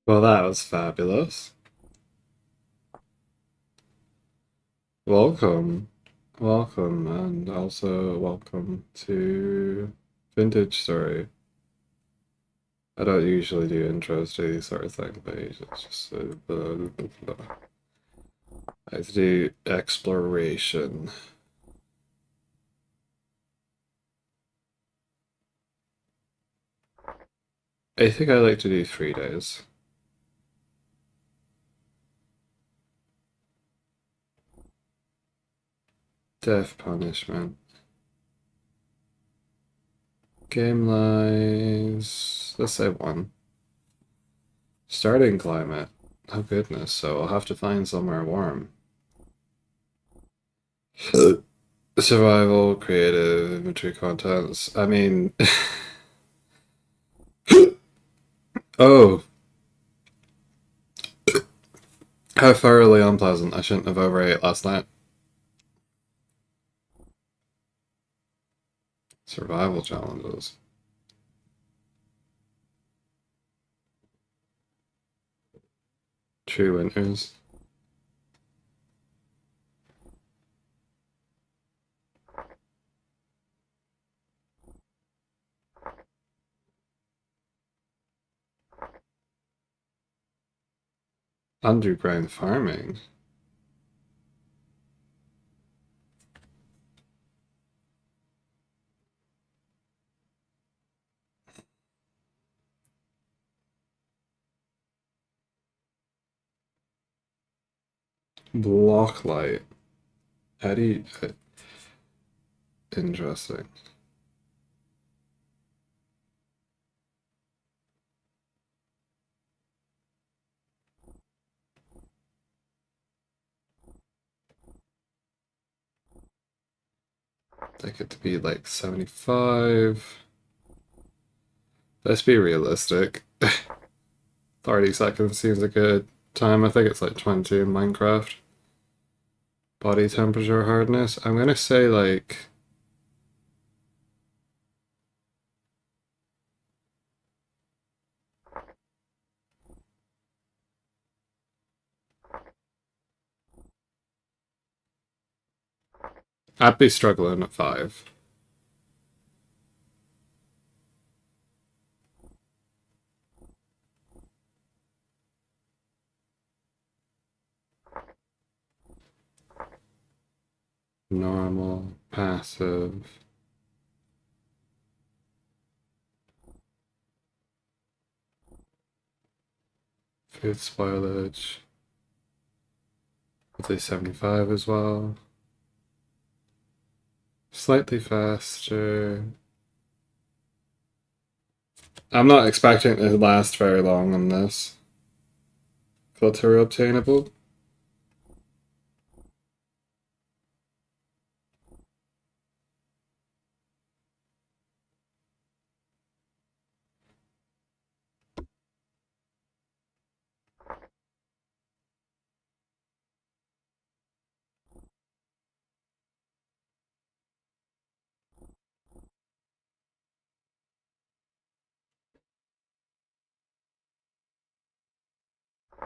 Well, that was fabulous. Welcome. Welcome, and also welcome to Vintage Story. I don't usually do intros to these sort of things, but it's just I have to do exploration. I think I like to do 3 days. Death punishment. Game lives. Let's say one. Starting climate. Oh goodness, so I'll have to find somewhere warm. Survival, creative, inventory contents. I mean, oh, how thoroughly unpleasant. I shouldn't have overate last night. Survival challenges. True winters. Underground farming. Block light. How do you... Interesting. Like it to be like 75. Let's be realistic. 30 seconds seems a good time. I think it's like 20 in Minecraft. Body temperature hardness. I'm gonna say like I'd be struggling at 5. Normal, passive. Food spoilage. I'd say 75 as well. Slightly faster. I'm not expecting it to last very long on this. Clutter obtainable.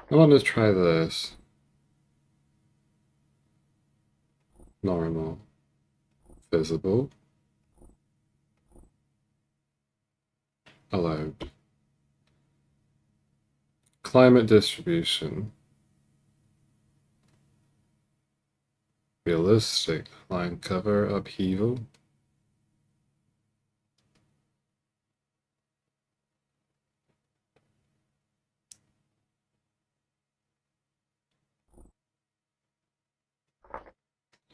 I want to try this. Normal. Visible. Allowed. Climate distribution. Realistic. Line cover. Upheaval.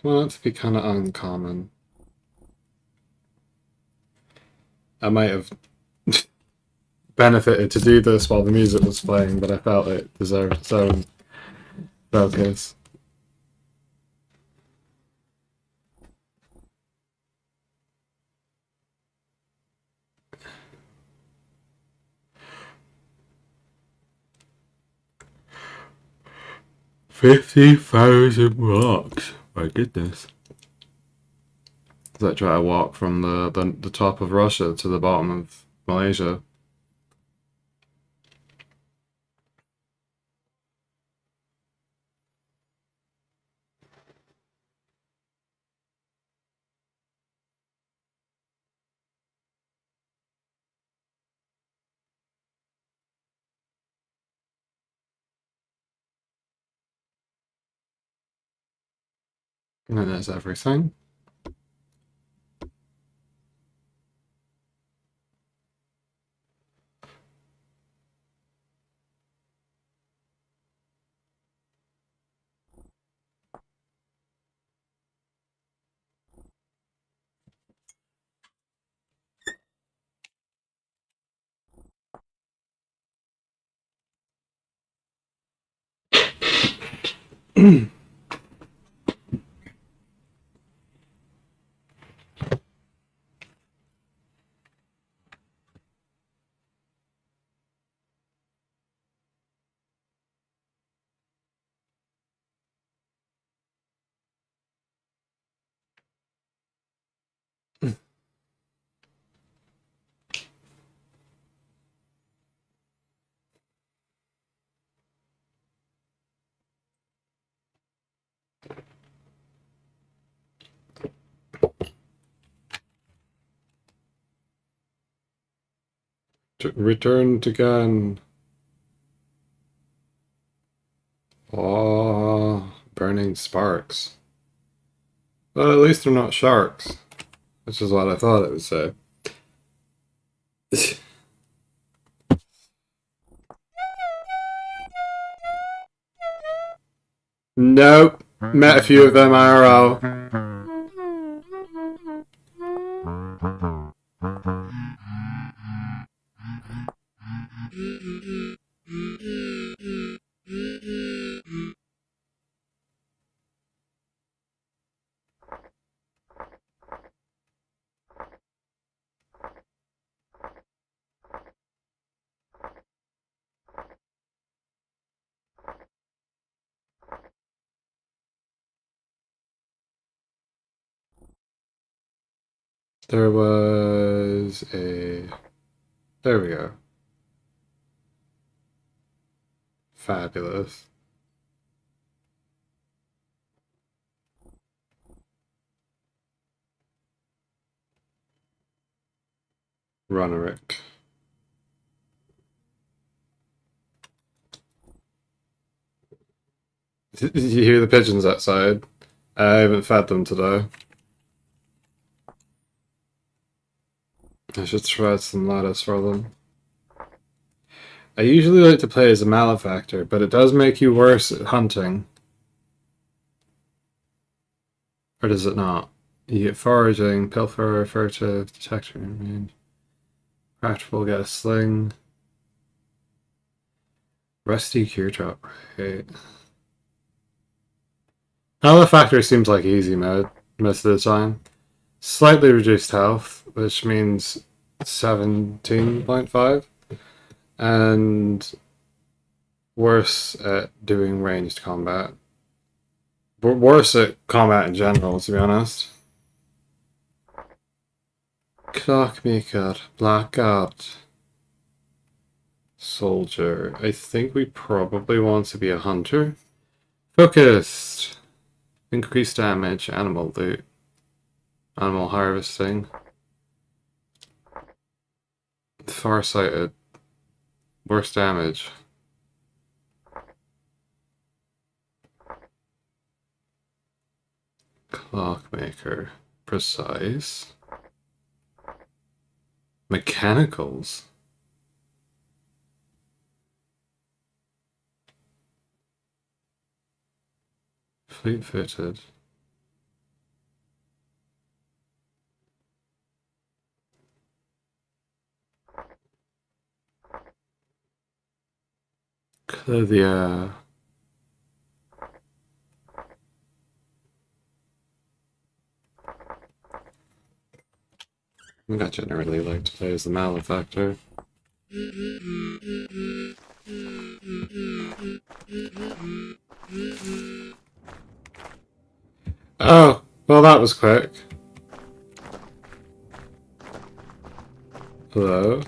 I want it to be kind of uncommon. I might have benefited to do this while the music was playing, but I felt it deserved its own focus. $50,000 blocks. My goodness. As I try to walk from the top of Russia to the bottom of Malaysia. And there's everything. Returned again. Oh, burning sparks. Well, at least they're not sharks, which is what I thought it would say. Nope. Met a few of them IRL. There was a... There we go. Fabulous. Runerick. Did you hear the pigeons outside? I haven't fed them today. I should shred some lettuce for them. I usually like to play as a malefactor, but it does make you worse at hunting. Or does it not? You get foraging, pilfer, furtive, detector, range. Practical, get a sling. Rusty cure drop, right? Malefactor seems like easy mode most of the time. Slightly reduced health, which means 17.5. And worse at doing ranged combat. But worse at combat in general, to be honest. Clockmaker, Blackout, Soldier. I think we probably want to be a hunter. Focused. Increased damage, animal loot. Animal harvesting. Farsighted. Worse damage. Clockmaker. Precise. Mechanicals. Fleet-footed. Clothier. I generally like to play as the malefactor. Oh, well that was quick. Hello?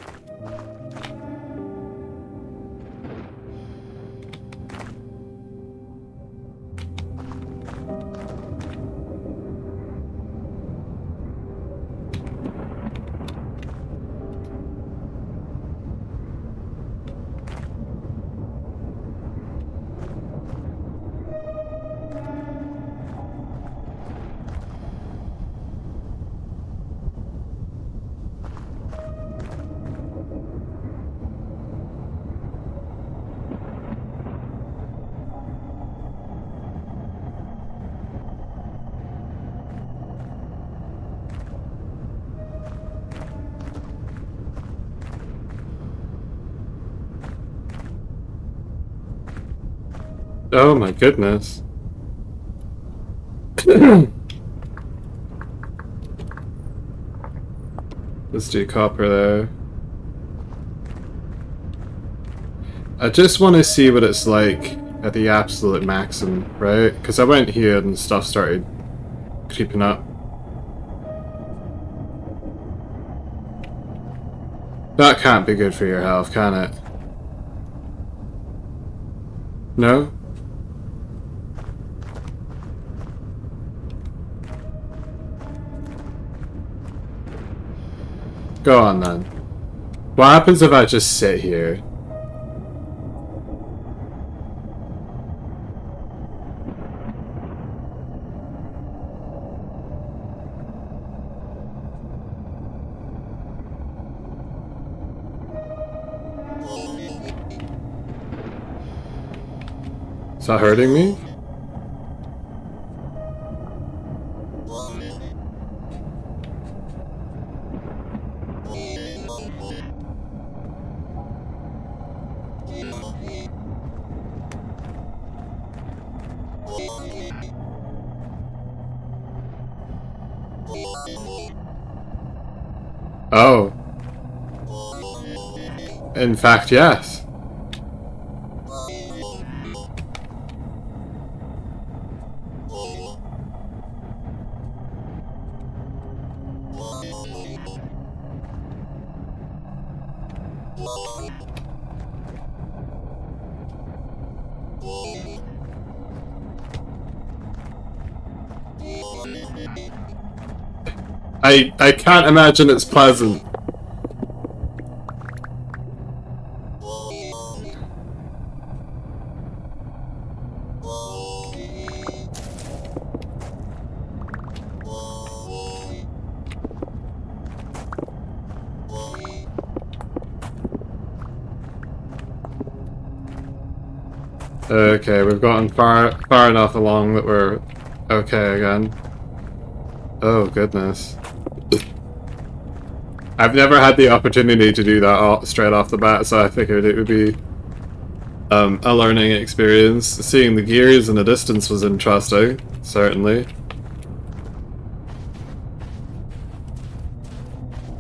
Oh my goodness. Let's do copper there. I just want to see what it's like at the absolute maximum, right? Because I went here and stuff started creeping up. That can't be good for your health, can it? No? Go on then. What happens if I just sit here? Is that hurting me? Oh. In fact, yes. I can't imagine it's pleasant. Okay, we've gotten far enough along that we're okay again. Oh goodness. I've never had the opportunity to do that straight off the bat, so I figured it would be a learning experience. Seeing the gears in the distance was interesting, certainly.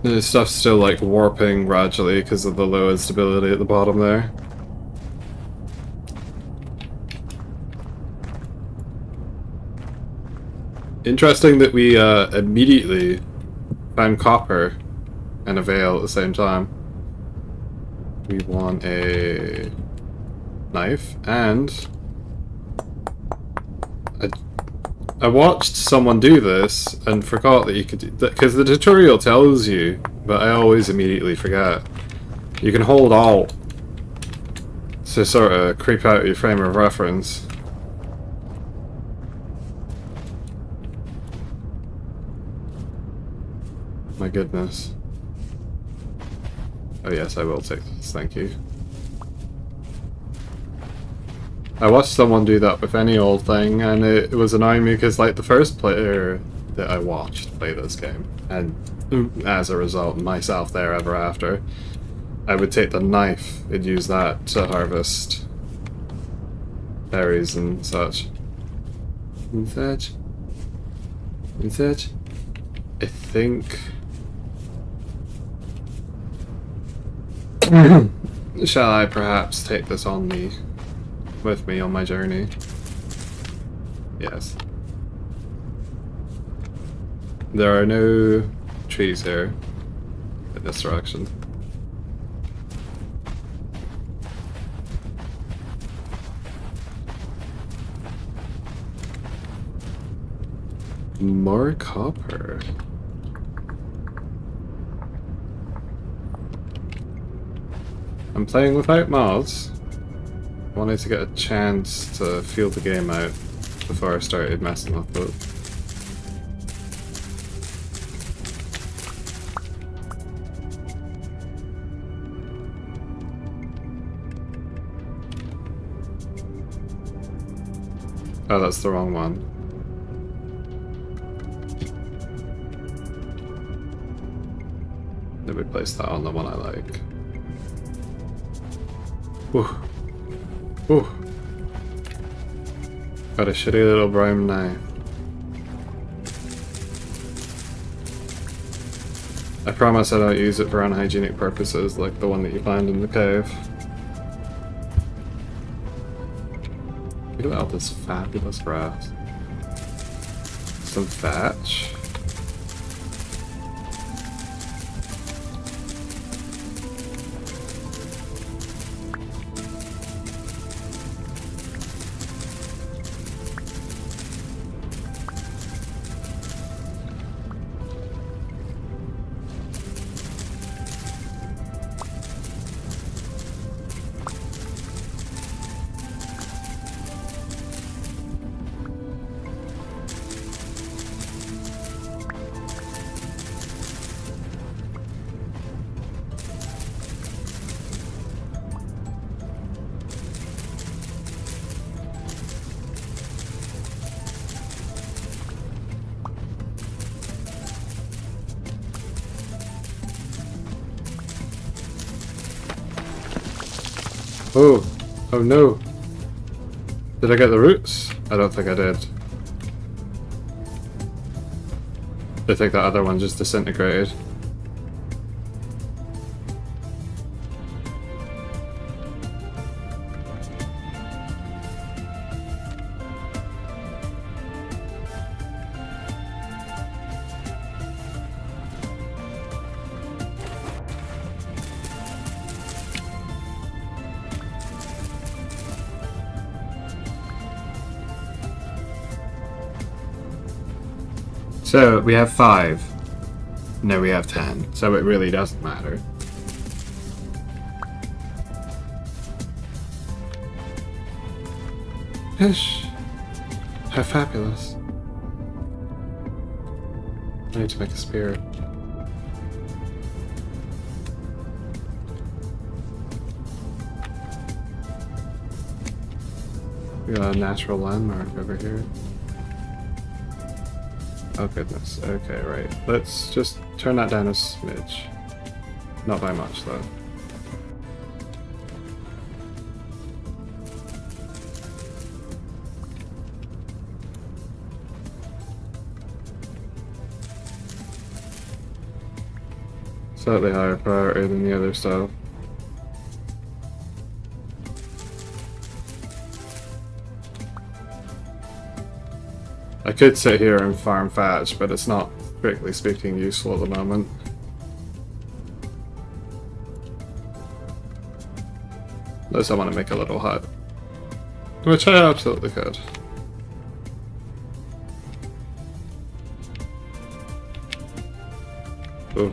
The stuff's still like warping gradually because of the low instability at the bottom there. Interesting that we immediately found copper and a veil at the same time. We want a knife, and I watched someone do this and forgot that you could do that, because the tutorial tells you, but I always immediately forget. You can hold Alt to sort of creep out your frame of reference. My goodness. Oh yes, I will take this, thank you. I watched someone do that with any old thing, and it was annoying me because, like, the first player that I watched play this game, and as a result, myself there ever after, I would take the knife and use that to harvest berries and such. And such. And such. I think... Shall I perhaps take this on me, with me on my journey? Yes. There are no trees here in this direction. More copper. I'm playing without mods. I wanted to get a chance to feel the game out before I started messing with it. Oh, that's the wrong one. Let me place that on the one I like. Ooh. Ooh. Got a shitty little brown knife. I promise I don't use it for unhygienic purposes like the one that you find in the cave. Look at all this fabulous grass. Some thatch. Oh, oh no. Did I get the roots? I don't think I did. I think that other one just disintegrated. So we have 5. No, we have 10. So it really doesn't matter. Fish! How fabulous. I need to make a spear. We got a natural landmark over here. Oh goodness, okay, right. Let's just turn that down a smidge. Not by much, though. Slightly higher priority than the other stuff. I could sit here and farm thatch, but it's not, strictly speaking, useful at the moment. Unless I want to make a little hut. Which I absolutely could. Ooh.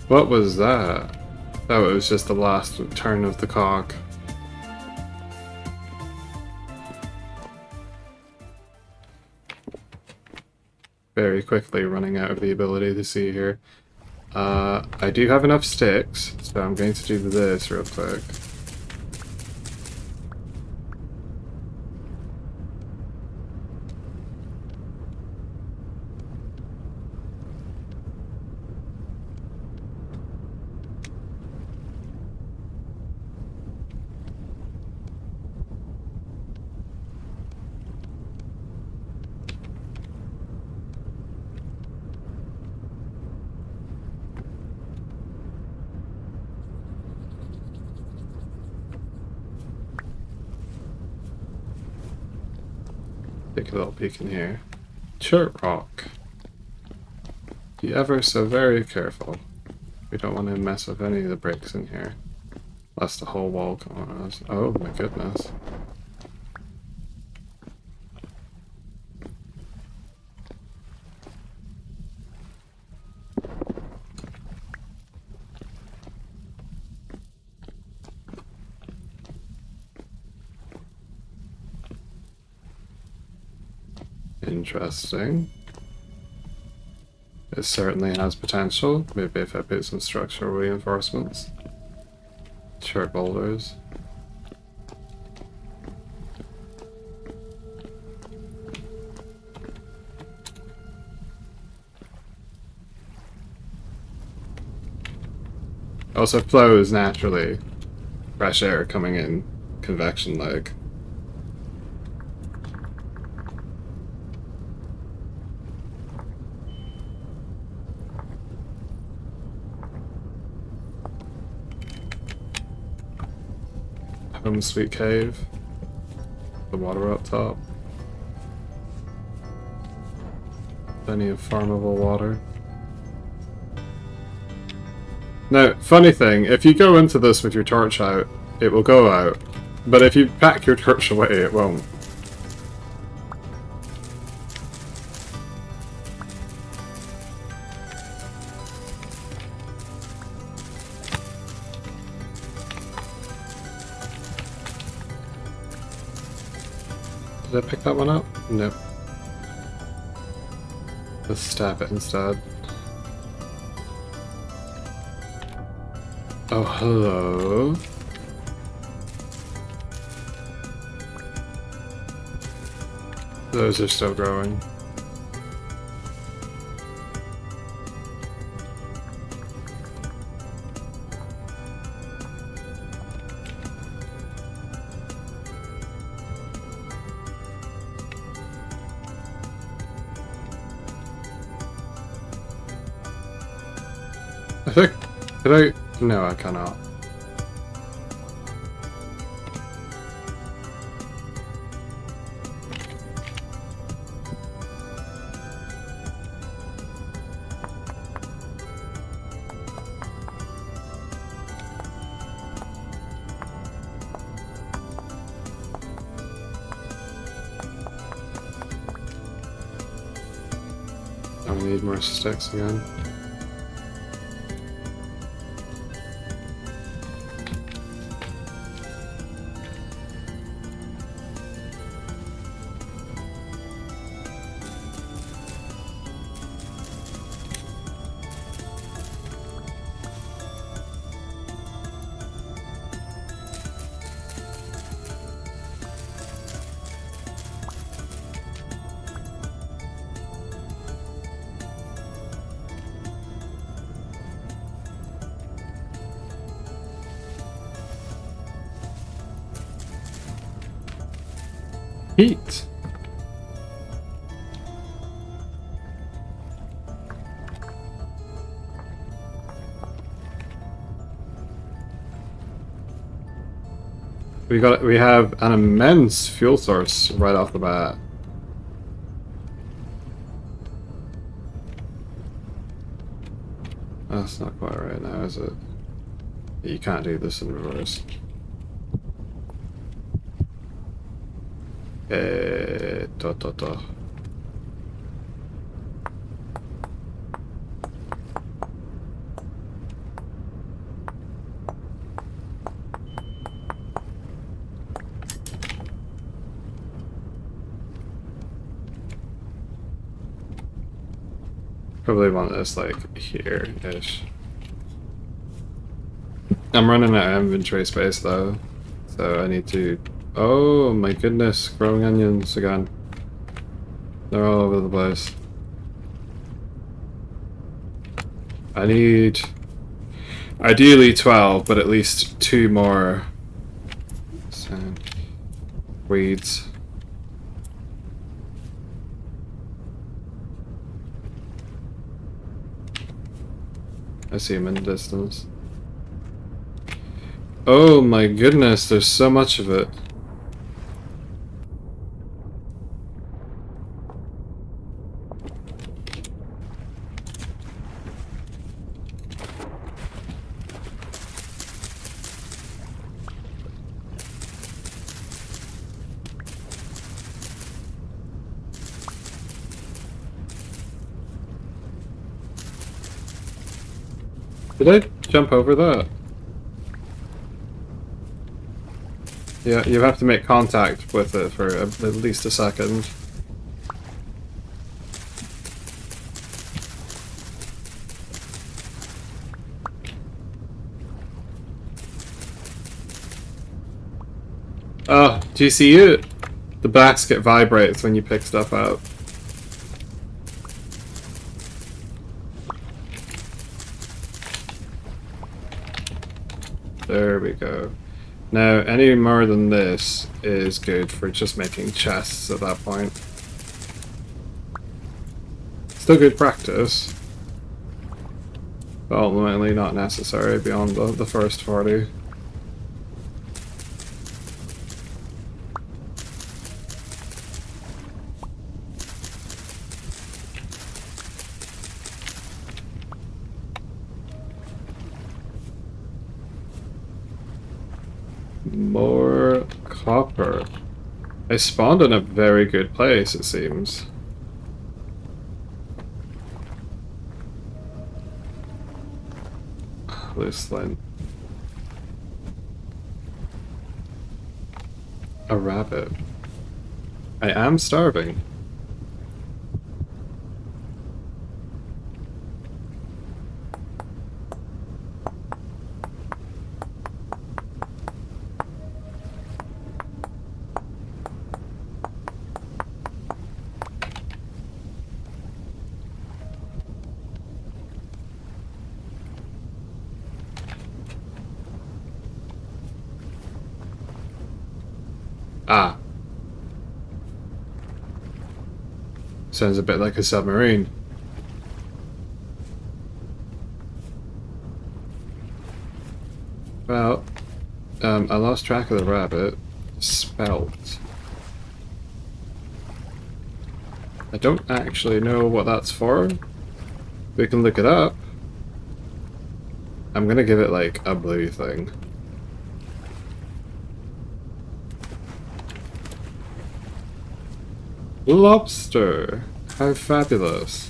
What was that? Oh, it was just the last turn of the cog. Very quickly running out of the ability to see here. I do have enough sticks, so I'm going to do this real quick. Take a little peek in here. Chert rock. Be ever so very careful. We don't want to mess with any of the bricks in here. That's the whole wall coming on us. Oh my goodness. Interesting. It certainly has potential. Maybe if I put some structural reinforcements. Chert boulders. Also flows naturally. Fresh air coming in, convection like. Home sweet cave. The water up top. Plenty of farmable water. Now, funny thing, if you go into this with your torch out, it will go out. But if you pack your torch away, it won't. Did I pick that one up? Nope. Let's stab it instead. Oh, hello. Those are still growing. I think... Did I... No, I cannot. I need more sticks again. Heat. We have an immense fuel source right off the bat. That's not quite right now, is it? You can't do this in reverse. Da. Probably want this like here-ish. I'm running out of inventory space though, so I need to... Oh my goodness, growing onions again. They're all over the place. I need ideally 12, but at least 2 more weeds. I see him in the distance. Oh my goodness, there's so much of it. Did I jump over that? Yeah, you have to make contact with it for at least a second. Oh, do you see it? The basket vibrates when you pick stuff up. There we go. Now, any more than this is good for just making chests at that point. Still good practice, but ultimately not necessary beyond the first 40. More copper. I spawned in a very good place, it seems. Loose lint. A rabbit. I am starving. Ah. Sounds a bit like a submarine. Well, I lost track of the rabbit. Spelt. I don't actually know what that's for. We can look it up. I'm gonna give it like a blue thing. Lobster! How fabulous.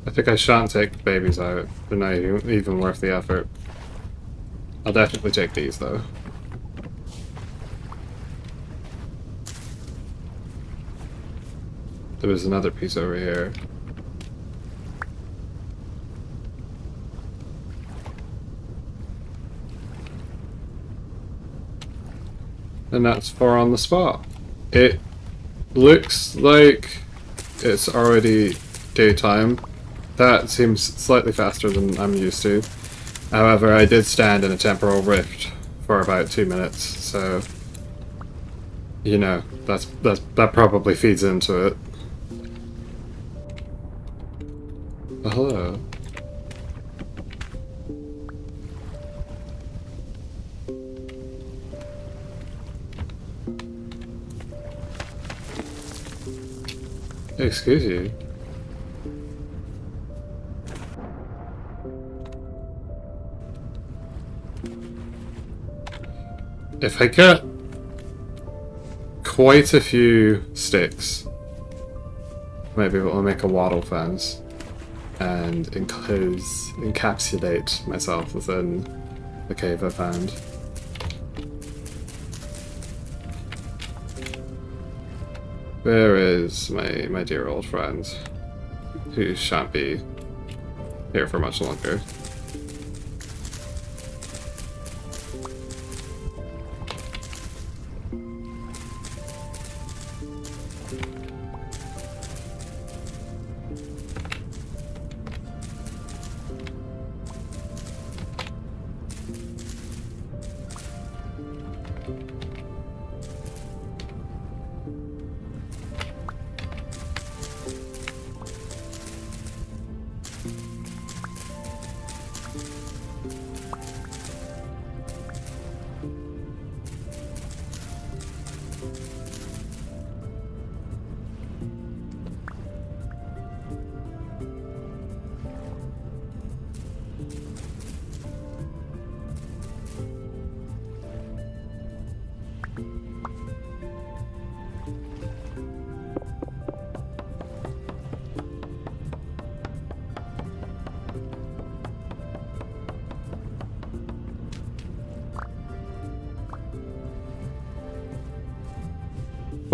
I think I shan't take the babies out. They're not even worth the effort. I'll definitely take these though. There was another piece over here. And that's 4 on the spot. It looks like it's already daytime. That seems slightly faster than I'm used to. However, I did stand in a temporal rift for about 2 minutes, so you know, that probably feeds into it. Oh, hello. Excuse you. If I get quite a few sticks, maybe I'll make a wattle fence and encapsulate myself within the cave I found. Where is my dear old friend, who shan't be here for much longer?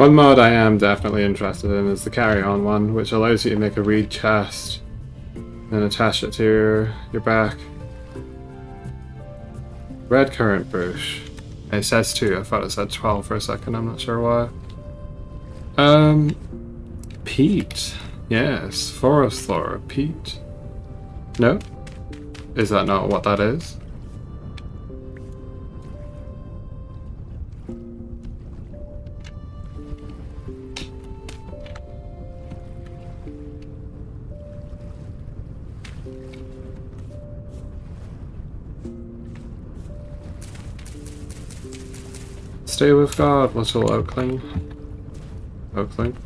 One mod I am definitely interested in is the carry-on one, which allows you to make a reed chest and attach it to your back. Red currant bush. It says 2, I thought it said 12 for a second, I'm not sure why. Peat. Yes, forest flora, peat. No? Is that not what that is? Stay with God, little oakling. Oakling?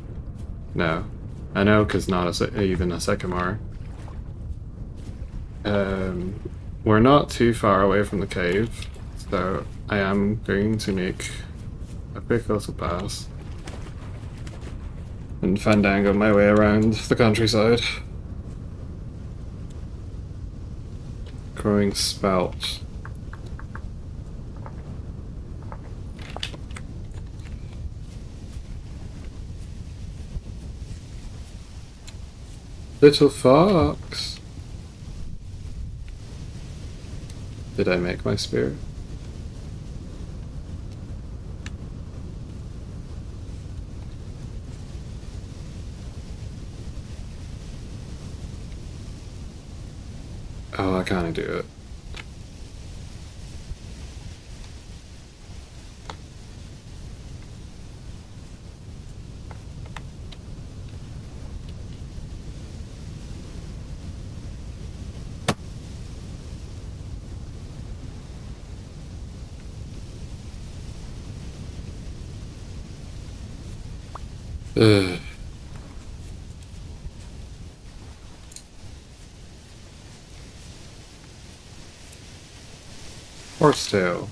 No. I know, because not even a sycamore. We're not too far away from the cave, so I am going to make a quick little pass and fandango my way around the countryside. Growing spelt. Little fox. Did I make my spear? Oh, I kinda do it. Ugh. Horsetail.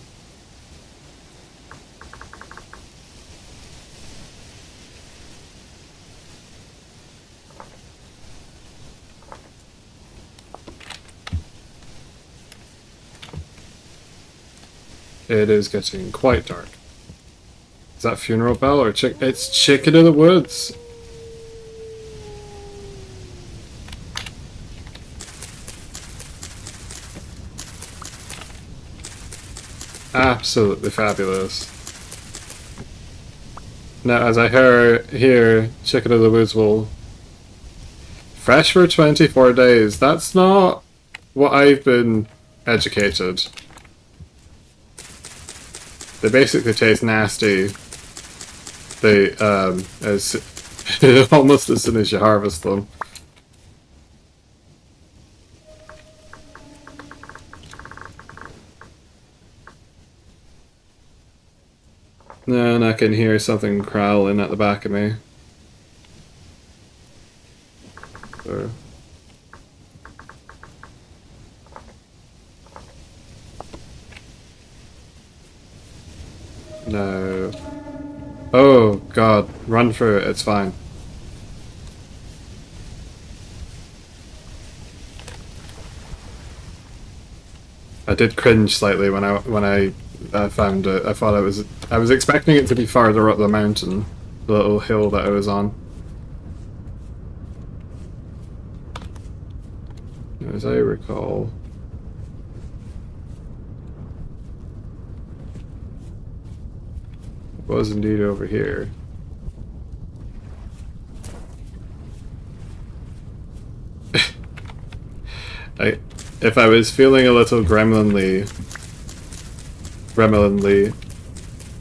It is getting quite dark. Is that funeral bell or it's chicken in the woods? Absolutely fabulous. Now, as I hear, chicken in the woods will fresh for 24 days. That's not what I've been educated. They basically taste nasty. They as almost as soon as you harvest them. And I can hear something growling at the back of me. So. No. Oh god, run through it, it's fine. I did cringe slightly when I found it. I thought I was expecting it to be farther up the mountain, the little hill that I was on. As I recall. It was indeed over here. If I was feeling a little gremlinly,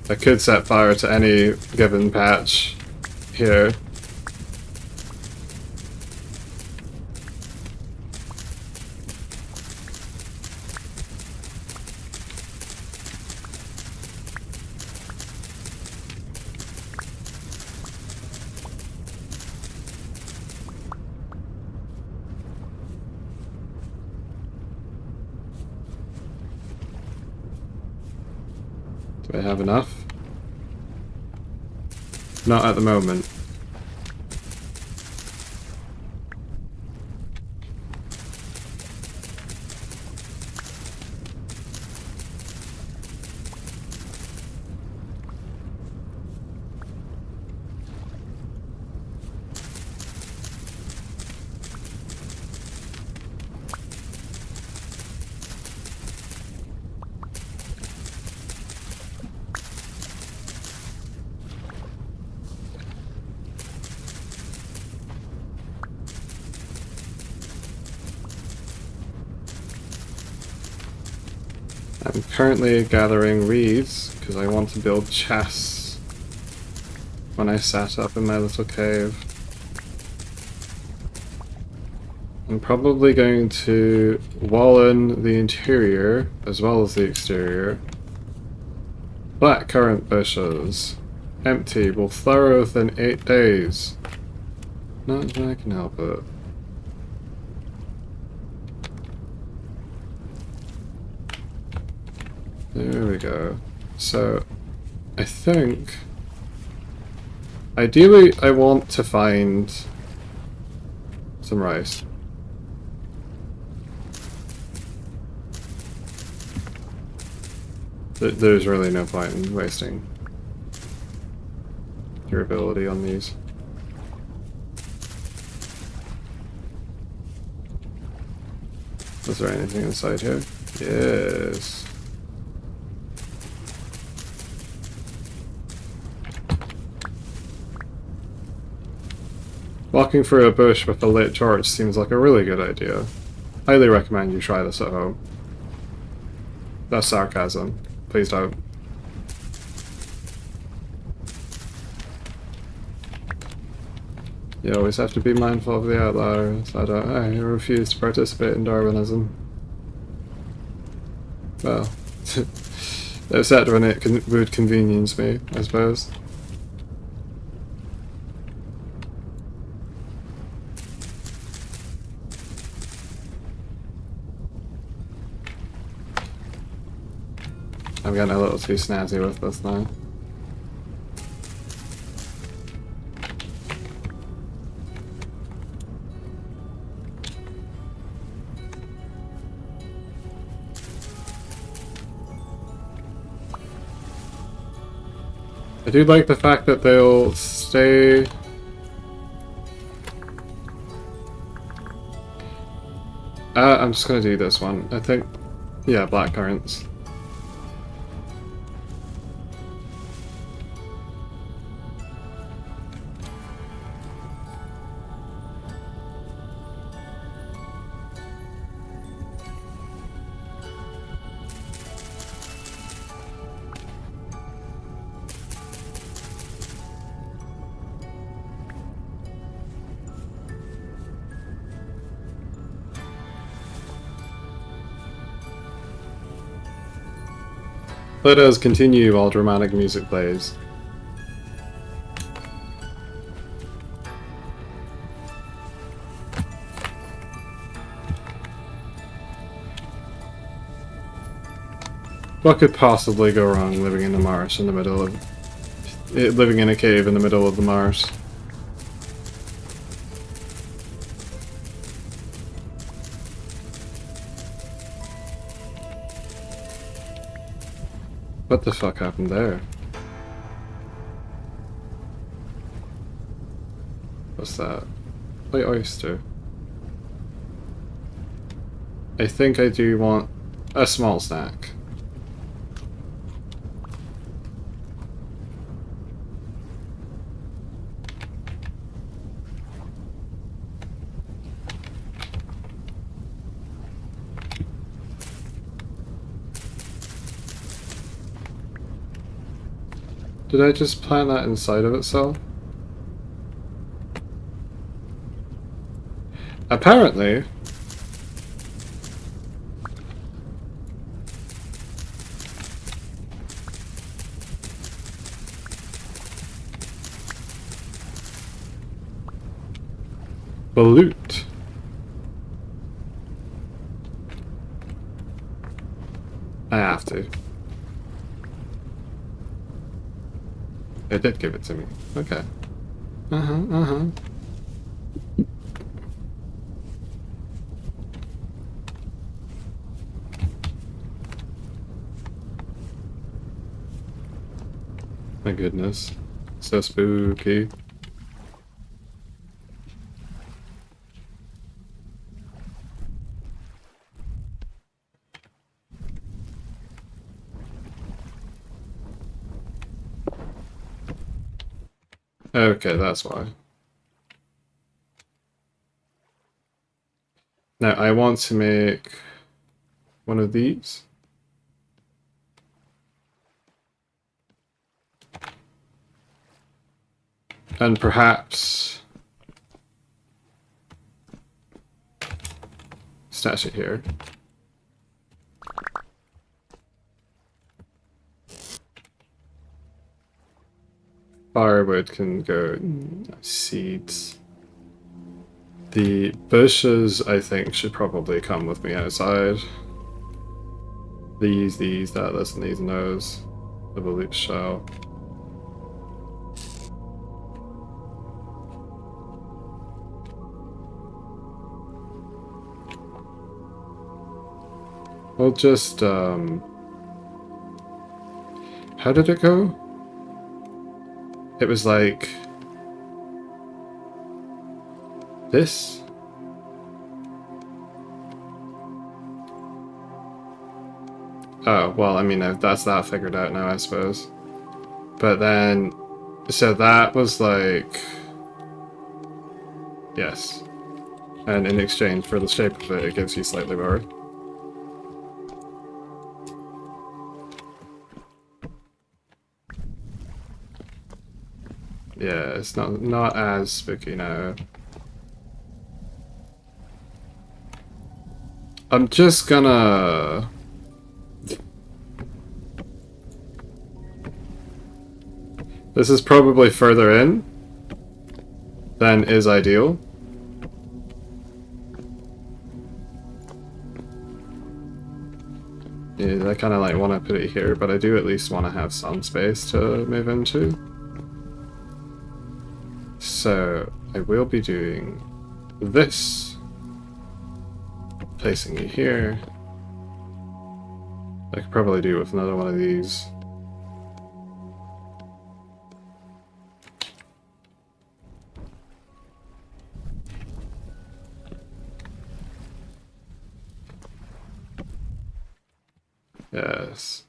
I could set fire to any given patch here. Do I have enough? Not at the moment. I'm currently gathering reeds because I want to build chests when I set up in my little cave. I'm probably going to wall in the interior as well as the exterior. Blackcurrant bushes. Empty. Will flower within 8 days. Not that I can help it. There we go. So, I think... ideally, I want to find some rice. There's really no point in wasting durability on these. Is there anything inside here? Yes. Walking through a bush with a lit torch seems like a really good idea. Highly recommend you try this at home. That's sarcasm. Please don't. You always have to be mindful of the outliers. I refuse to participate in Darwinism. Well, except when it would convenience me, I suppose. I'm getting a little too snazzy with this now. I do like the fact that they'll stay... I'm just gonna do this one. I think... yeah, blackcurrants. Let us continue while dramatic music plays. What could possibly go wrong living in the marsh in the middle of... living in a cave in the middle of the marsh? What the fuck happened there? What's that? White oyster. I think I do want a small snack. Did I just plant that inside of itself? Apparently. Balut. I have to. It did give it to me. Okay. My goodness. So spooky. Okay, that's why. Now, I want to make one of these. And perhaps stash it here. Firewood can go seeds. The bushes, I think, should probably come with me outside. These, that, this, and these, and those. The volute shell. We'll just, how did it go? It was like this. Oh, well, I mean, that's that figured out now, I suppose. But then, so that was like, yes. And in exchange for the shape of it, it gives you slightly more. Yeah, it's not as spooky now. I'm just gonna... This is probably further in than is ideal. Yeah, I kind of like want to put it here, but I do at least want to have some space to move into. So I will be doing this. Placing it here. I could probably do with another one of these. Yes.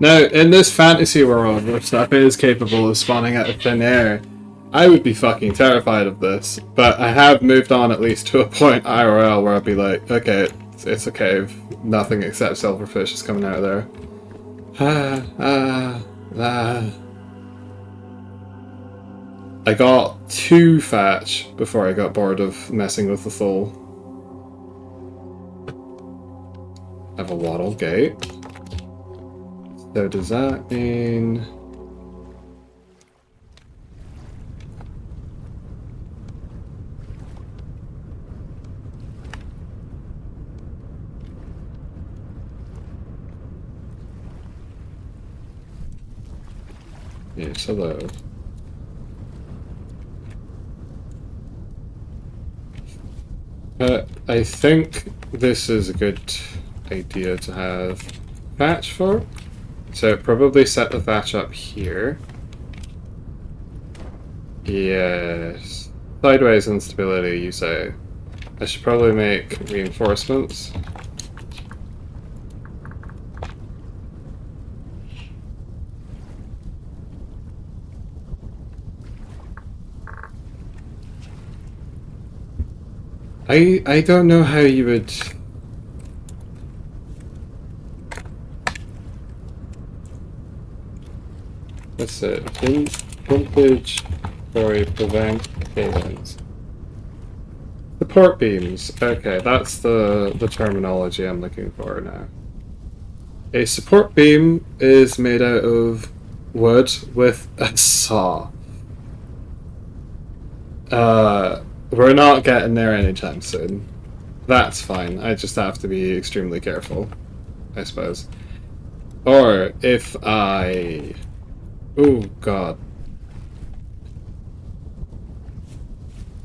Now, in this fantasy world where stuff is capable of spawning out of thin air, I would be fucking terrified of this. But I have moved on at least to a point IRL where I'd be like, okay, it's a cave. Nothing except silverfish is coming out of there. I got 2 thatch before I got bored of messing with the thole. I have a wattle gate. So does that mean... Yes, hello. I think this is a good idea to have thatch for. So probably set the thatch up here. Yes. Sideways instability, you say. I should probably make reinforcements. I don't know how you would... That's it. Vintage for prevent cables. Support beams. Okay, that's the terminology I'm looking for now. A support beam is made out of wood with a saw. We're not getting there anytime soon. That's fine. I just have to be extremely careful, I suppose. Or if I... Oh god.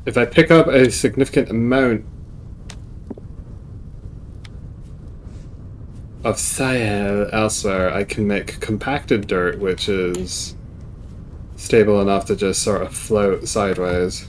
If I pick up a significant amount of sahel elsewhere, I can make compacted dirt, which is stable enough to just sort of float sideways.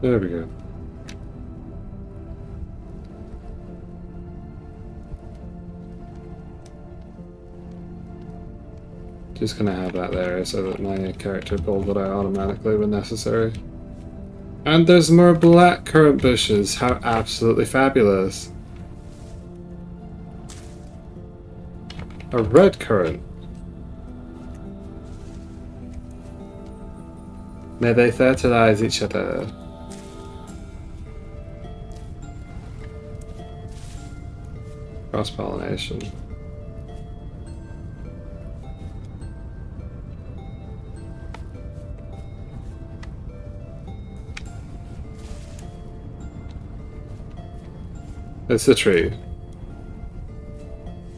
There we go. Just gonna have that there so that my character pulled it out automatically when necessary. And there's more black currant bushes. How absolutely fabulous. A red currant. May they fertilize each other. Cross-pollination. It's a tree.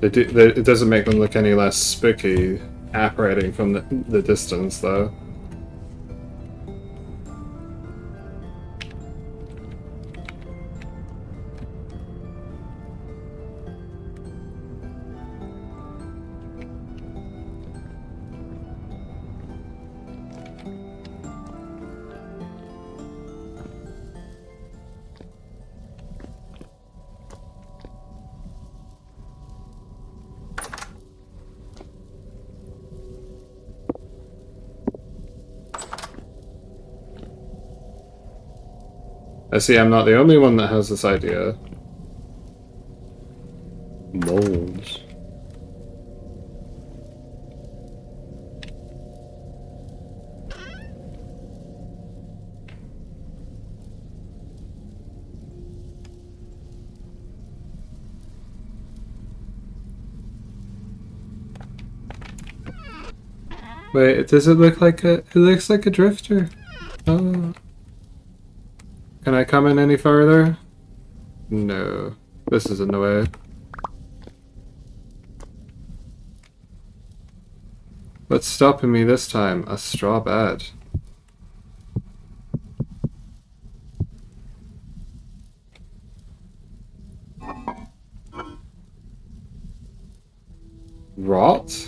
It doesn't make them look any less spooky apparating from the distance, though. I see I'm not the only one that has this idea. Molds. Wait, does it look like a... It looks like a drifter. Oh. Can I come in any further? No. This is in the way. What's stopping me this time? A straw bed. Rot?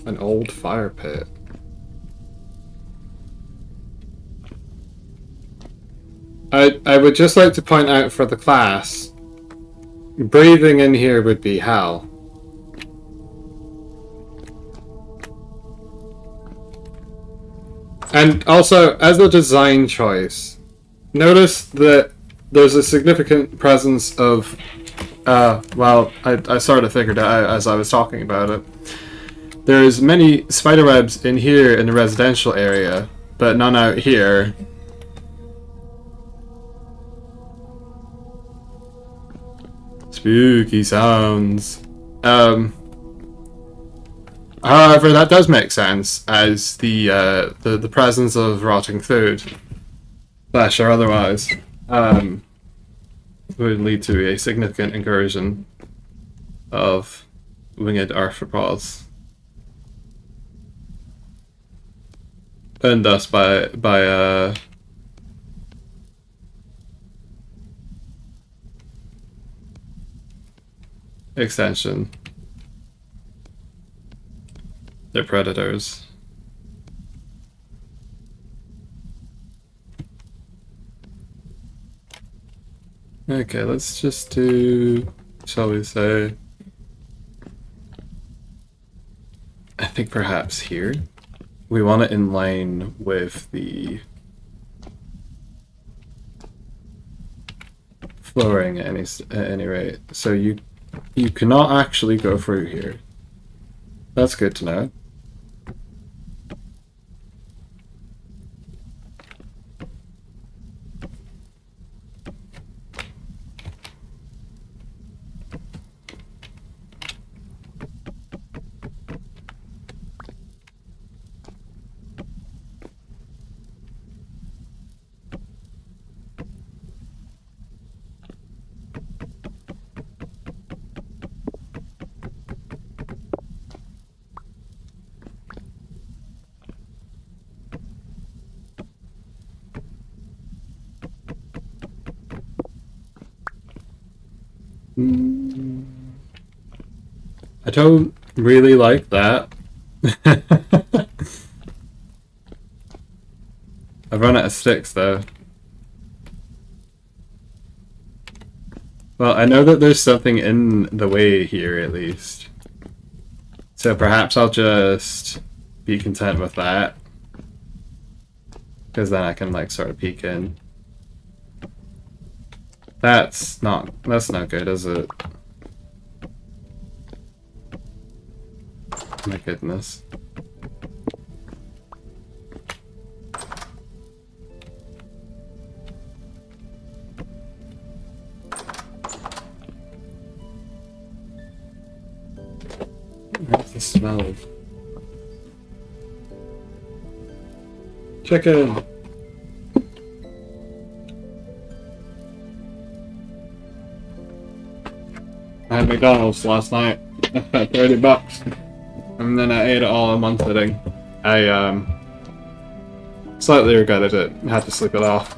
An old fire pit. I would just like to point out for the class, breathing in here would be hell. And also, as a design choice, notice that there's a significant presence of, well, I sort of figured it out as I was talking about it. There's many spiderwebs in here in the residential area, but none out here. Spooky sounds. However, that does make sense as the presence of rotting food, flesh or otherwise, would lead to a significant incursion of winged arthropods, and thus by extension, they're predators. Okay, let's just do, shall we say, I think perhaps here. We want it in line with the flooring at any rate. So you cannot actually go through here. That's good to know. I don't really like that. run out of sticks though. Well, I know that there's something in the way here at least. So perhaps I'll just be content with that. Because then I can like sort of peek in. That's not good, is it? My goodness. What's the smell? Chicken! I had McDonald's last night. I spent $30. And then I ate it all in one sitting. I slightly regretted it. Had to sleep it off.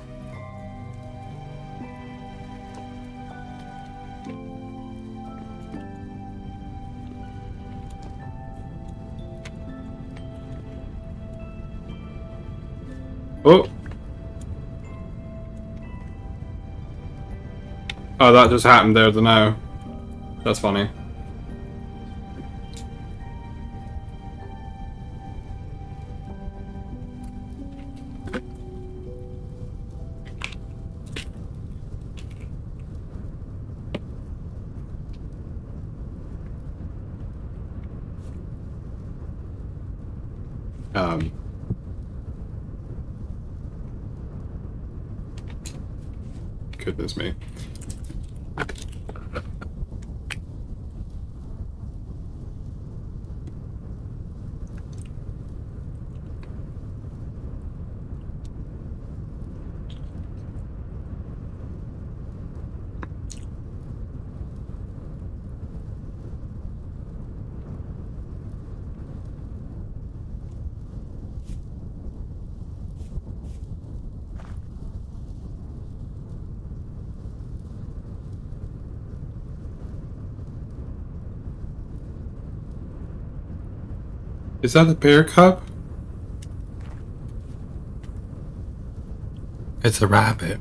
Oh! Oh, that just happened there to now. That's funny. Goodness me. Is that a bear cub? It's a rabbit.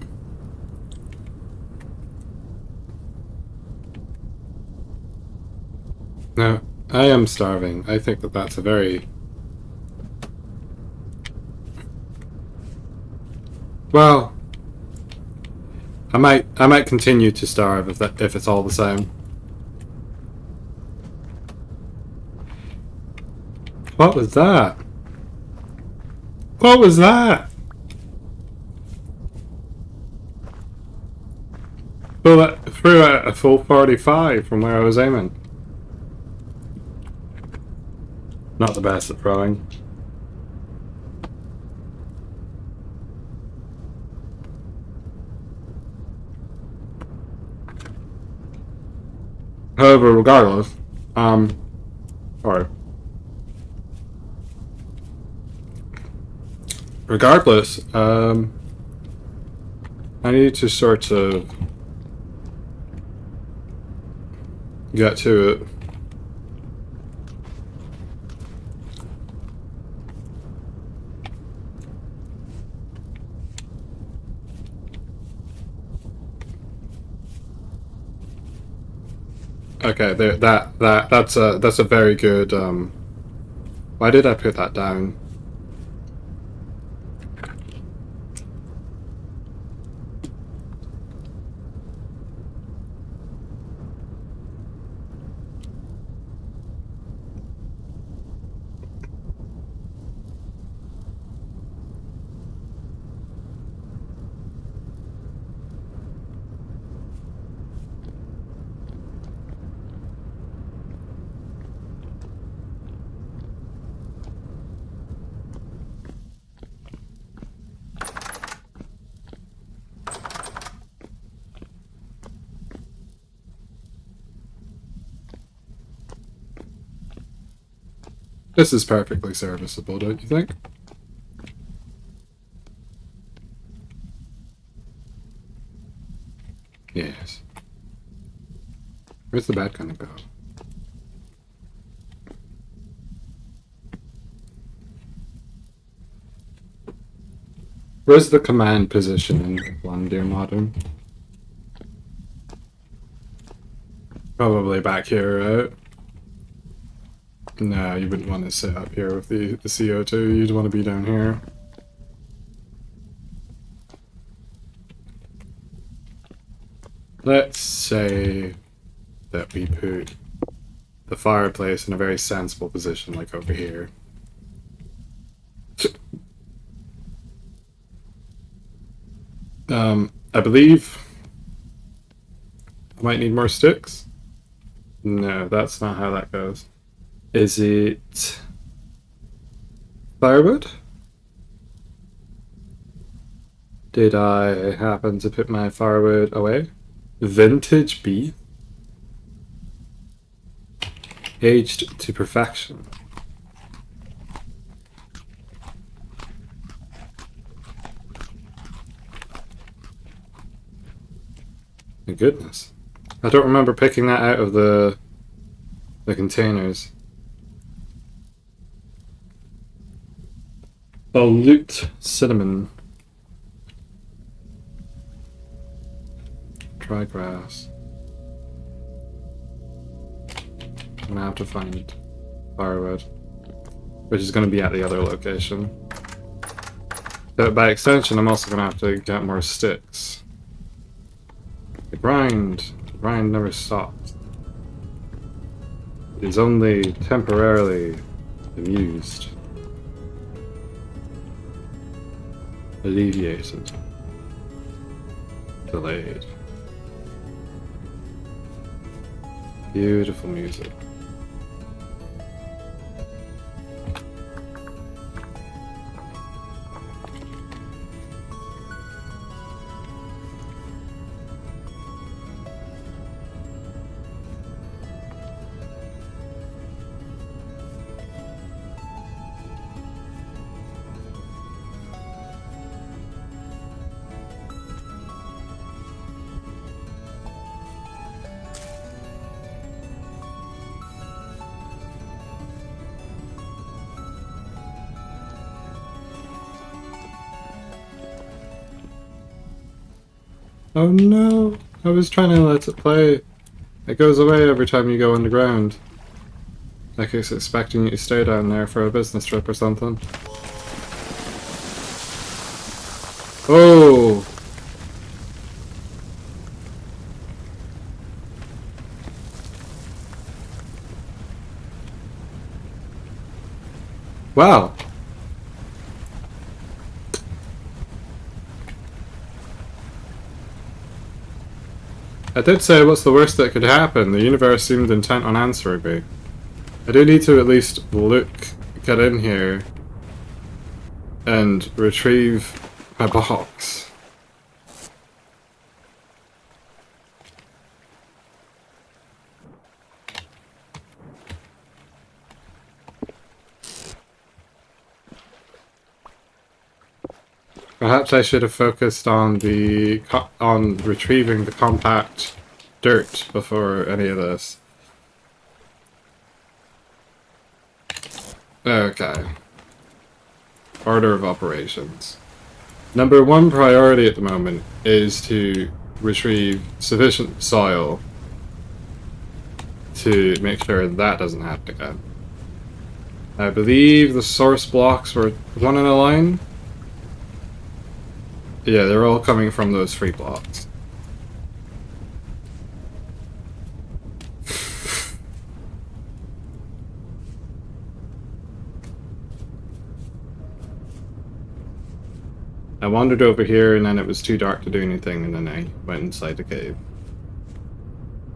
No, I am starving. I think that that's a very... Well, I might continue to starve if it's all the same. What was that? What was that? Well, that threw out a full 45 from where I was aiming. Not the best at throwing. However, regardless, sorry. Regardless, I need to sort of get to it. Okay, there, that's a very good. Why did I put that down? This is perfectly serviceable, don't you think? Yes. Where's the bat gonna go? Where's the command position in one, dear modern? Probably back here, right? No, you wouldn't want to sit up here with the CO2. You'd want to be down here. Let's say that we put the fireplace in a very sensible position, like over here. I believe I might need more sticks. No, that's not how that goes. Is it firewood? Did I happen to put my firewood away? Vintage beef? Aged to perfection. My goodness. I don't remember picking that out of the containers. Balut cinnamon. Dry grass. I'm gonna have to find firewood, which is gonna be at the other location. But by extension, I'm also gonna have to get more sticks. The grind never stops. It is only temporarily amused. Alleviated. Delayed. Beautiful music. Oh no, I was trying to let it play. It goes away every time you go underground. Like it's expecting you to stay down there for a business trip or something. Oh! Wow! I did say what's the worst that could happen. The universe seemed intent on answering me. I do need to at least get in here and retrieve my box. Perhaps I should have focused on retrieving the compact dirt before any of this. Okay. Order of operations. Number one priority at the moment is to retrieve sufficient soil to make sure that doesn't happen again. I believe the source blocks were one in a line. Yeah, they're all coming from those 3 blocks. I wandered over here and then it was too dark to do anything and then I went inside the cave.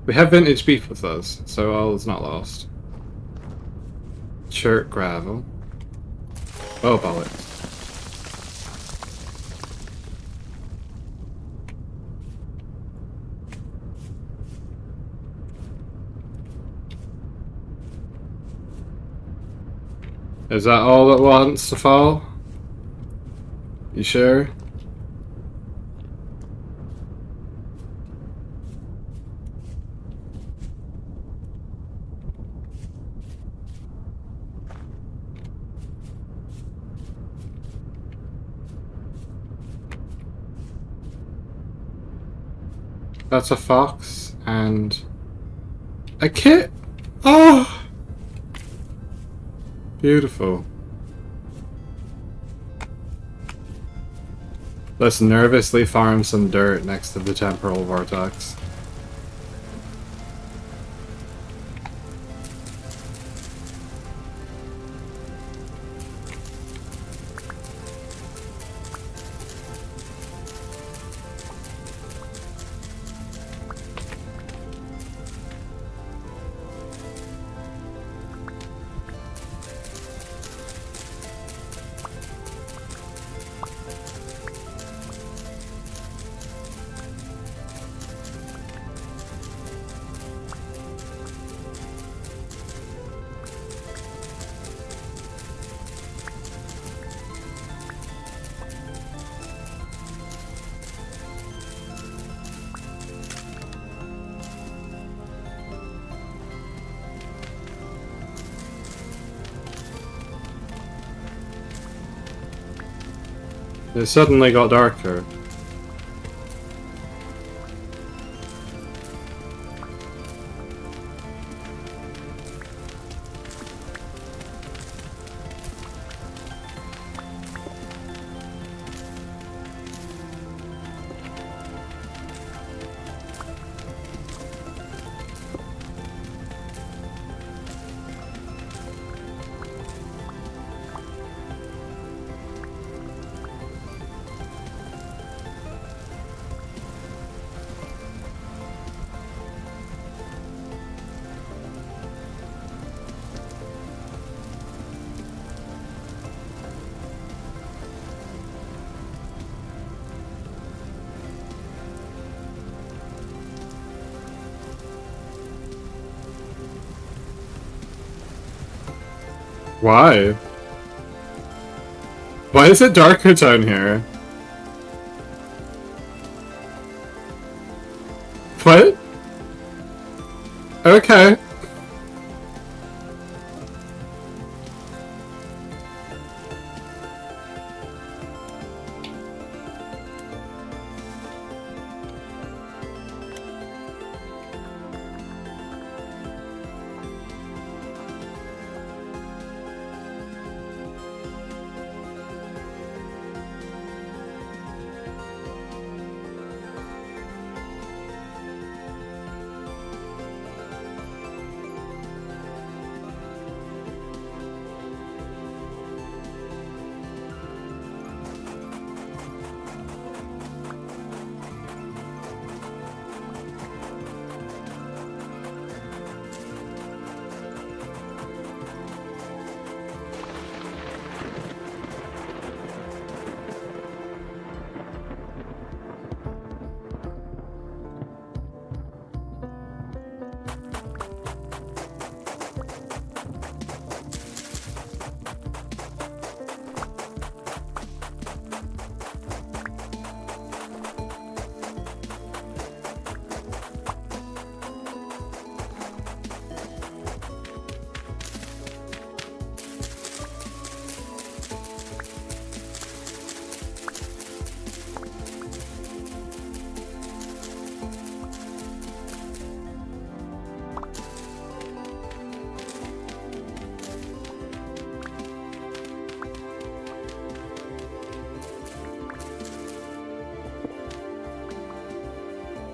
We have vintage beef with us, so all is not lost. Chert gravel. Oh, bollocks. Is that all that wants to fall? You sure? That's a fox and a kit. Oh, beautiful. Let's nervously farm some dirt next to the temporal vortex. It suddenly got darker. Why? Why is it darker down here? What? Okay.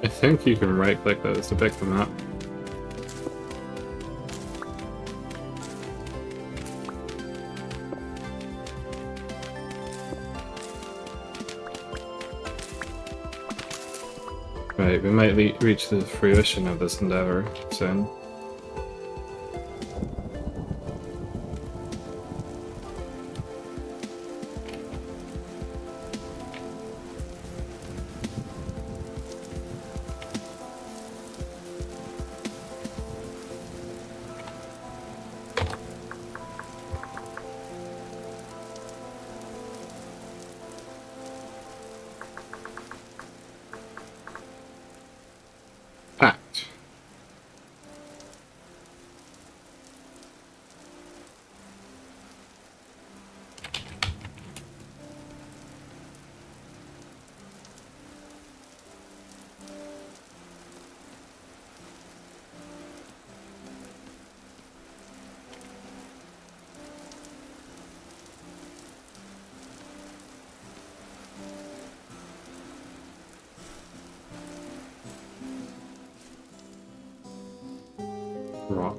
I think you can right-click those to pick them up. Right, we might reach the fruition of this endeavor soon. Fact. Rock.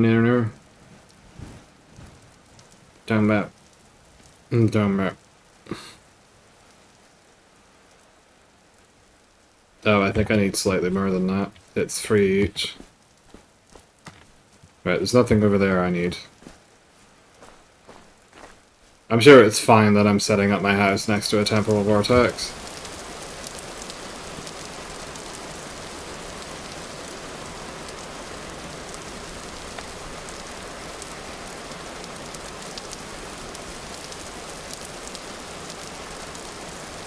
Down here. Down back. Down back. Oh, I think I need slightly more than that. It's 3 each. Right, there's nothing over there I need. I'm sure it's fine that I'm setting up my house next to a temporal vortex.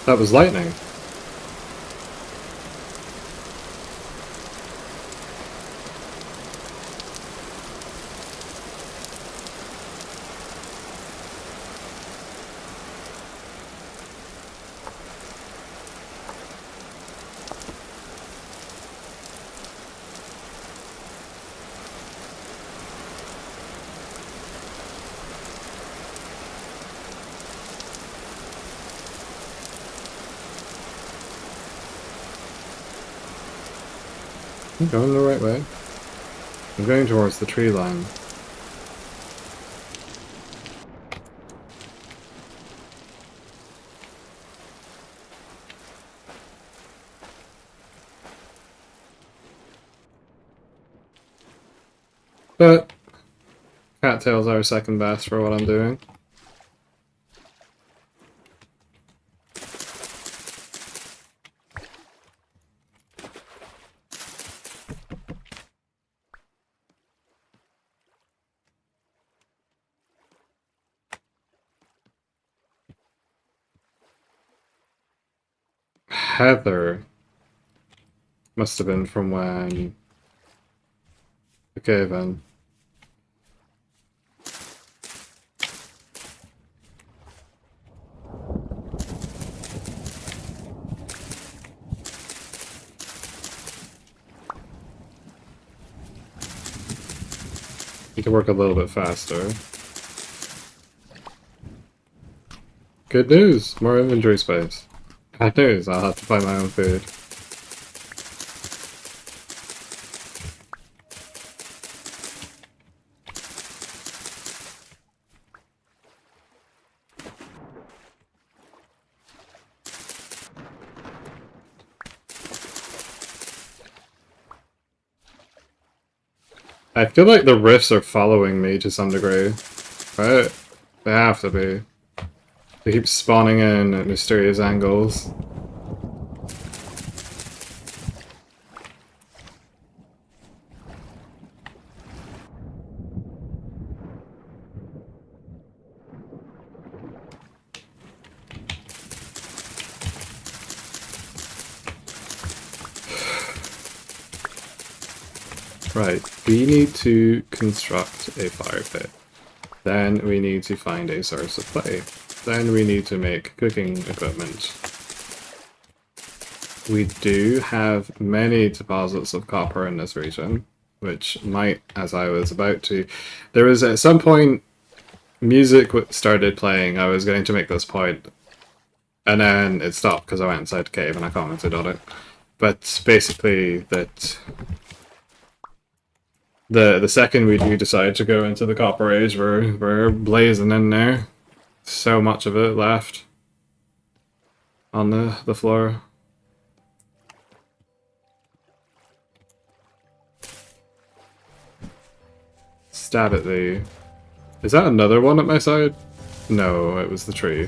That was lightning. I'm going the right way. I'm going towards the tree line. But cattails are second best for what I'm doing. Heather must have been from when the cave in. You can work a little bit faster. Good news! More inventory space. Bad news, I'll have to buy my own food. I feel like the riffs are following me to some degree, right? They have to be. They keep spawning in at mysterious angles. Right, we need to construct a fire pit. Then we need to find a source of clay. Then we need to make cooking equipment. We do have many deposits of copper in this region, which might, as I was about to... There was at some point, music started playing, I was going to make this point, and then it stopped because I went inside the cave and I commented on it. But basically that... The second we do decide to go into the Copper Age, we're blazing in there. So much of it left on the floor. Stab at thee. Is that another one at my side? No, it was the tree.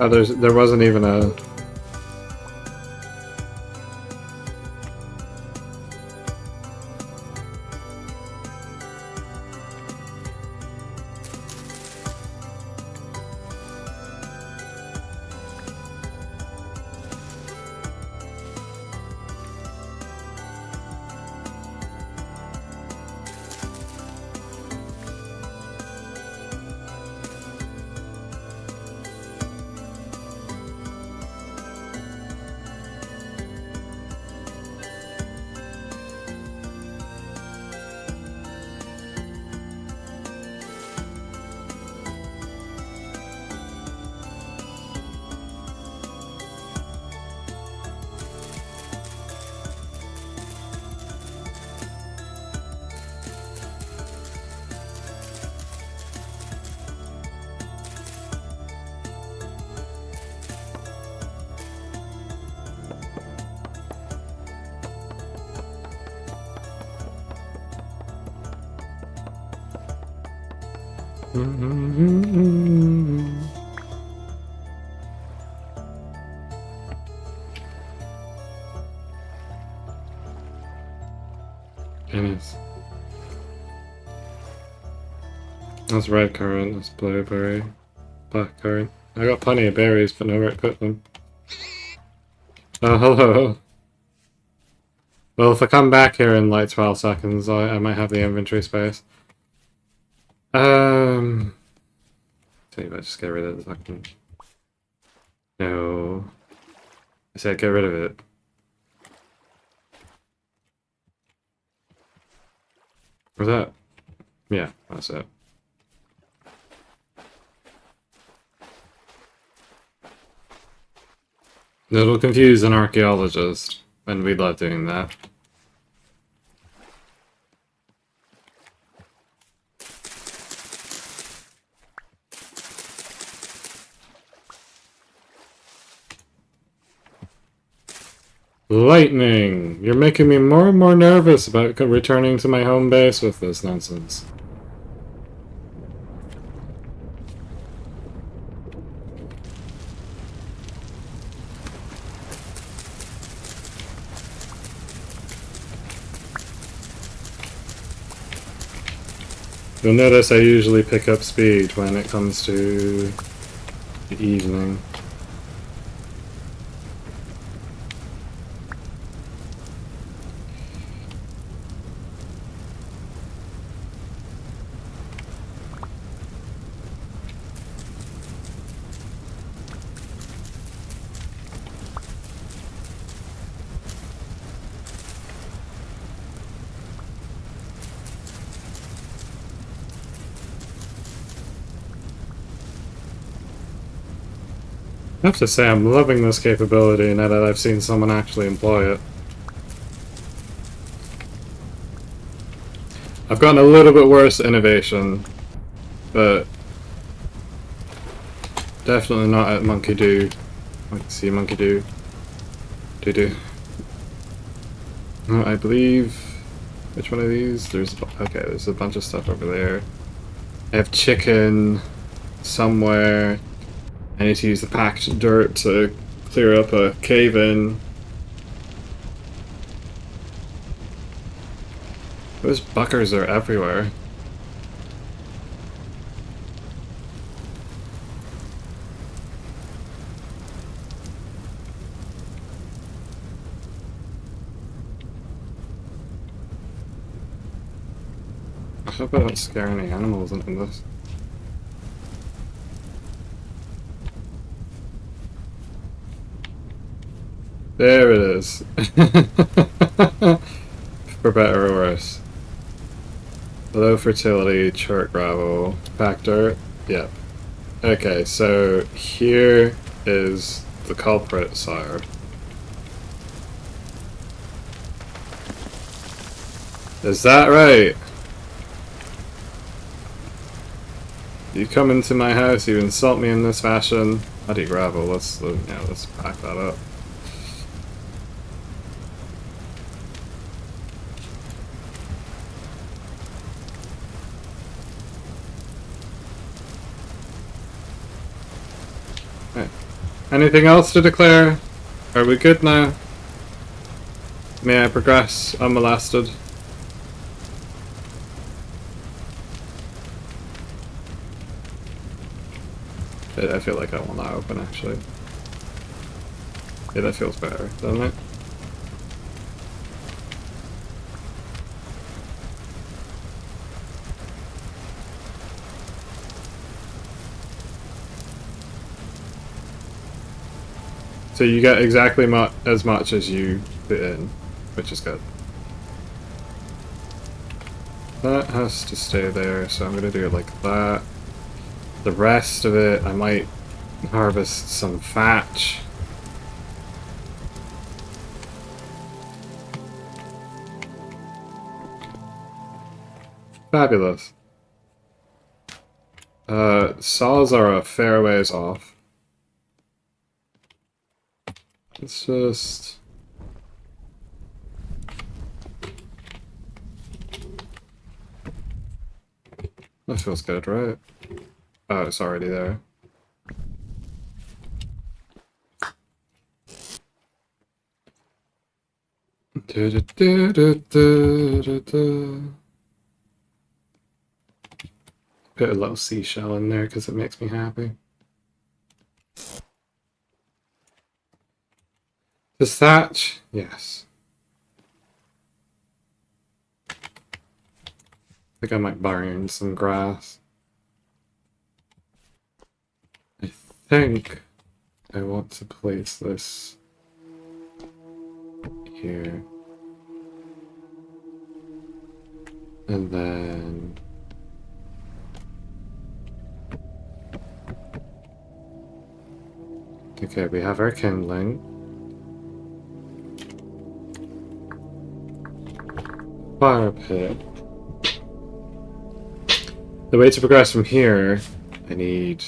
Oh, there wasn't even a... Goodness. That's red currant, that's blueberry, black currant. I got plenty of berries, but nowhere to put them. Oh, hello. Well, if I come back here in like 12 seconds, I might have the inventory space. See if I just get rid of the fucking... No. I said get rid of it. Was that? Yeah, that's it. It'll confuse an archaeologist, and we love doing that. Lightning! You're making me more and more nervous about returning to my home base with this nonsense. You'll notice I usually pick up speed when it comes to the evening. I have to say, I'm loving this capability now that I've seen someone actually employ it. I've gotten a little bit worse at innovation, but definitely not at monkey do. See monkey do. Do. I believe... Which one of these? Okay, there's a bunch of stuff over there. I have chicken somewhere. I need to use the packed dirt to clear up a cave-in. Those buckers are everywhere. I hope I don't scare any animals into this. There it is. For better or worse. Low fertility, chert gravel, packed dirt. Yep. Okay, so here is the culprit, sire. Is that right? You come into my house, you insult me in this fashion. Muddy gravel, let's pack that up. Right. Anything else to declare? Are we good now? May I progress unmolested? I feel like I want that open, actually. Yeah, that feels better, doesn't it? So you get exactly as much as you put in, which is good. That has to stay there, so I'm gonna do it like that. The rest of it, I might harvest some thatch. Fabulous. Saws are a fair ways off. Let's just... That feels good, right? Oh, it's already there. Put a little seashell in there because it makes me happy. Does thatch? Yes. I think I might burn some grass. I think I want to place this here. And then... Okay, we have our kindling. Fire pit. The way to progress from here, I need...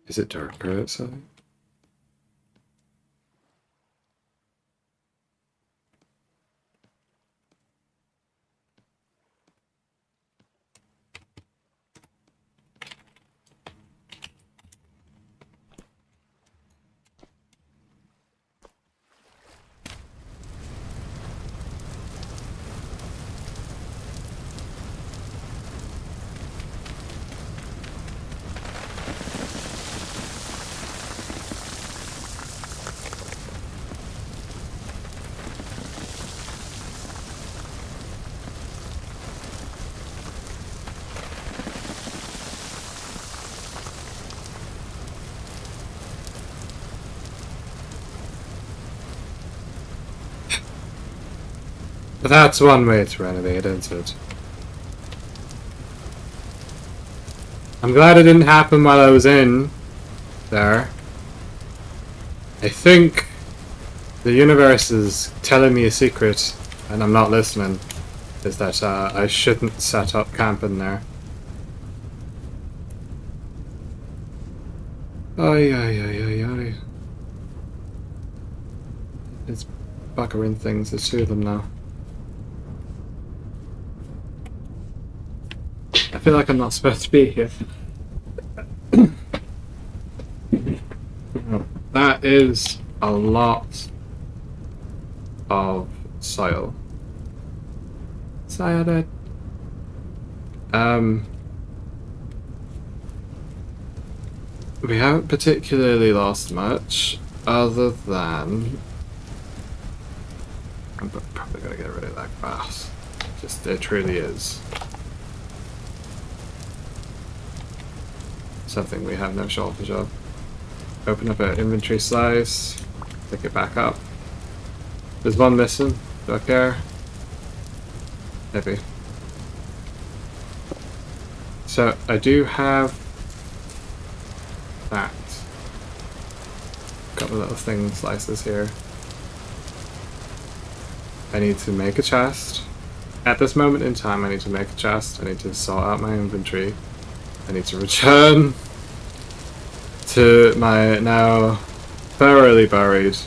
Is it darker outside? That's one way to renovate, isn't it? I'm glad it didn't happen while I was in there. I think the universe is telling me a secret, and I'm not listening. Is that I shouldn't set up camp in there. Ay, ay, ay, ay, ay. It's buggering things, there's two of them now. I feel like I'm not supposed to be here. That is a lot of soil. Cyanide. We haven't particularly lost much, other than I'm probably gonna get rid of that grass. Just it truly is something we have no shortage of. Open up our inventory slice, pick it back up. There's one missing. Do I care? Maybe. So I do have that. Got the little thing slices here. I need to make a chest. At this moment in time, I need to make a chest. I need to sort out my inventory. I need to return to my now thoroughly buried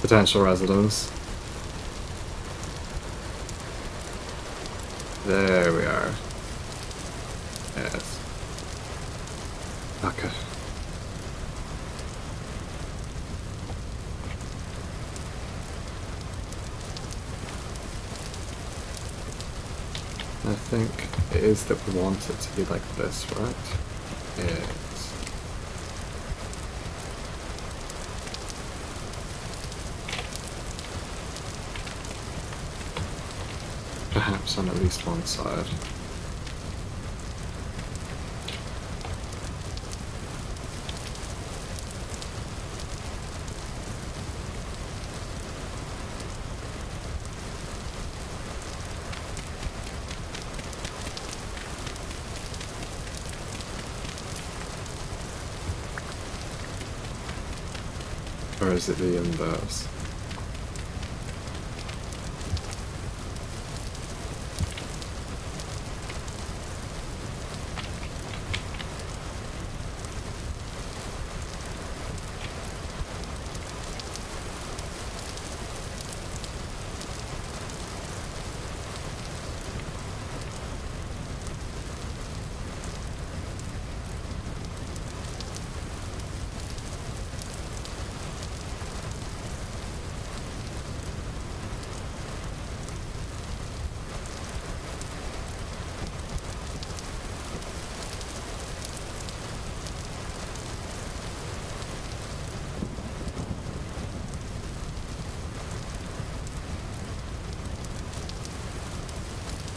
potential residence. There we are. Yes. Okay. I think it is that we want it to be like this, right? Yes. Perhaps on at least one side. Or is it the inverse?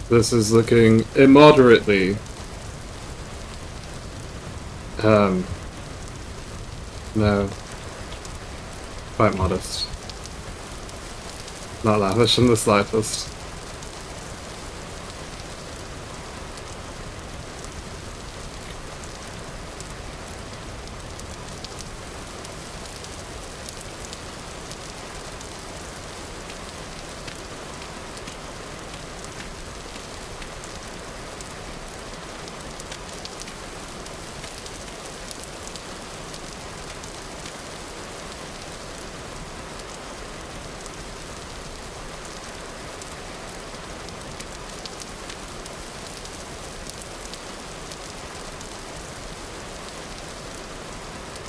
This is looking immoderately no, quite modest. Not lavish in the slightest.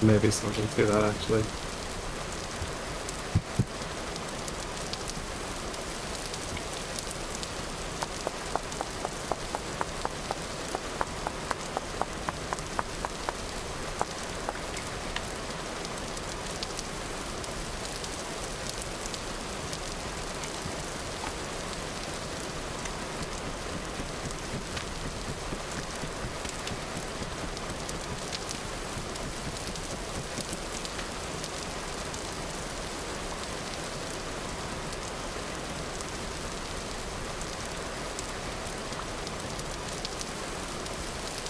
Maybe something to that actually.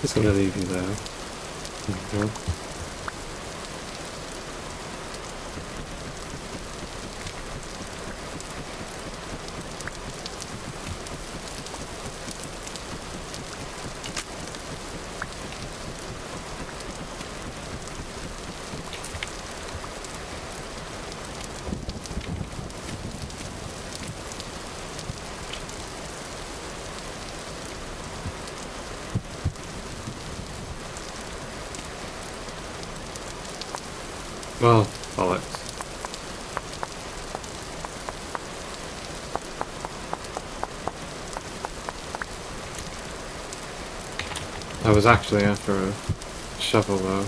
Just gonna leave you there. Okay. Well, bollocks. I was actually after a shovel though.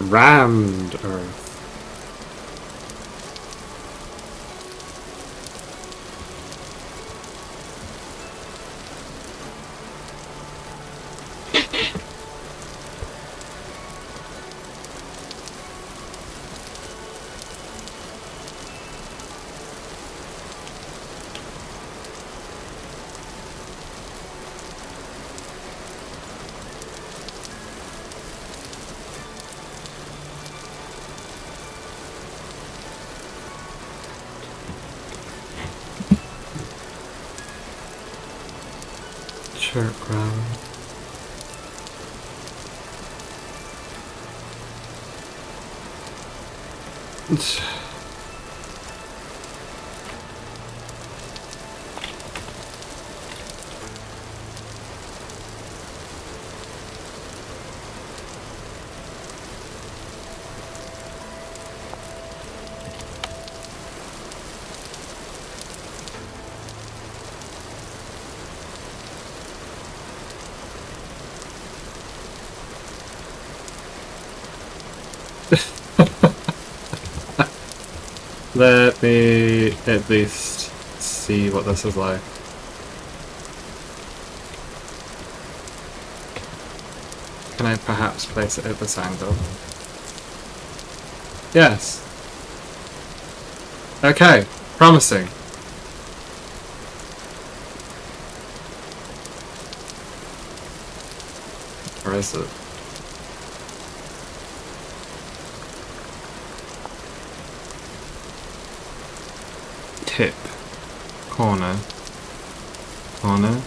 Rammed Earth. Chirp ground. Let me at least see what this is like. Can I perhaps place it at this angle? Yes. Okay, promising. Or is it? Tip. Corner. Corner.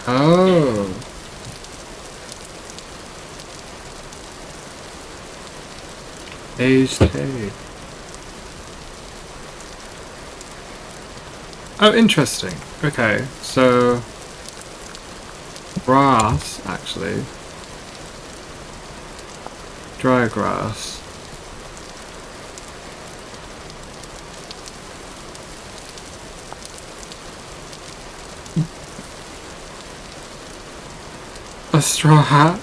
Oh. Aged hay. Oh, interesting. Okay, so grass, actually. Dry grass. A straw hat?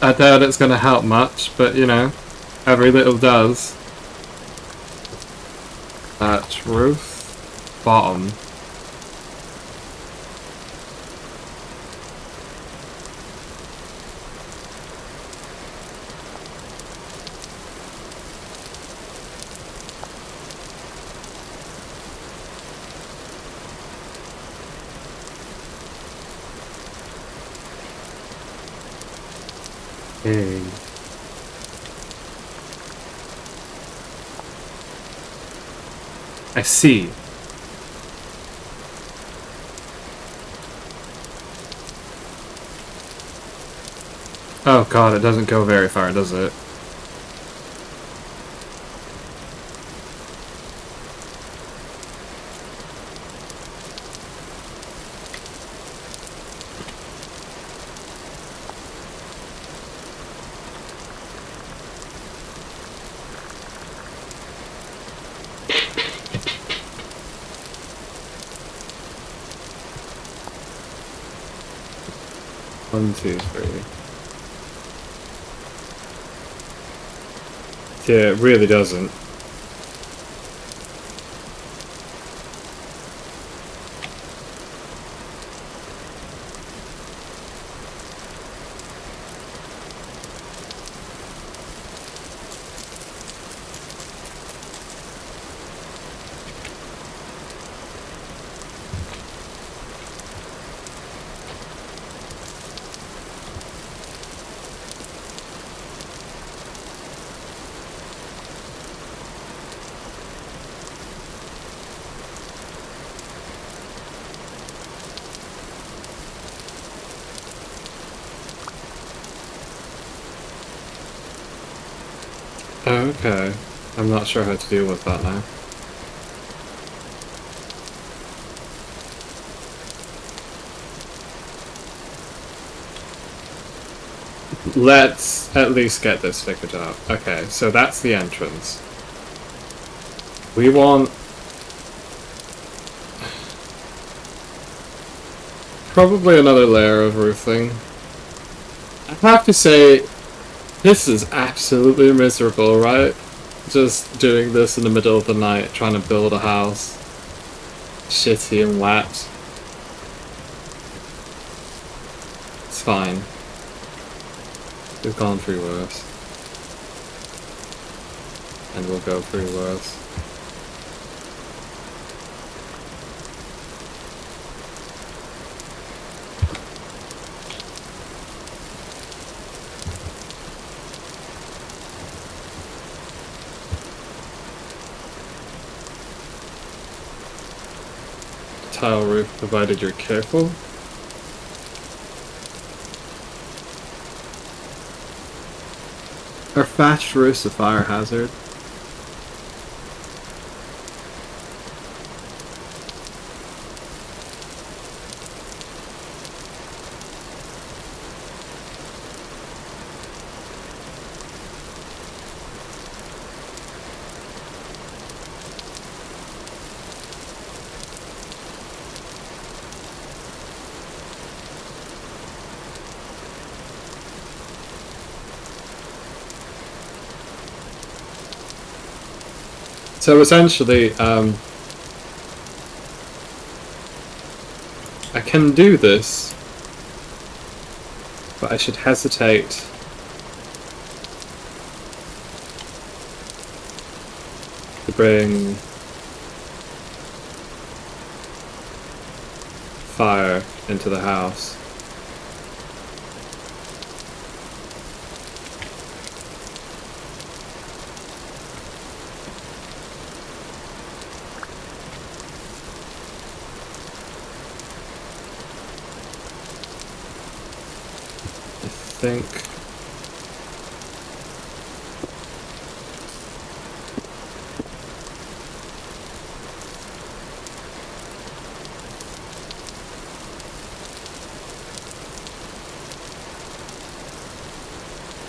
I doubt it's going to help much, but you know, every little does. Thatch. thatch roof bottom. Hey. I see. Oh god, it doesn't go very far, does it? One, two, three. Yeah, it really doesn't. Okay. I'm not sure how to deal with that now. Let's at least get this figured out. Okay, so that's the entrance. We want... probably another layer of roofing. I have to say, this is absolutely miserable, right? Just doing this in the middle of the night, trying to build a house. Shitty and wet. It's fine. We've gone through worse. And we'll go through worse. Tile roof, provided you're careful. Are thatched roofs a fire hazard? So essentially, I can do this, but I should hesitate to bring fire into the house. Think.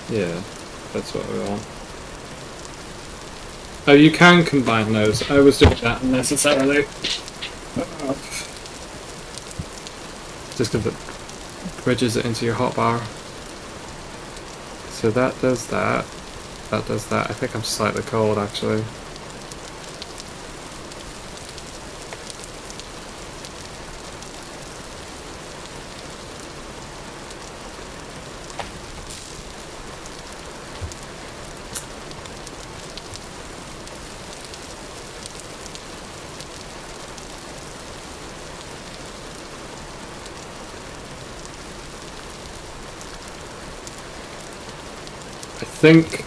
Yeah, that's what we want. Oh, you can combine those. I was doing that unnecessarily. Just because it bridges it into your hotbar. So that does that. That does that. I think I'm slightly cold actually. I think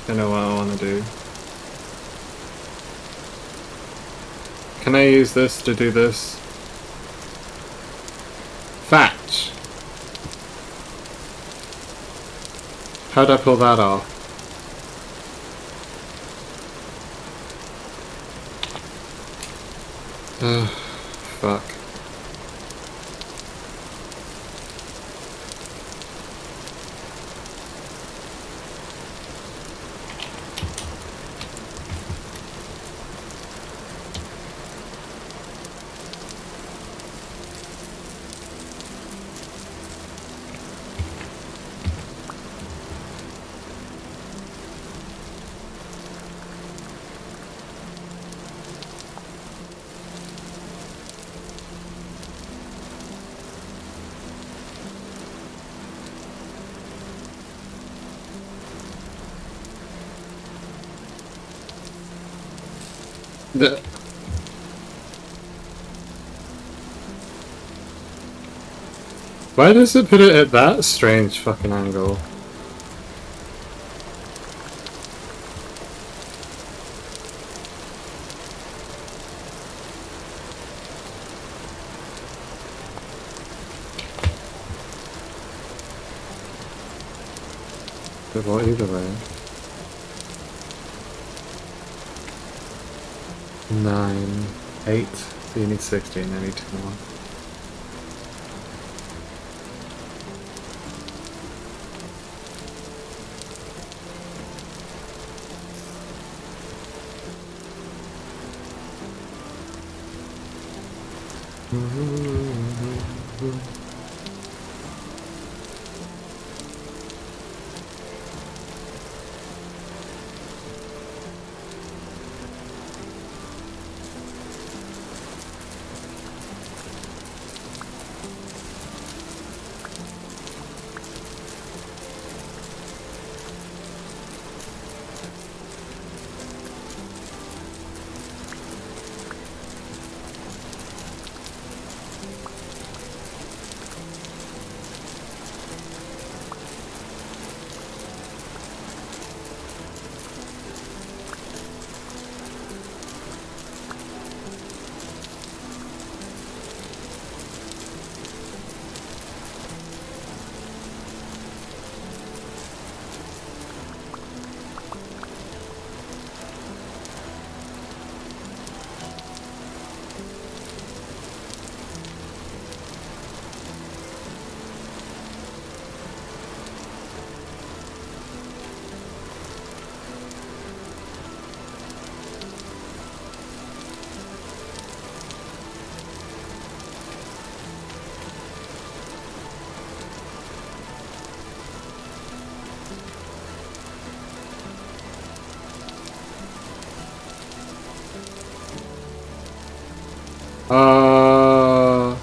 I know what I want to do. Can I use this to do this? Fetch! How'd I pull that off? Ugh, fuck. Why does it put it at that strange fucking angle? But what either way? 9, 8. So you need 16. I need 2 more. Uh...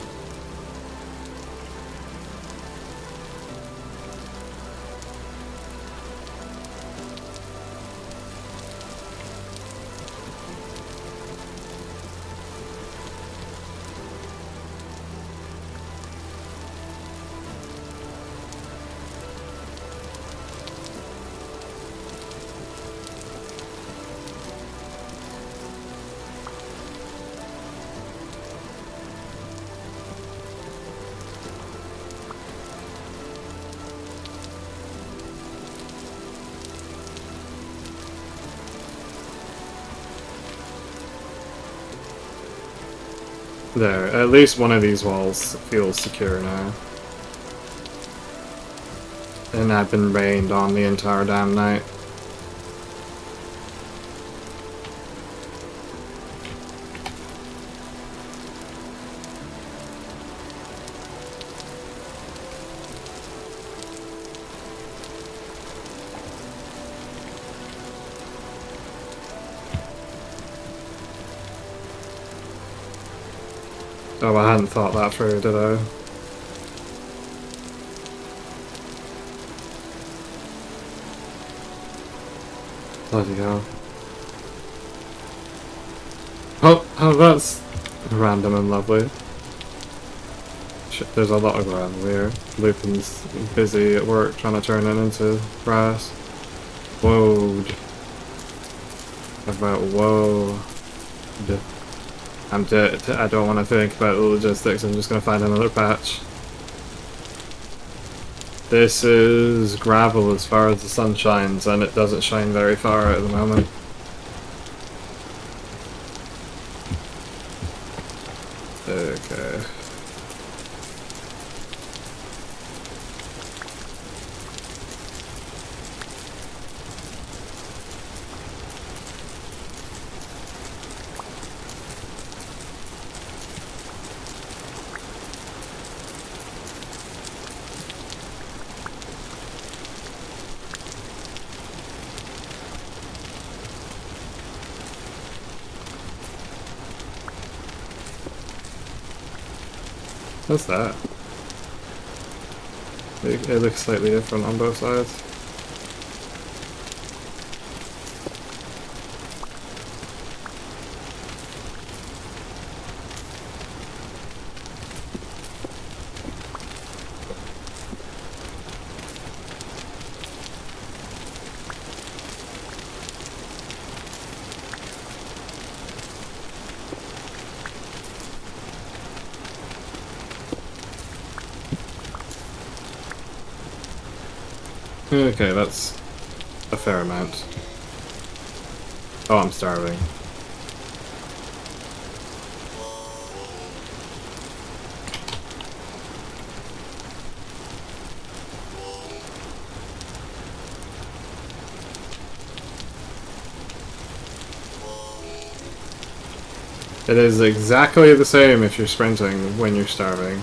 There, at least one of these walls feels secure now. And I've been rained on the entire damn night. Oh, I hadn't thought that through, did I? Bloody hell. Oh, that's random and lovely. There's a lot of gravel here. Lupin's busy at work trying to turn it into grass. Whoa. About whoa. I'm dead. I don't want to think about the logistics. I'm just going to find another patch. This is gravel as far as the sun shines, and it doesn't shine very far at the moment. Okay. What's that? It looks slightly different on both sides. Okay, that's a fair amount. Oh, I'm starving. It is exactly the same if you're sprinting when you're starving.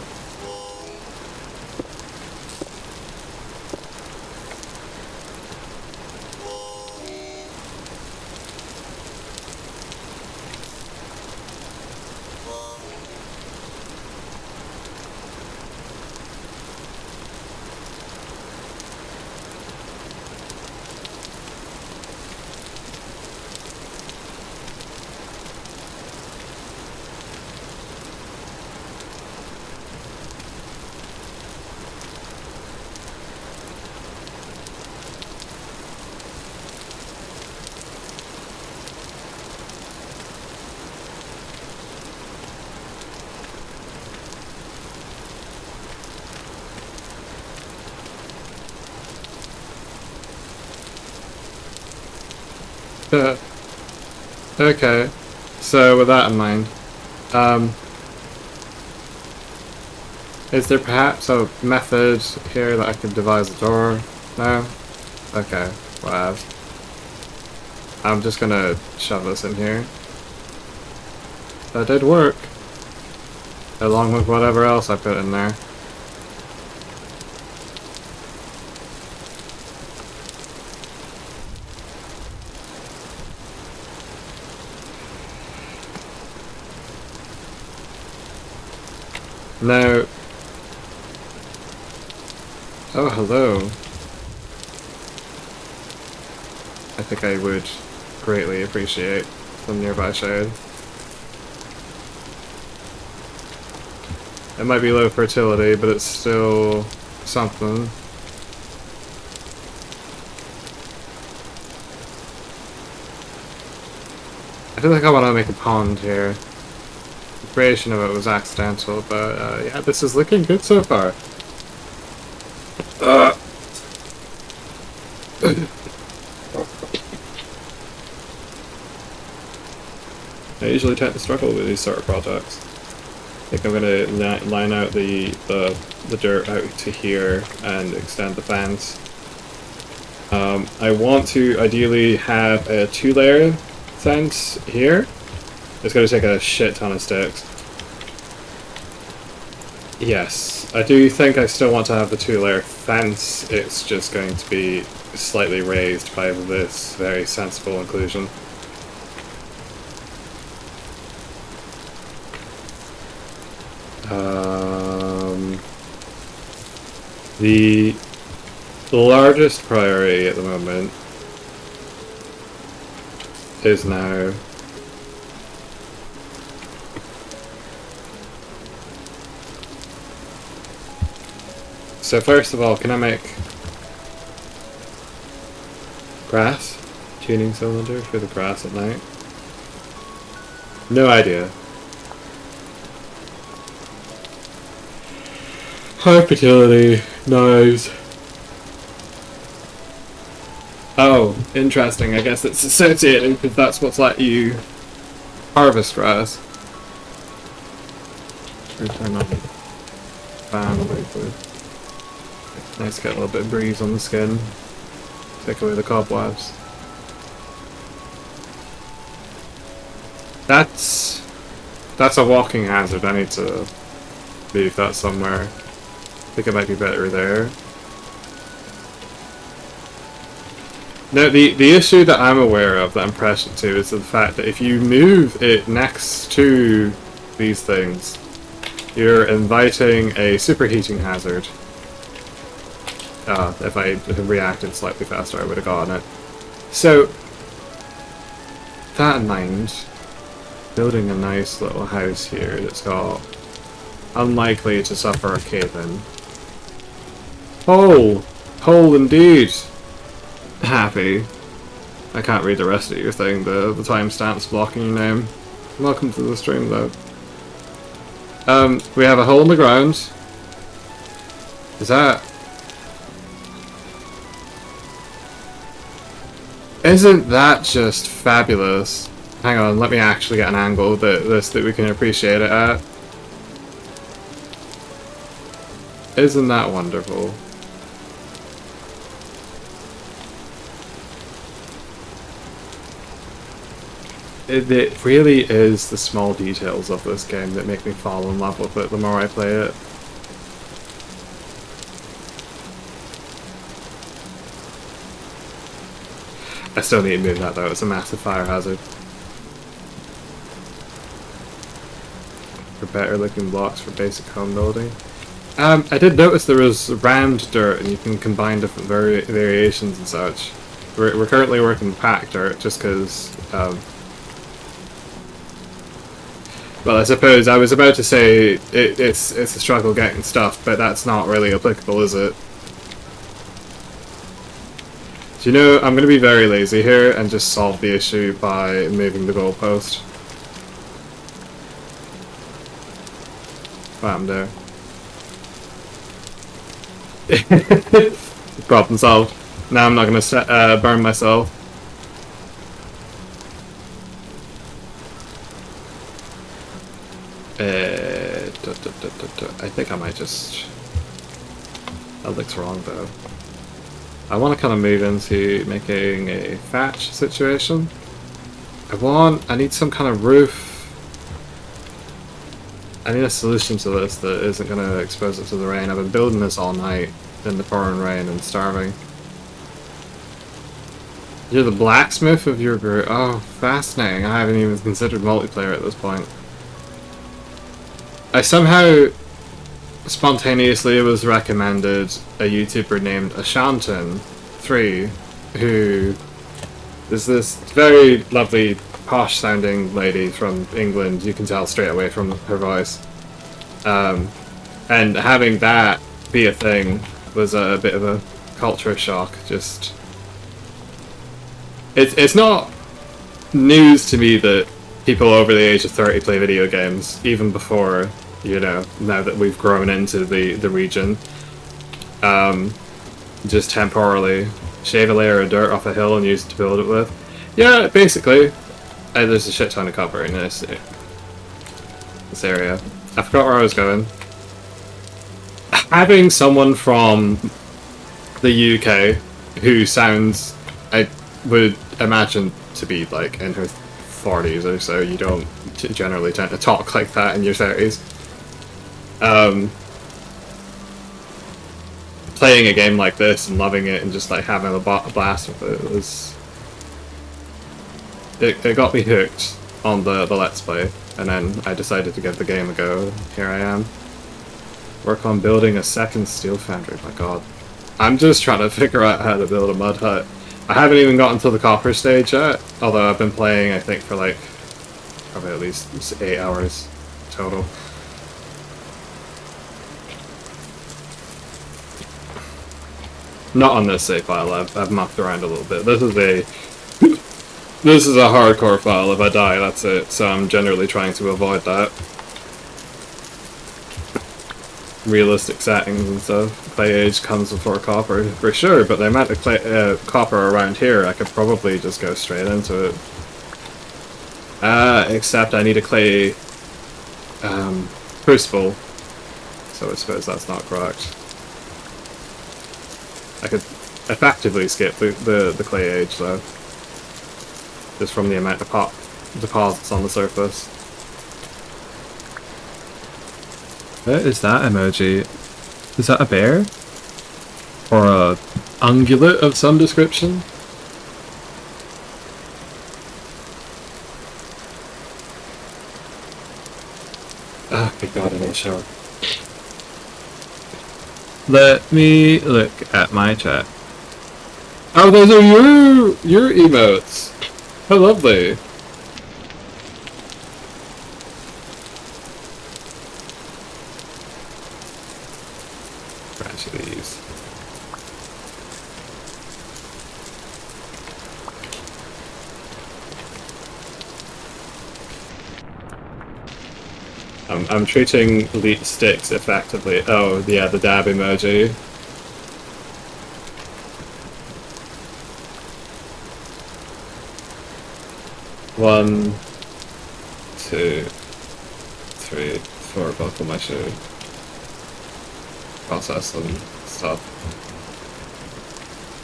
Okay, so with that in mind, is there perhaps a method here that I could devise a door? No? Okay, whatever. I'm just gonna shove this in here. That did work. Along with whatever else I put in there. Now... Oh, hello. I think I would greatly appreciate some nearby shade. It might be low fertility, but it's still something. I feel like I want to make a pond here. The creation of it was accidental, but yeah, this is looking good so far. I usually tend to struggle with these sort of projects. I think I'm going to line out the dirt out to here and extend the fence. I want to ideally have a 2-layer fence here. It's going to take a shit ton of sticks. Yes, I do think I still want to have the 2-layer fence. It's just going to be slightly raised by this very sensible inclusion. The largest priority at the moment is now So first of all, can I make grass tuning cylinder for the grass at night? No idea. High fertility, knives. Oh, interesting. I guess it's associated because that's what's let you harvest grass. Turn on the fan briefly. Nice to get a little bit of breeze on the skin. Take away the cobwebs. That's a walking hazard. I need to leave that somewhere. I think it might be better there. Now, the issue that I'm aware of, that I'm prescient to, is the fact that if you move it next to these things, you're inviting a superheating hazard. If I had reacted slightly faster, I would have gotten it. So, that in mind, building a nice little house here that's got unlikely to suffer a cave-in. Hole! Hole indeed! Happy. I can't read the rest of your thing, the timestamp's blocking your name. Welcome to the stream though. We have a hole in the ground. Is that... Isn't that just fabulous? Hang on, let me actually get an angle that we can appreciate it at. Isn't that wonderful? It really is the small details of this game that make me fall in love with it the more I play it. I still need to move that though, it's a massive fire hazard. For better looking blocks for basic home building. I did notice there was round dirt and you can combine different variations and such. We're currently working packed dirt just because... well, I suppose I was about to say it's a struggle getting stuff, but that's not really applicable, is it? Do you know, I'm going to be very lazy here and just solve the issue by moving the goalpost. What happened there? Problem solved. Now I'm not going to burn myself. I think I might just... That looks wrong though. I want to kind of move into making a thatch situation. I need some kind of roof. I need a solution to this that isn't going to expose it to the rain. I've been building this all night in the pouring rain and starving. You're the blacksmith of your group. Oh, fascinating. I haven't even considered multiplayer at this point. I somehow spontaneously was recommended a YouTuber named Ashanton3, who is this very lovely, posh-sounding lady from England. You can tell straight away from her voice. And having that be a thing was a bit of a culture shock. Just, it's not news to me that people over the age of 30 play video games, even before, you know, now that we've grown into the region. Just temporarily shave a layer of dirt off a hill and use it to build it with. Yeah, basically. There's a shit ton of cover in this area. I forgot where I was going. Having someone from the UK who sounds, I would imagine to be like in her 40s or so, you don't generally tend to talk like that in your 30s. Playing a game like this and loving it and just like having a blast with it was... It got me hooked on the Let's Play, and then I decided to give the game a go. Here I am. Work on building a second steel foundry, my god. I'm just trying to figure out how to build a mud hut. I haven't even gotten to the copper stage yet, although I've been playing, I think, for like probably at least 8 hours total. Not on this save file. I've mucked around a little bit. This is a hardcore file. If I die, that's it. So I'm generally trying to avoid that. Realistic settings and stuff. Clay age comes before copper for sure, but the amount of copper around here, I could probably just go straight into it. Except I need a clay crucible, so I suppose that's not correct. I could effectively skip the clay age though, just from the amount of deposits on the surface. What is that emoji? Is that a bear? Or a ungulate of some description? Ah, good God, I need a shower. Let me look at my chat. Oh, those are your emotes. How lovely. Crash these. I'm treating elite sticks effectively. Oh, yeah, the dab emoji. One, two, three, four, buckle my shoe. Process and stuff.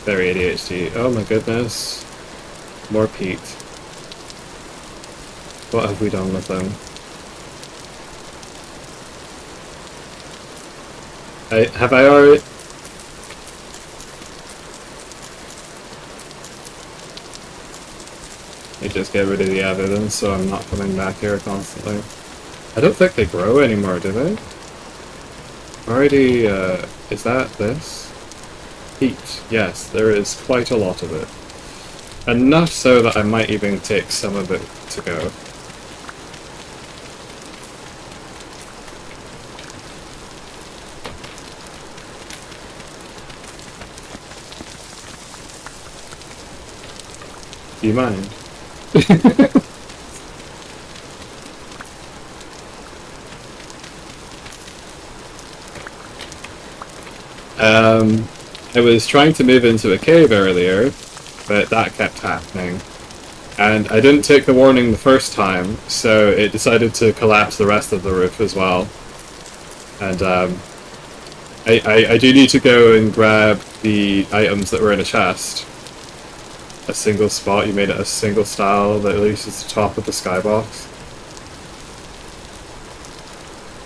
Very ADHD. Oh my goodness. More peat. What have we done with them? Have I already... I just get rid of the evidence so I'm not coming back here constantly. I don't think they grow anymore, do they? Already, is that this? Heat. Yes, there is quite a lot of it. Enough so that I might even take some of it to go. Do you mind? I was trying to move into a cave earlier, but that kept happening. And I didn't take the warning the first time, so it decided to collapse the rest of the roof as well. And I do need to go and grab the items that were in a chest. A single spot, you made it a single style that at least is the top of the skybox.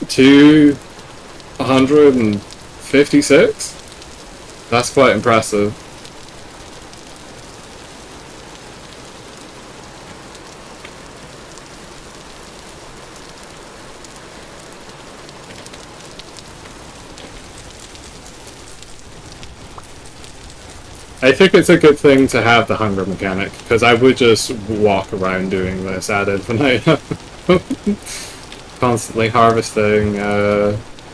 256? That's quite impressive. I think it's a good thing to have the hunger mechanic, because I would just walk around doing this ad infinitum. Constantly harvesting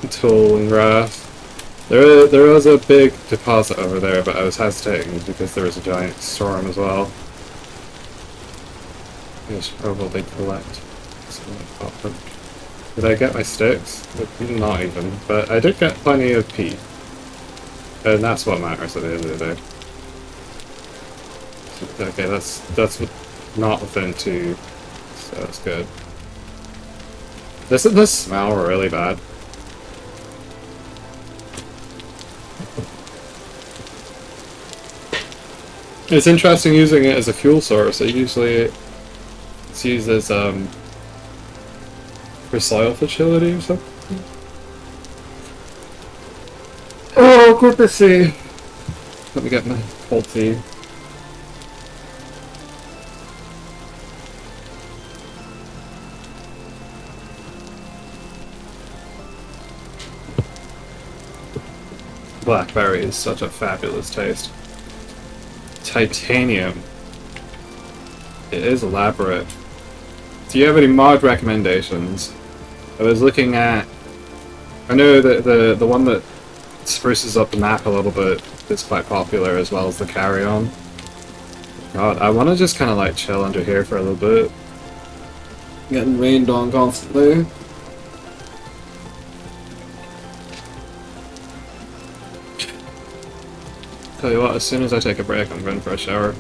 tool and grass. There was a big deposit over there, but I was hesitating because there was a giant storm as well. I should probably collect some of them. Did I get my sticks? Not even, but I did get plenty of peat. And that's what matters at the end of the day. Okay, that's not within 2, so that's good. Doesn't this smell really bad? It's interesting using it as a fuel source. It's used as for soil fertility or something. Oh, good to see. Let me get my cold tea. Blackberry is such a fabulous taste. Titanium. It is elaborate. Do you have any mod recommendations? I was looking at... I know that the one that spruces up the map a little bit. It's quite popular as well as the carry-on. God, I want to just kind of like chill under here for a little bit. Getting rained on constantly. Tell you what, as soon as I take a break, I'm going for a shower.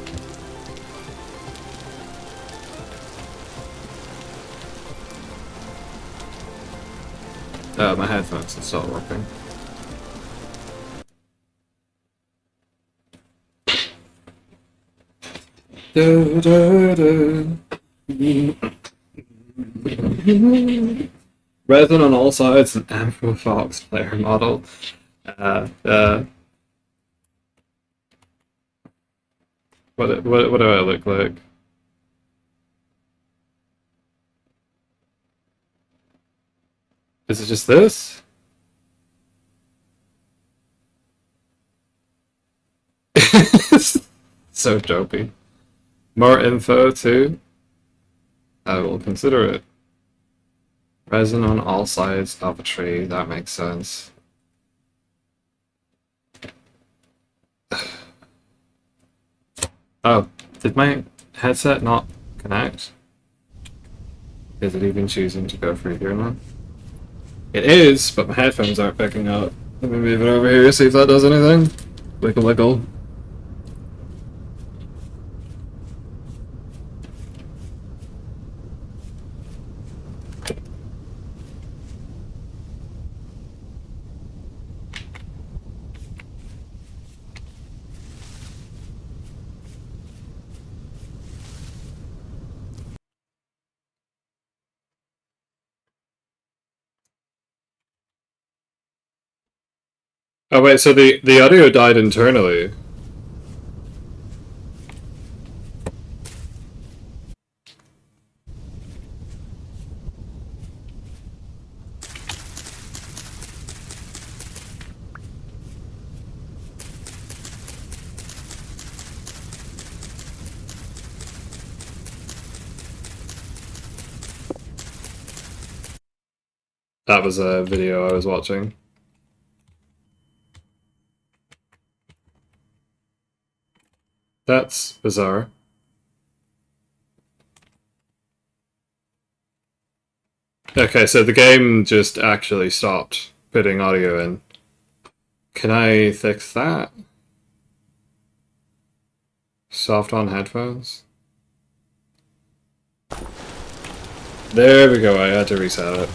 My headphones are still working. Resin on all sides, an Amphro Fox player model. What do I look like? Is it just this? So dopey. More info too? I will consider it. Resin on all sides of a tree, that makes sense. Oh, did my headset not connect? Is it even choosing to go through here now? It is, but my headphones aren't picking up. Let me move it over here, see if that does anything. Wiggle wiggle. Oh wait, so the audio died internally. That was a video I was watching. That's bizarre. Okay, so the game just actually stopped putting audio in. Can I fix that? Soft on headphones? There we go, I had to reset it.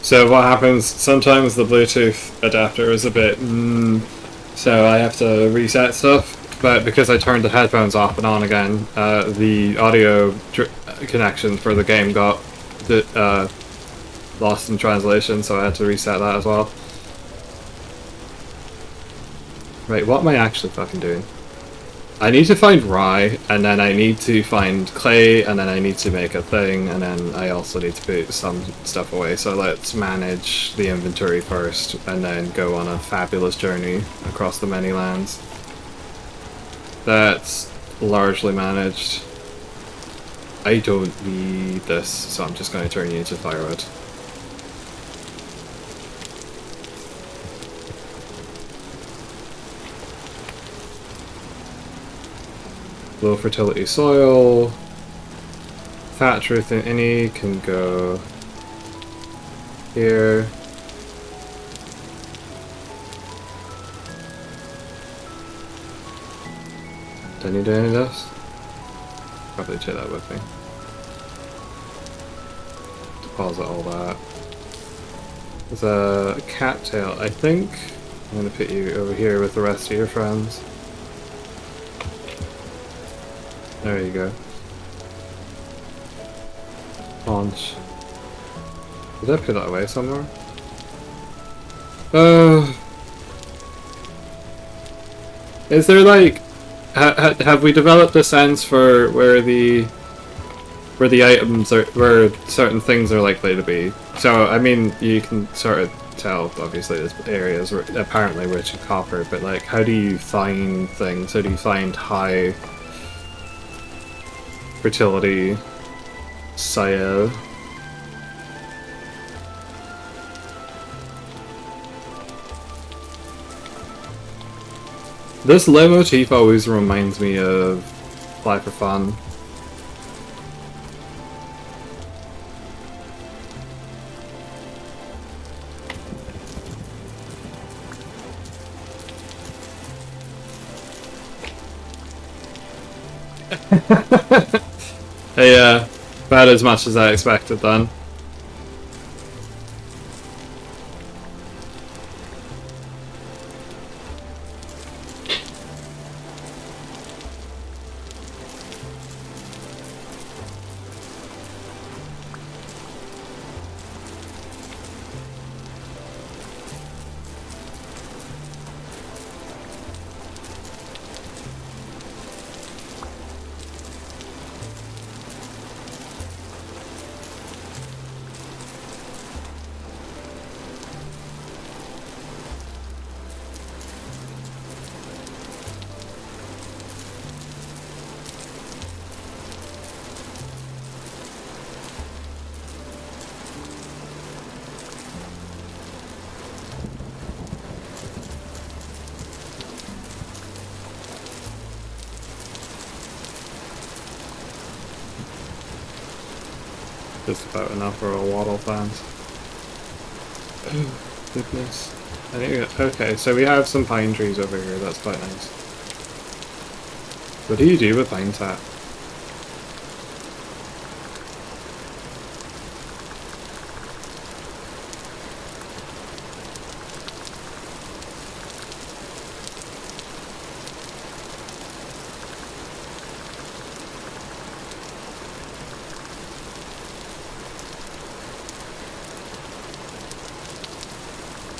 So what happens, sometimes the Bluetooth adapter is a bit so I have to reset stuff, but because I turned the headphones off and on again, the audio connection for the game got lost in translation, so I had to reset that as well. Right, what am I actually fucking doing? I need to find rye, and then I need to find clay, and then I need to make a thing, and then I also need to put some stuff away. So let's manage the inventory first, and then go on a fabulous journey across the many lands. That's largely managed. I don't need this, so I'm just going to turn you into firewood. Low fertility soil. Thatcher within any can go here. Do I need any of this? Probably take that with me. Deposit all that. There's a cattail, I think. I'm going to put you over here with the rest of your friends. There you go. Launch. Did I put that away somewhere? Is there like... have we developed a sense for where the items are, where certain things are likely to be? So, I mean, you can sort of tell, obviously, this area is apparently rich in copper, but like, how do you find things? How do you find high fertility soil? This low motif always reminds me of Fly for Fun. Yeah, about as much as I expected then. Just about enough for all waddle fans. Oh, goodness. I think, okay, so we have some pine trees over here, that's quite nice. What do you do with pine sap?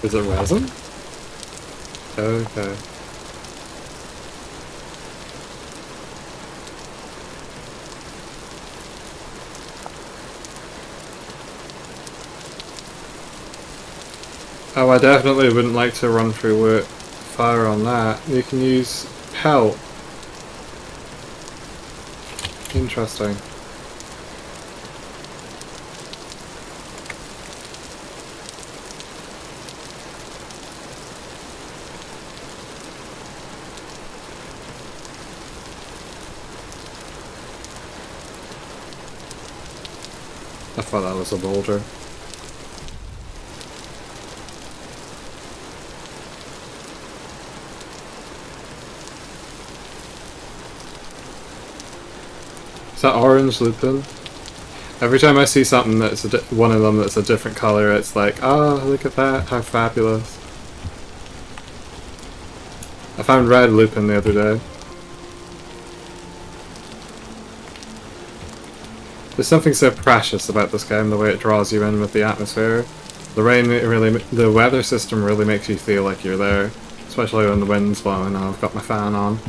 Is it resin? Okay. Oh, I definitely wouldn't like to run through fire on that. You can use pelt. Interesting. I thought that was a boulder. Is that orange lupin? Every time I see something that's one of them that's a different color, it's like, oh, look at that, how fabulous. I found red lupin the other day. There's something so precious about this game, the way it draws you in with the atmosphere. The rain the weather system really makes you feel like you're there, especially when the wind's blowing and I've got my fan on.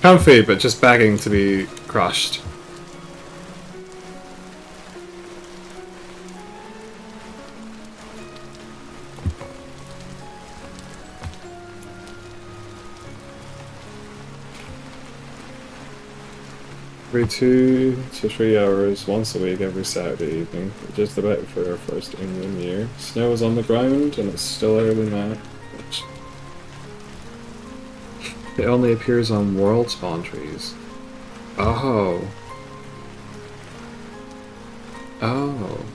Comfy, but just begging to be crushed. Every 2 to 3 hours, once a week, every Saturday evening, just about for our first England year. Snow is on the ground, and it's still early now. It only appears on world spawn trees. Oh. Oh.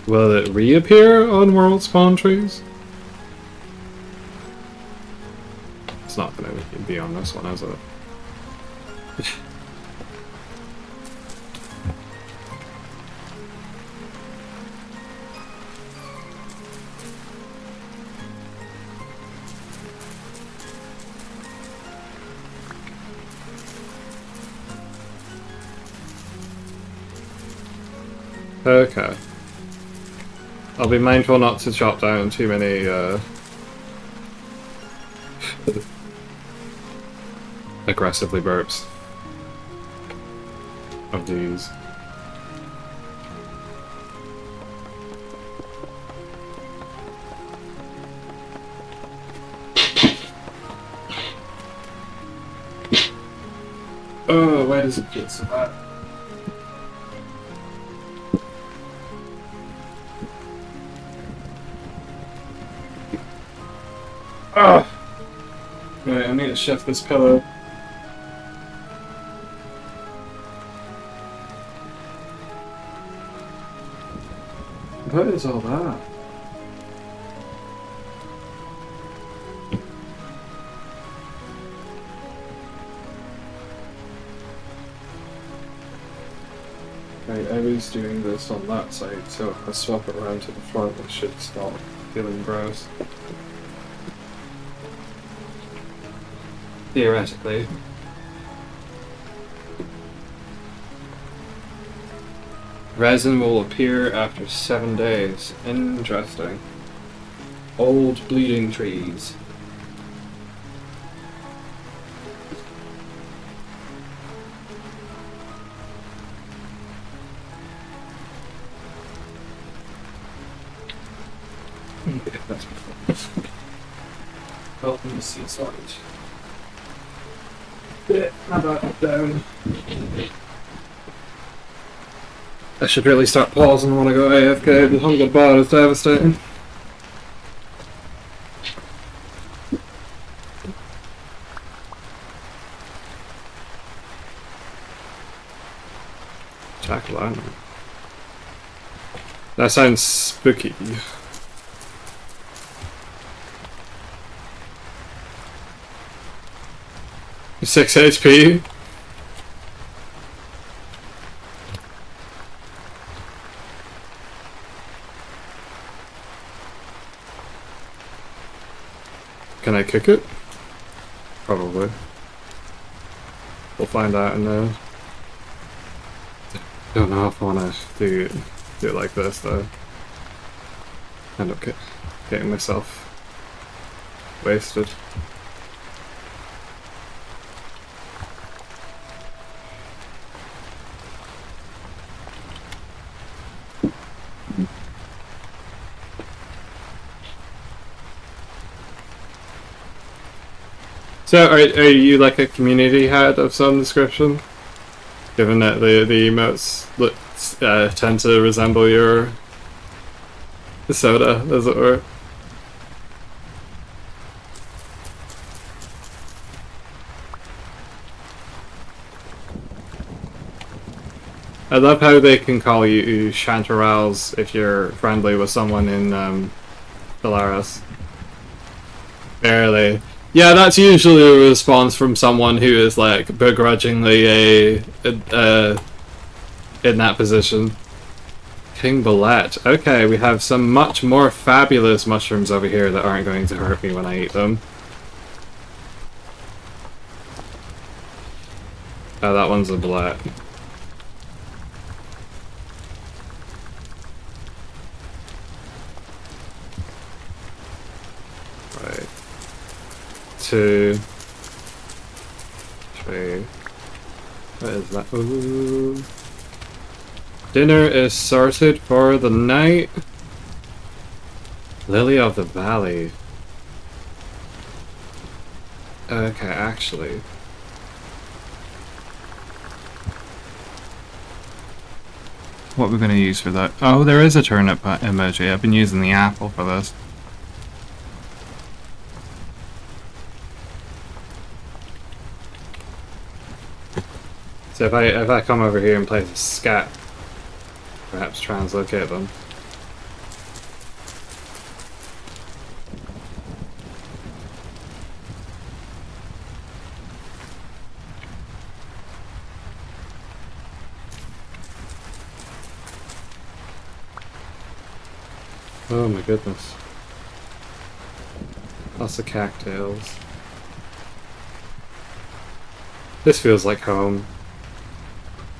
Will it reappear on world spawn trees? It's not going to be on this one, is it? Okay. I'll be mindful not to chop down too many, aggressively burps of these. Oh, why does it feel so bad? Oh! Right, I need to shift this pillow. What is all that? Right, I was doing this on that side, so if I swap it around to the front, it should stop feeling gross. Theoretically. Resin will appear after 7 days. Interesting. Old bleeding trees. Okay, that's perfect. Well, let me see a storage. How about down? I should really start pausing when I go AFK. The hunger bar is devastating. Jack Lantern. That sounds spooky. 6 HP. Can I kick it? Probably. We'll find out in a... Don't know if I want to do it like this though. End up getting myself wasted. So, are you like a community head of some description? Given that the emotes tend to resemble your soda, as it were. I love how they can call you chanterelles if you're friendly with someone in Belarus. Barely. Yeah, that's usually a response from someone who is like begrudgingly in that position. King Bullet. Okay, we have some much more fabulous mushrooms over here that aren't going to hurt me when I eat them. Oh, that one's a Bullet. Right. 2, 3. What is that? Ooh. Dinner is sorted for the night. Lily of the Valley. Okay, actually. What we're going to use for that? Oh, there is a turnip emoji. I've been using the apple for this. So if I come over here and place a scat, perhaps translocate them. Oh my goodness. Lots of cattails. This feels like home.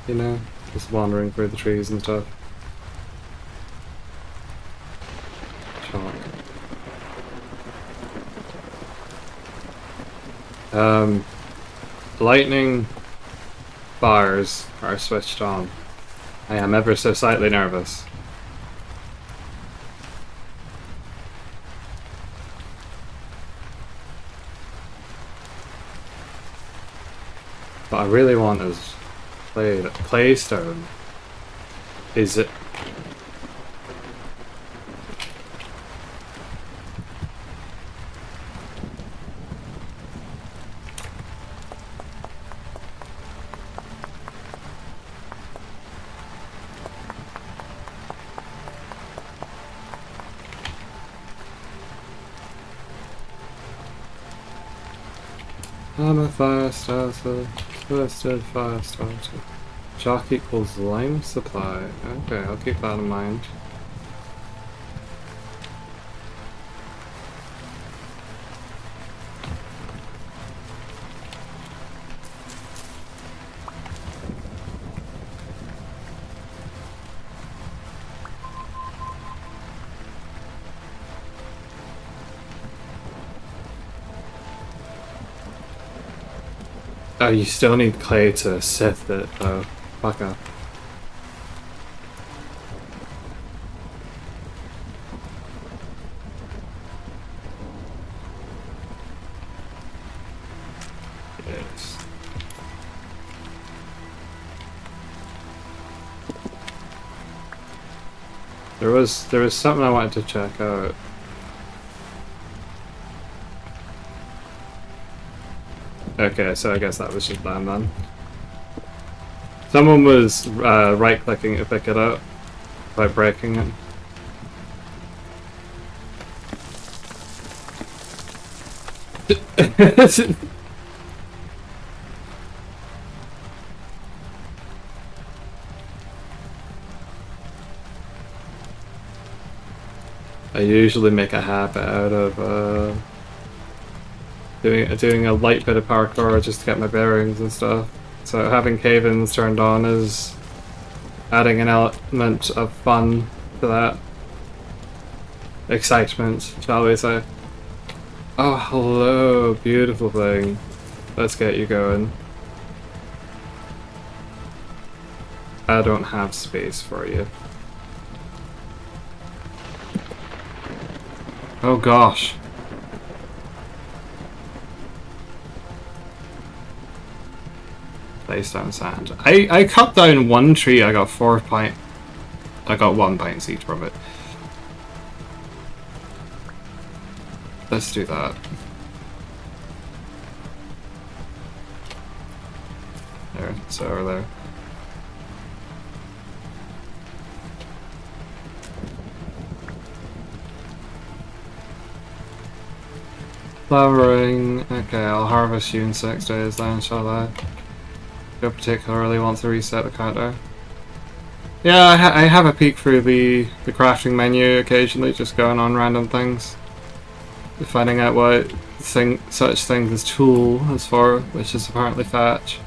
You know, just wandering through the trees and stuff. Chalk. Lightning bars are switched on. I am ever so slightly nervous. What I really want is claystone. Is it? I'm a fire starter. Twisted fire starter. Chalk equals lime supply. Okay, I'll keep that in mind. Oh, you still need clay to sift it, though. Fuck up. Yes. There was something I wanted to check out. Okay, so I guess that was just them then. Someone was right-clicking to pick it up by breaking it. I usually make a habit out of doing a light bit of parkour just to get my bearings and stuff. So having cave-ins turned on is adding an element of fun to that. Excitement, shall we say. Oh, hello, beautiful thing. Let's get you going. I don't have space for you. Oh gosh. Claystone sand. I cut down one tree, I got 1 pint each from it. Let's do that. There, it's over there. Flowering. Okay, I'll harvest you in 6 days then, shall I? I particularly want to reset the counter. Yeah, I have a peek through the crafting menu occasionally, just going on random things. Finding out what such things as tool is for, which is apparently thatch.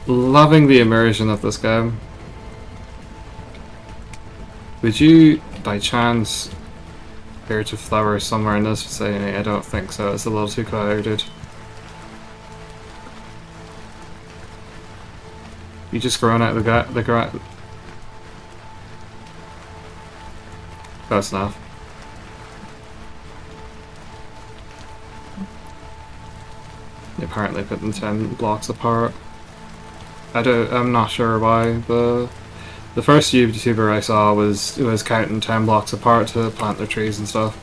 Loving the immersion of this game. Would you, by chance, appear to flower somewhere in this vicinity? I don't think so, it's a little too crowded. You just grown out the ground. Close enough. They apparently put them 10 blocks apart. I'm not sure why. The first YouTuber I saw was counting 10 blocks apart to plant their trees and stuff.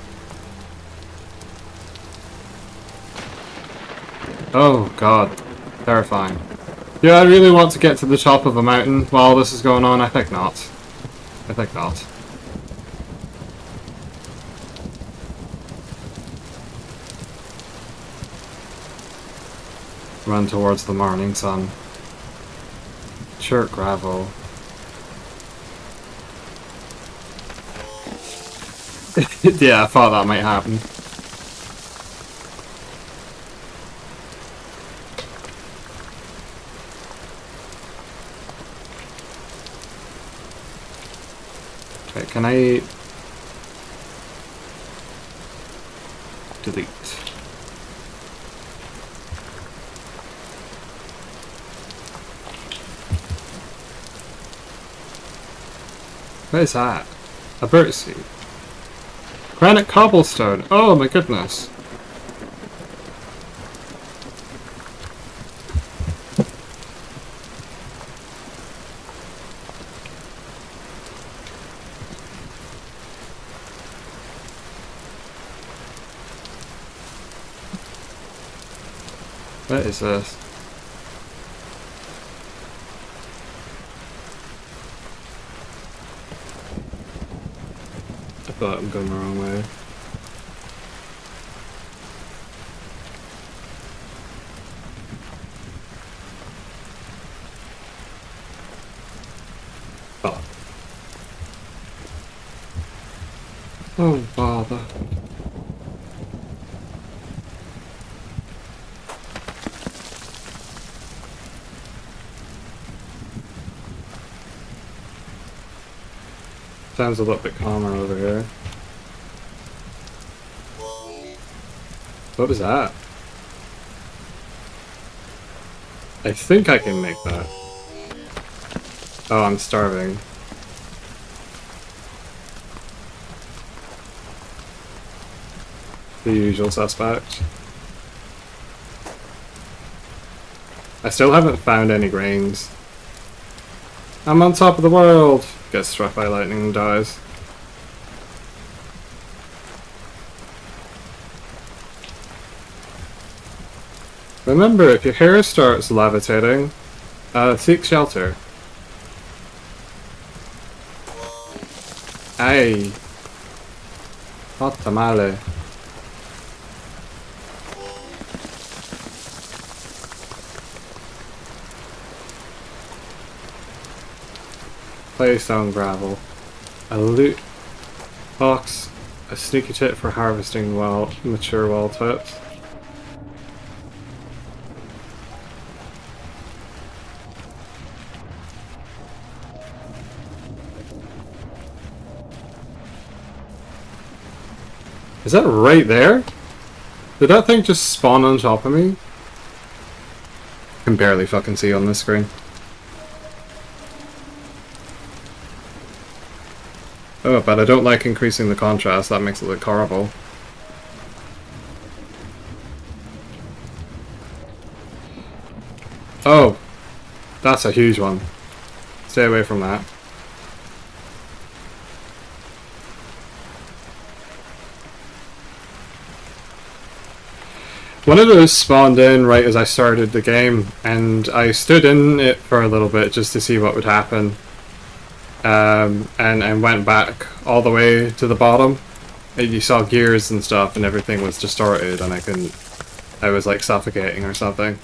Oh god, terrifying. Do I really want to get to the top of a mountain while this is going on? I think not. I think not. Run towards the morning sun. Chert gravel. Yeah, I thought that might happen. Okay, can I delete? What is that? A birdseed. Granite cobblestone. Oh my goodness. What is this? I thought I'm going the wrong way. Oh. Oh, bother. Sounds a little bit calmer over here. What was that? I think I can make that. Oh, I'm starving. The usual suspect. I still haven't found any grains. I'm on top of the world! Gets struck by lightning and dies. Remember, if your hair starts levitating, seek shelter. Ay. Hot tamale. Claystone gravel. A loot box. A sneaky tip for harvesting mature wall tips. Is that right there? Did that thing just spawn on top of me? I can barely fucking see on this screen. Oh, but I don't like increasing the contrast, that makes it look horrible. Oh! That's a huge one. Stay away from that. One of those spawned in right as I started the game, and I stood in it for a little bit just to see what would happen. And went back all the way to the bottom. And you saw gears and stuff and everything was distorted and I was like suffocating or something.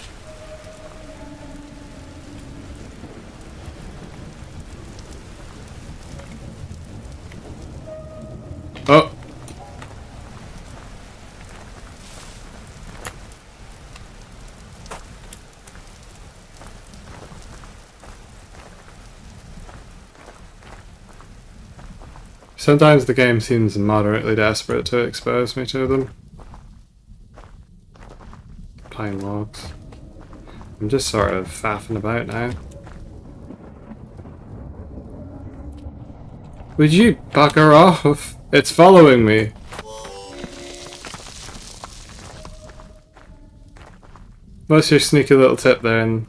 Oh! Sometimes the game seems moderately desperate to expose me to them. Pine logs. I'm just sort of faffing about now. Would you bugger off? It's following me. What's your sneaky little tip then?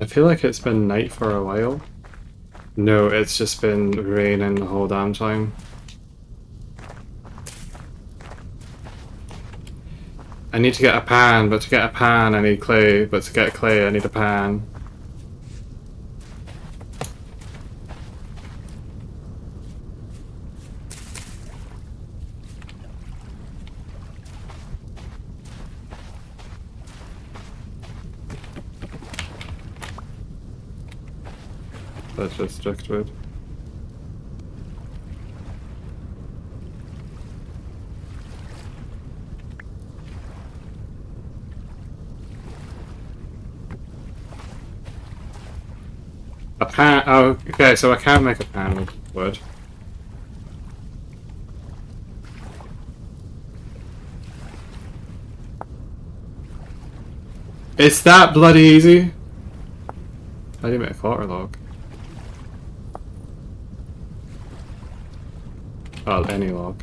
I feel like it's been night for a while. No, it's just been raining the whole damn time. I need to get a pan, but to get a pan I need clay, but to get clay I need a pan. That's just driftwood. A pan. Oh, okay. So I can make a pan with wood. It's that bloody easy. I didn't make a quarter log. Oh, any log.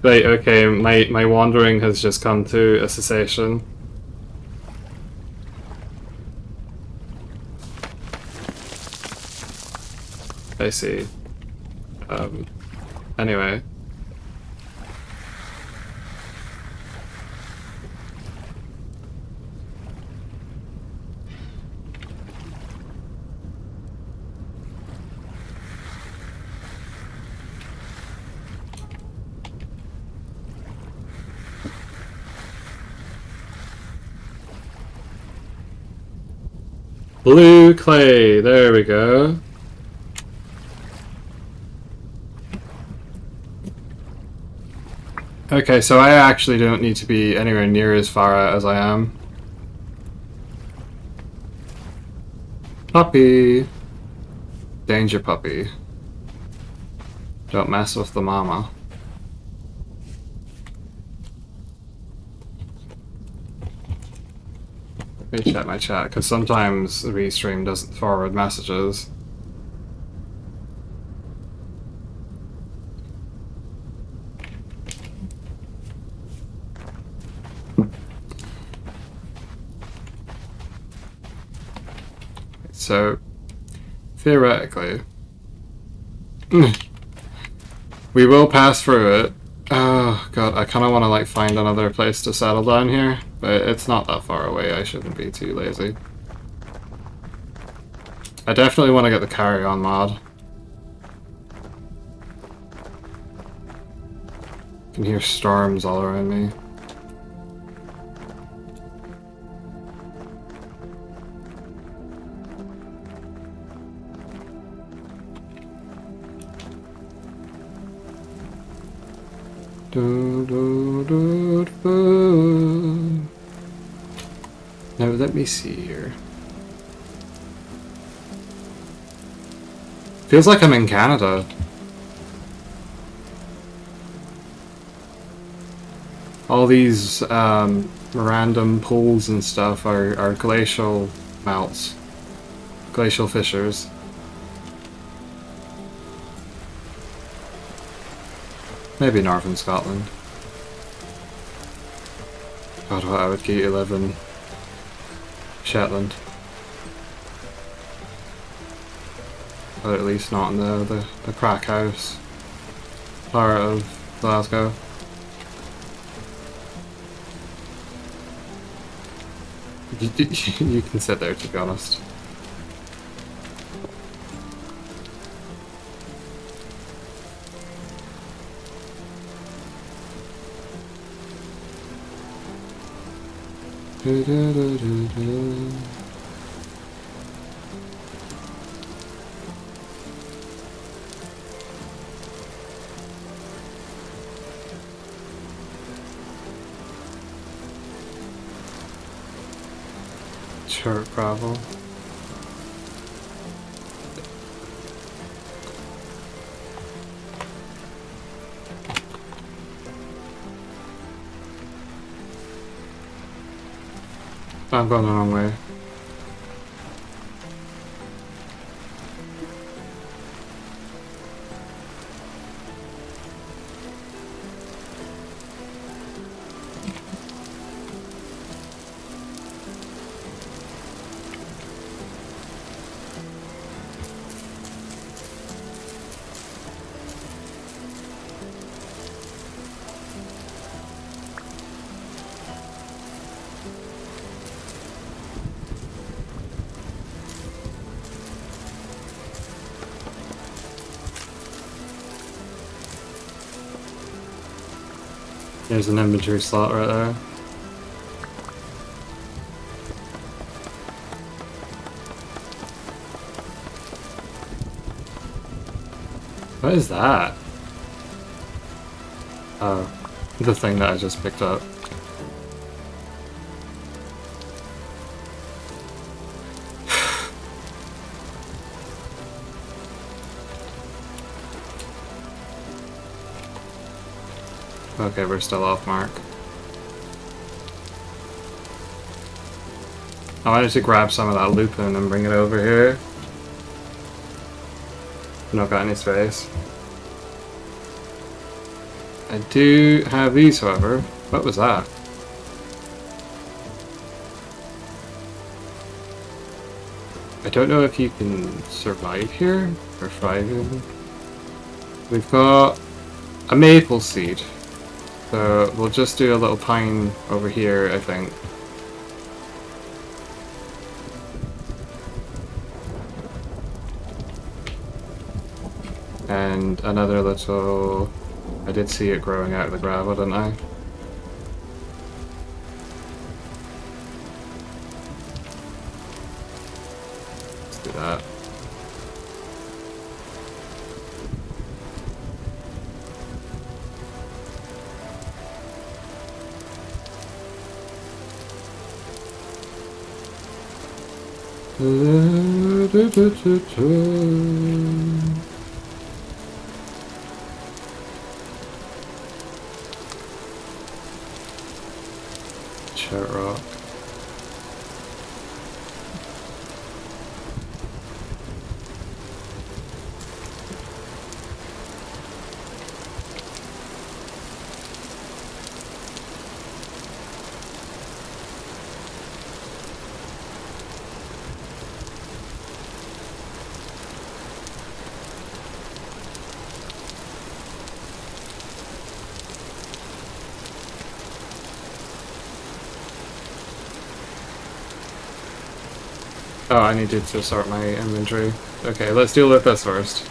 Right, okay, my wandering has just come to a cessation. I see. Anyway. Blue clay, there we go. Okay, so I actually don't need to be anywhere near as far out as I am. Puppy! Danger puppy. Don't mess with the mama. Let me check my chat, because sometimes the restream doesn't forward messages. So, theoretically, we will pass through it. Oh god, I kind of want to like find another place to settle down here, but it's not that far away. I shouldn't be too lazy. I definitely want to get the carry-on mod. I can hear storms all around me. Now let me see here. Feels like I'm in Canada. All these random pools and stuff are glacial melts. Glacial fissures. Maybe northern Scotland. God, what I would get to live in Shetland. Or at least not in the crack house part of Glasgow. You can sit there, to be honest. Sure, Bravo. I'm going the wrong way. There's an inventory slot right there. What is that? Oh, the thing that I just picked up. Okay, we're still off mark. I wanted to grab some of that lupin and bring it over here. Not got any space. I do have these, however. What was that? I don't know if you can survive here or thrive even. We've got a maple seed. So we'll just do a little pine over here, I think. And another little... I did see it growing out of the gravel, didn't I? Let's do that. Chat rock. Oh, I needed to sort my inventory. Okay, let's deal with this first.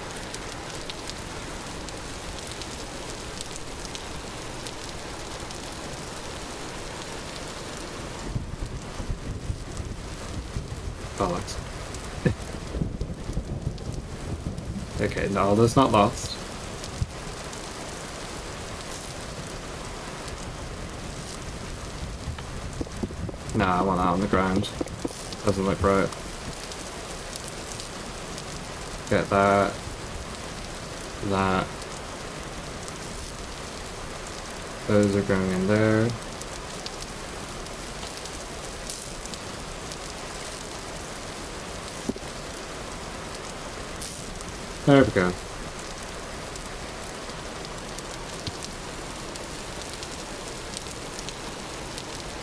Bollocks. Okay, no, that's not lost. Nah, I want that on the ground. Doesn't look right. Get that. That. Those are going in there. There we go.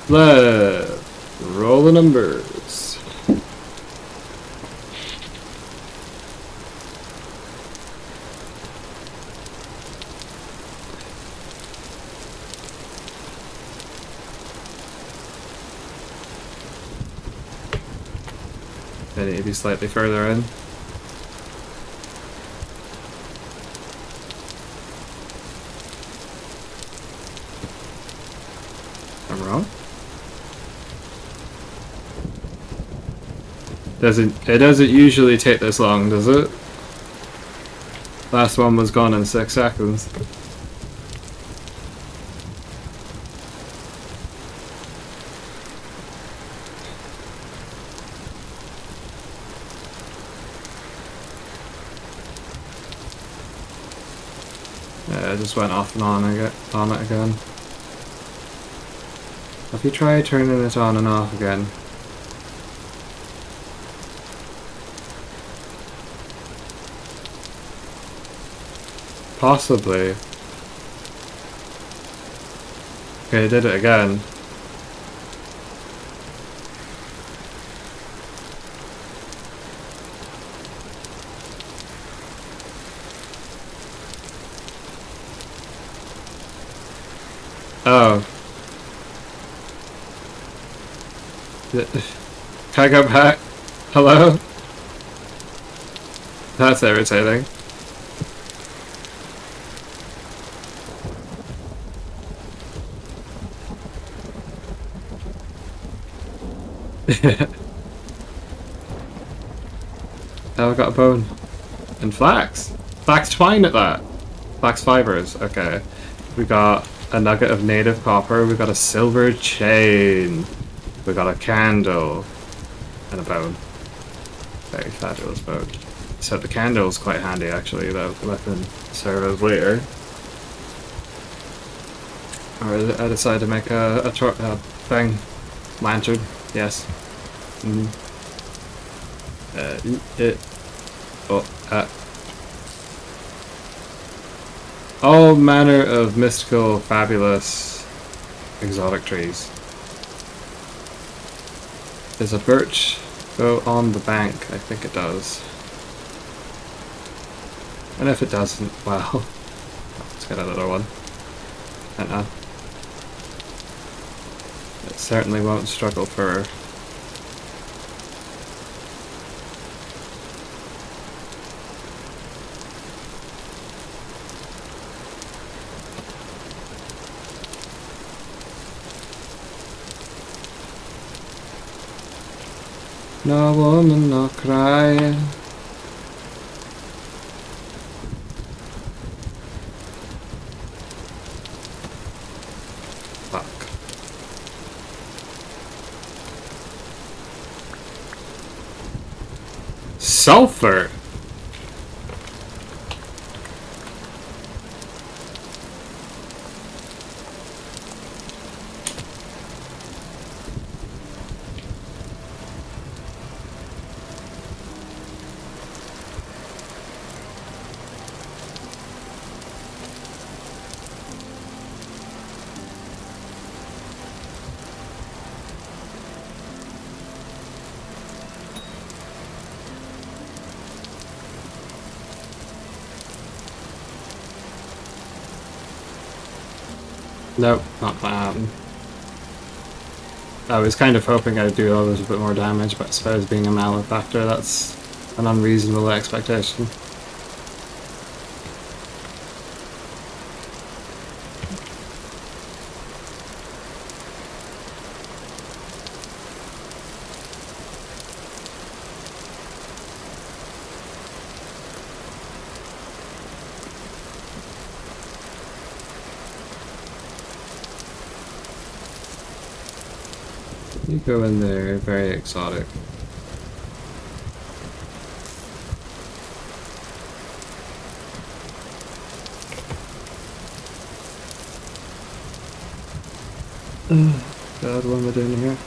Let's roll the numbers. I need to be slightly further in. I'm wrong? It doesn't usually take this long, does it? Last one was gone in 6 seconds. Yeah, it just went off and on it again. Have you tried turning it on and off again? Possibly. Okay, I did it again. Oh. Can I go back? Hello? That's irritating. Oh, I got a bone. And flax. Flax twine at that. Flax fibers. Okay. We got a nugget of native copper. We got a silver chain. We got a candle. And a bone. Very fabulous bone. So the candle is quite handy actually. That can serve us later. Or I decided to make a thing. Lantern. Yes. All manner of mystical, fabulous, exotic trees. Does a birch go on the bank? I think it does. And if it doesn't, well, let's get another one. I don't know. It certainly won't struggle for... No woman, no cry. Fuck. Sulfur? Nope, not gonna happen. I was kind of hoping I'd do a little bit more damage, but I suppose being a malefactor, that's an unreasonable expectation. You go in there, very exotic. God, what am I doing here?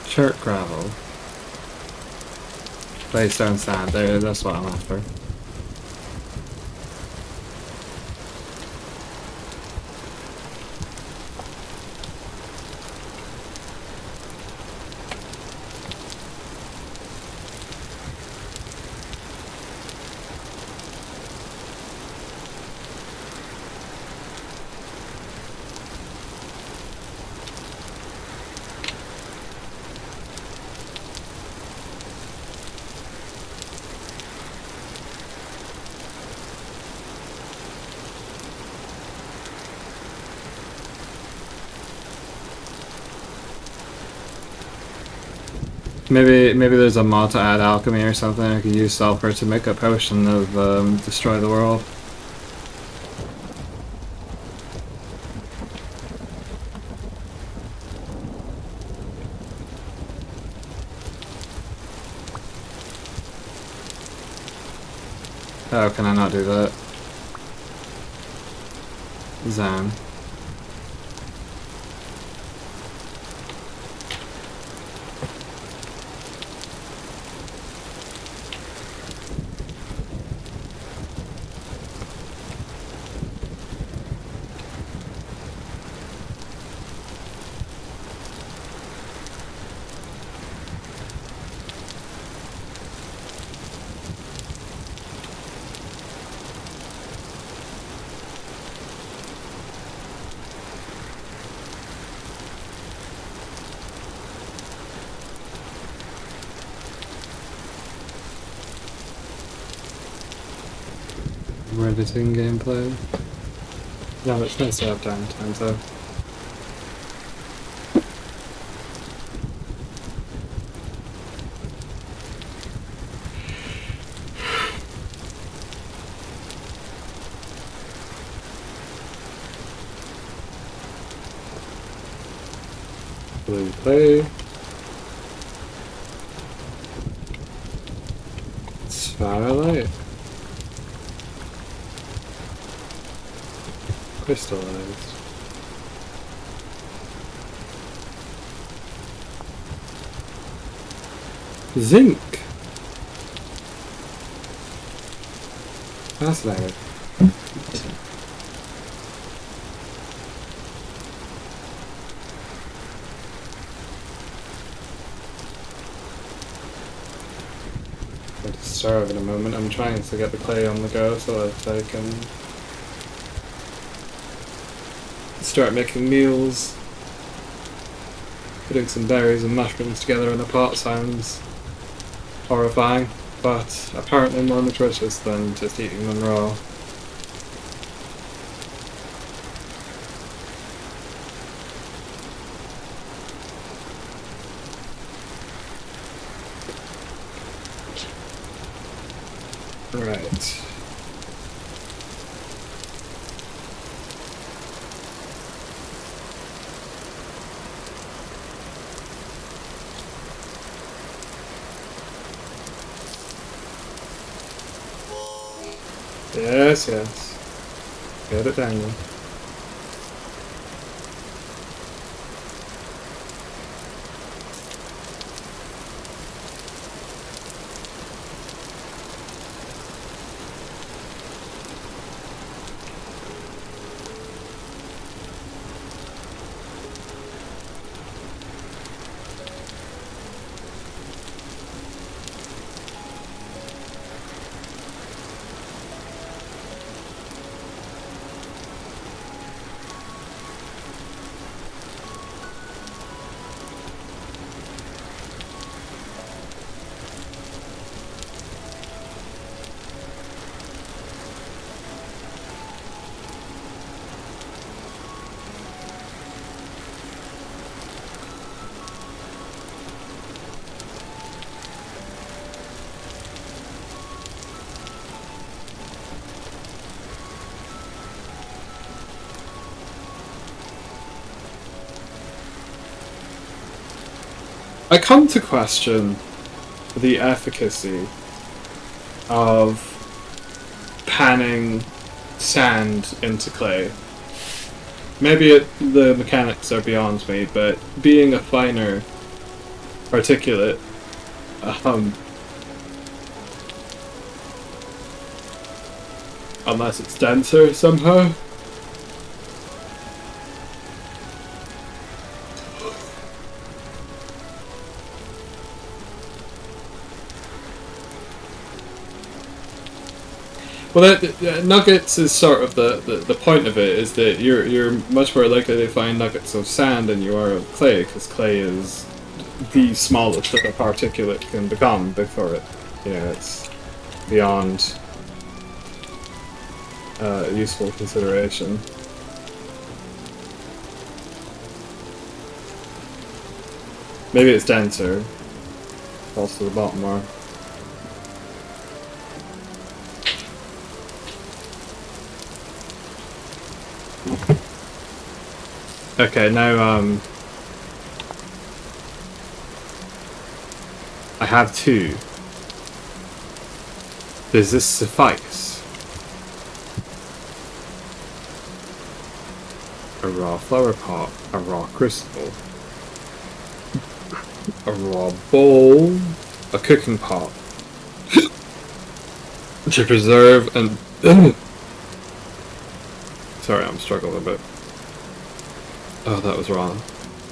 Chert gravel. Claystone sand, there, that's what I'm after. Maybe there's a mod to add alchemy or something. I could use sulfur to make a potion of destroy the world. Oh, can I not do that? Zan. Redditing gameplay. No, it's nice to have downtime though. Blue play. Starlight. Crystallized. Zinc. Fascinating. I'm going to starve in a moment. I'm trying to get the clay on the go so that I can start making meals. Putting some berries and mushrooms together in a pot sounds horrifying, but apparently more nutritious than just eating them raw. Right. Yes, yes. Get it down then. I come to question the efficacy of panning sand into clay. Maybe the mechanics are beyond me, but being a finer particulate, unless it's denser somehow. Well, nuggets is sort of the point of it, is that you're much more likely to find nuggets of sand than you are of clay, because clay is the smallest that a particulate can become before it, it's beyond useful consideration. Maybe it's denser. Falls to the bottom more. Okay, now I have two. Does this suffice? A raw flower pot, a raw crystal, a raw bowl, a cooking pot to preserve and sorry, I'm struggling a bit. Oh, that was wrong.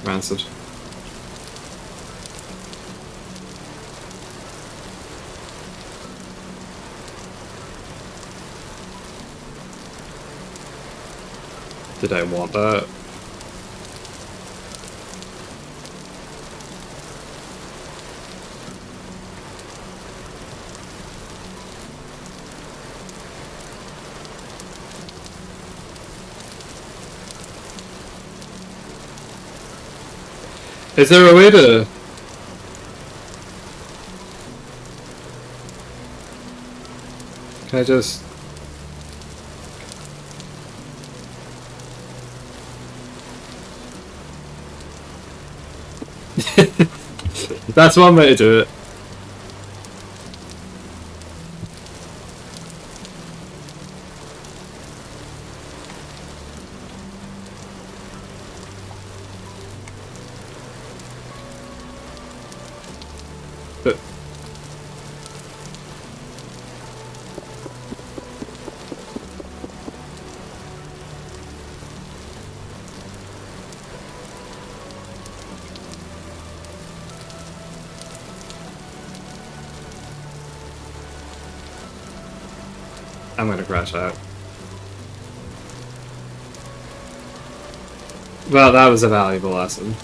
Rancid. Did I want that? Is there a way to... Can I just... That's one way to do it. But I'm gonna crash out. Well, that was a valuable lesson.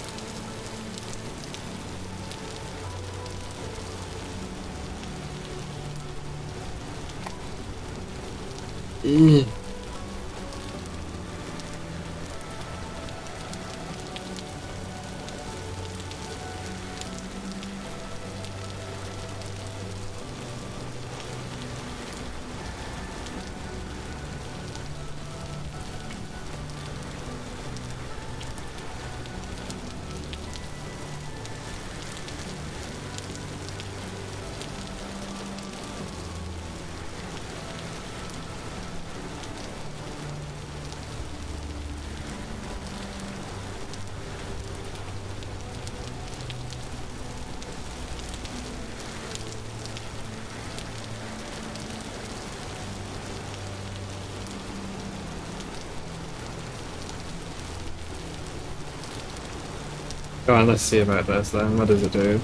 Go on, let's see about this then. What does it do?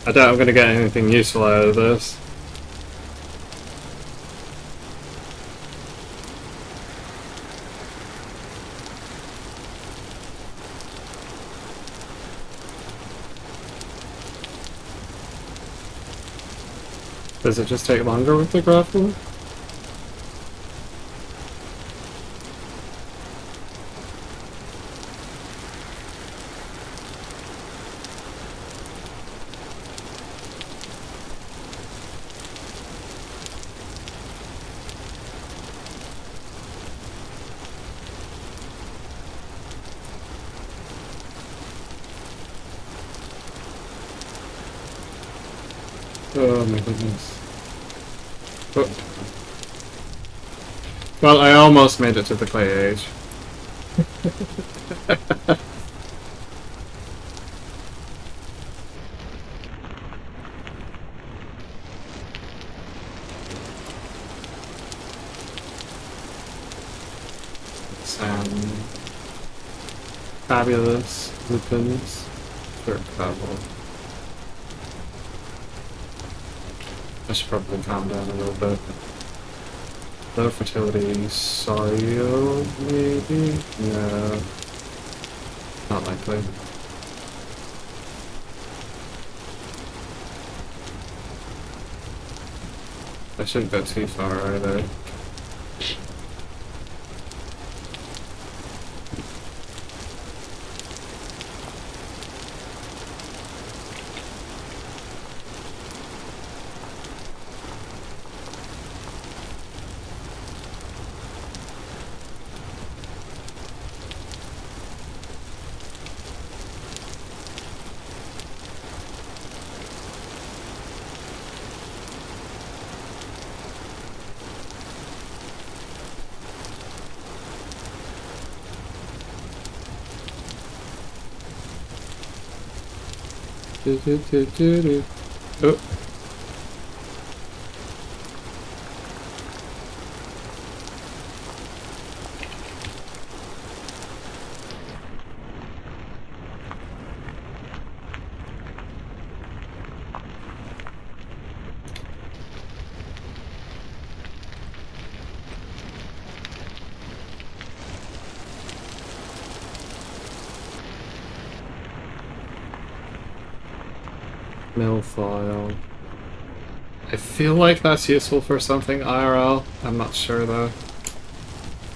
I doubt I'm going to get anything useful out of this. Does it just take longer with the grapple? Oh my goodness. Oh. Well, I almost made it to the clay age. Some fabulous lupins for travel. I should probably calm down a little bit. Low fertility, Sario, maybe? No. Not likely. I shouldn't go too far either. Oh. Milfoil. I feel like that's useful for something IRL. I'm not sure though.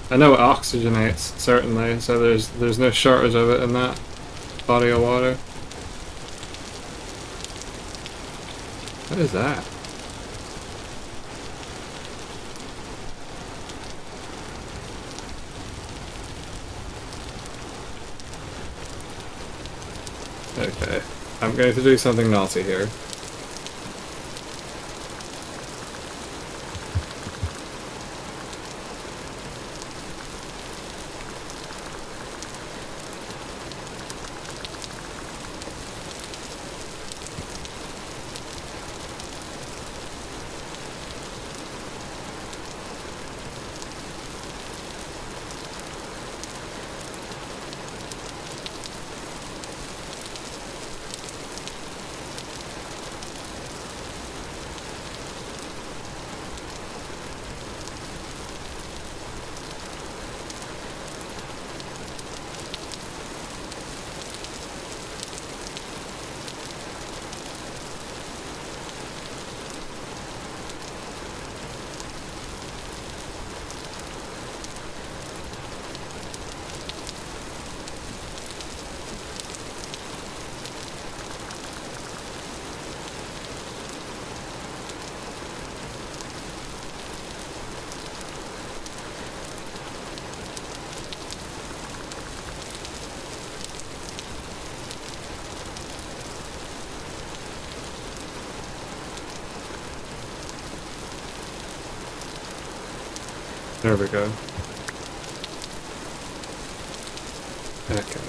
I know it oxygenates, certainly, so there's no shortage of it in that. body of water. What is that? Okay, I'm going to do something naughty here. There we go. Okay.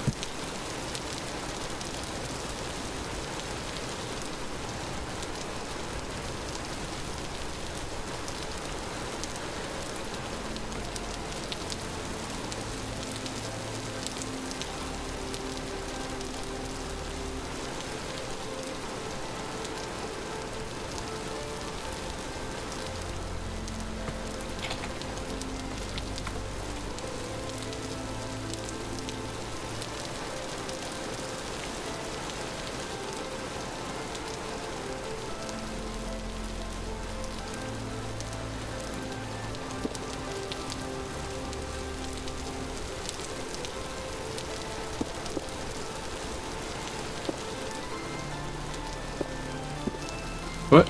What?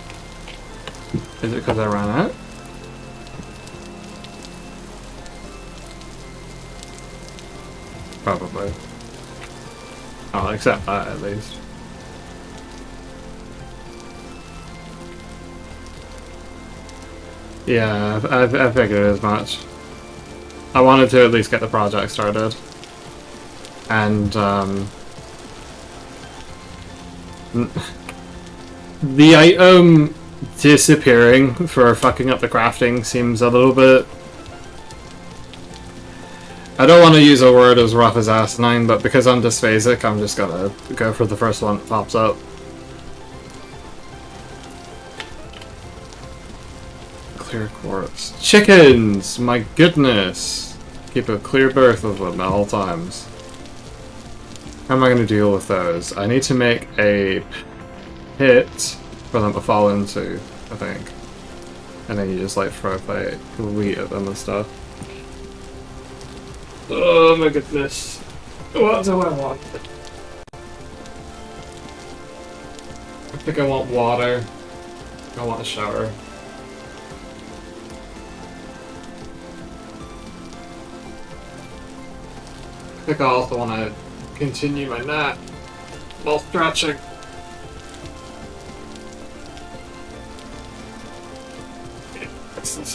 Is it because I ran out? Probably. I'll accept that at least. Yeah, I figured as much. I wanted to at least get the project started. And, the item disappearing for fucking up the crafting seems a little bit... I don't want to use a word as rough as asinine, but because I'm dysphasic, I'm just gonna go for the first one that pops up. Clear quartz. Chickens! My goodness! Keep a clear berth of them at all times. How am I going to deal with those? I need to make a pit for them to fall into, I think. And then you just like throw like wheat at them and stuff. Oh my goodness. What do I want? I think I want water. I want a shower. I think I also want to continue my nap while stretching.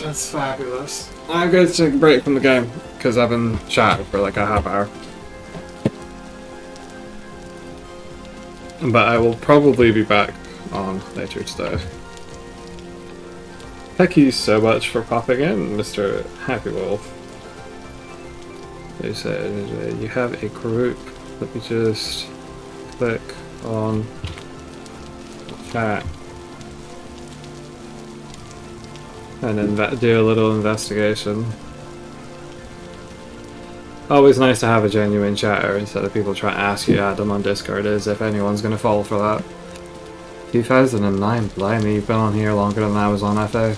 That's fabulous. I'm going to take a break from the game because I've been chatting for like a half hour. But I will probably be back on later today. Thank you so much for popping in, Mr. Happy Wolf. They said you have a group. Let me just click on chat. And then do a little investigation. Always nice to have a genuine chatter instead of people trying to ask you to add them on Discord, as if anyone's going to fall for that. 2009, blimey, you've been on here longer than I was on FA.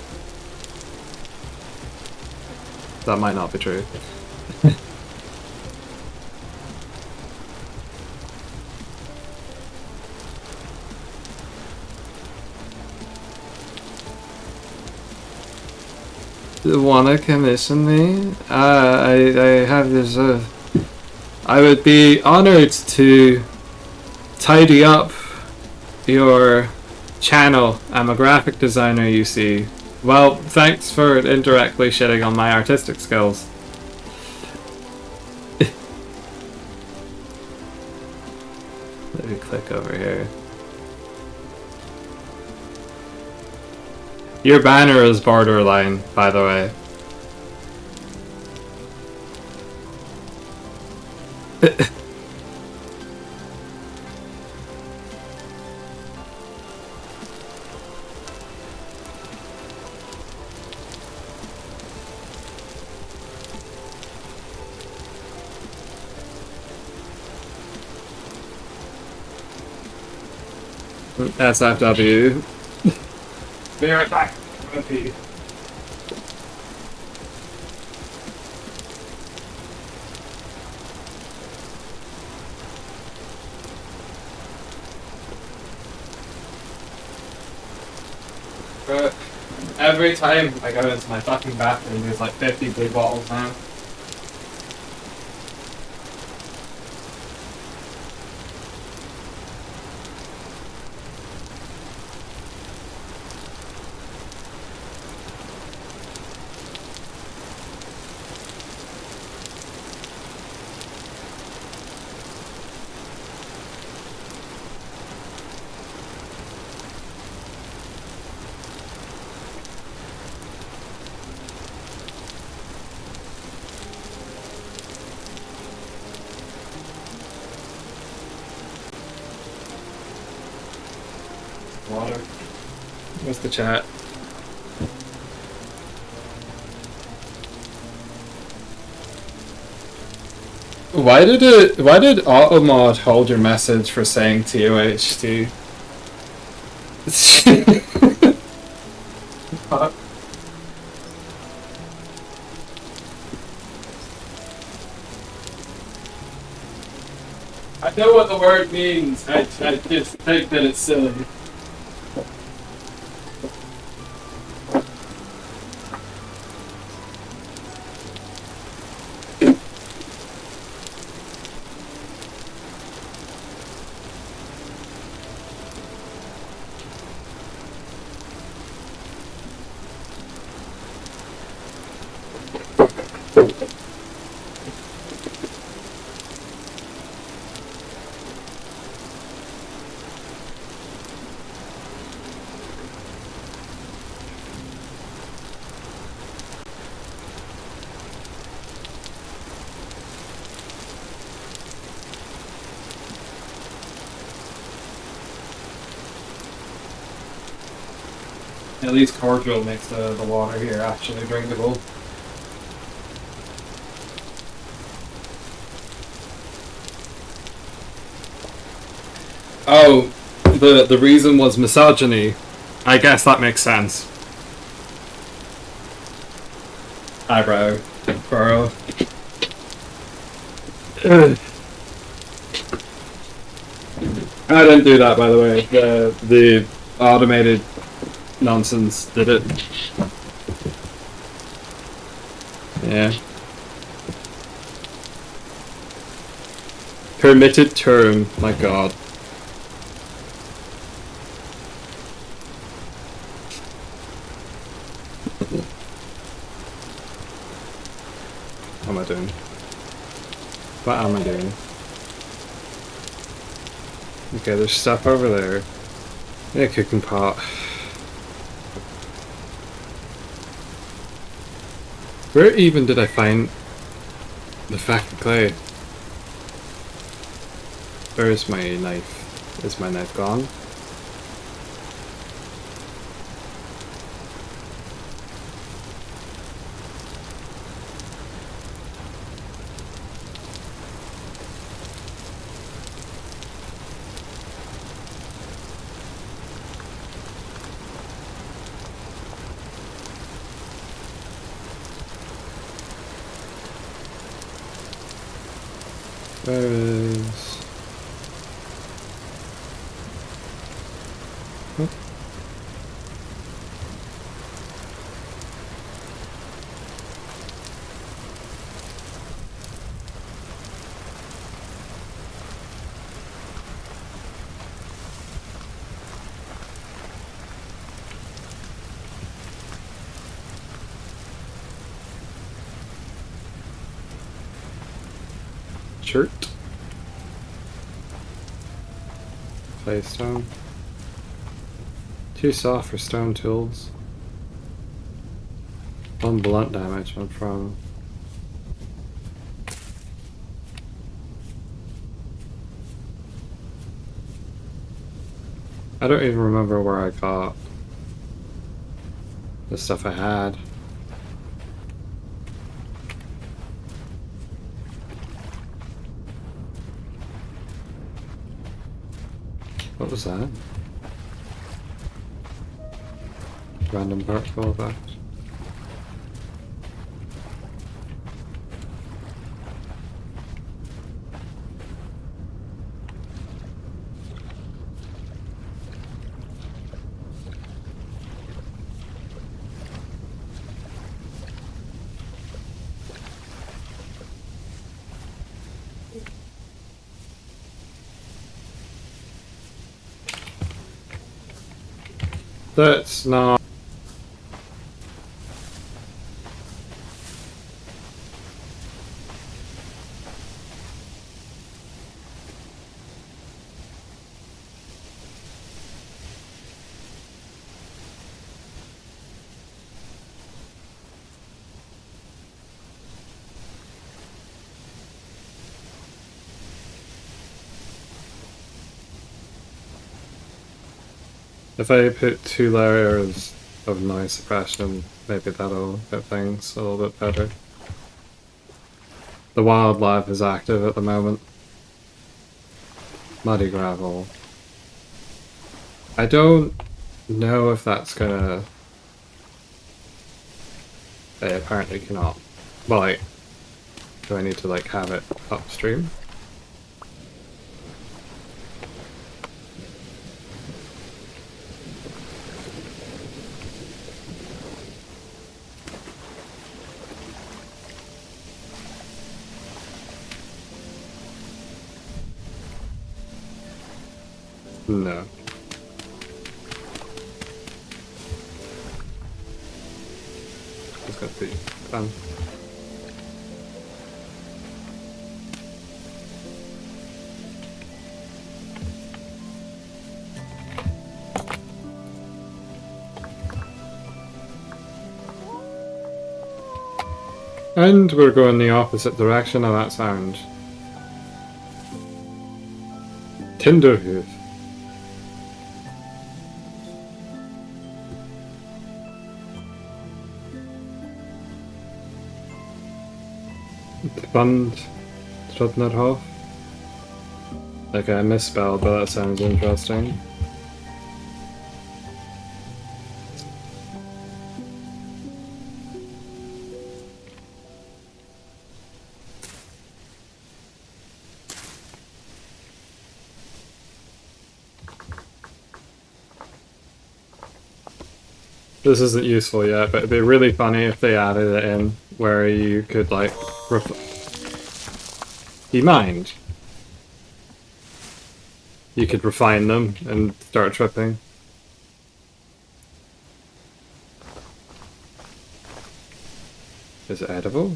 That might not be true. wanna commission me? I have this. I would be honored to tidy up your channel. I'm a graphic designer, you see. Well, thanks for indirectly shitting on my artistic skills. Let me click over here. Your banner is borderline, by the way. SFW. Be right back. I'm gonna pee. Every time I go into my fucking bathroom, there's like 50 blue bottles now. Water. What's the chat? Why did Automod hold your message for saying TOHT? I know what the word means, I just think that it's silly. At least cordial makes the water here actually drinkable. Oh, the reason was misogyny. I guess that makes sense. Eyebrow furrow. I didn't do that, by the way. The automated nonsense did it. Yeah. Permitted term, my god. What am I doing? What am I doing? Okay, there's stuff over there. Yeah, cooking pot. Where even did I find the fucking clay? Where is my knife? Is my knife gone? Where is... Huh? Shirt. Claystone. Too soft for stone tools. 1 blunt damage, one from. I don't even remember where I got the stuff I had. What was that? Random particle effect. That's not. If I put 2 layers of noise suppression, maybe that'll get things a little bit better. The wildlife is active at the moment. Muddy gravel. I don't know if that's gonna... They apparently cannot. Well, like, do I need to like have it upstream? No. It's gonna be fun. And we're going the opposite direction of that sound. Tinderhoof. Bund Trudnerhof. Okay, I misspelled, but that sounds interesting. This isn't useful yet, but it'd be really funny if they added it in where you could like be mined. You could refine them and start tripping. Is it edible?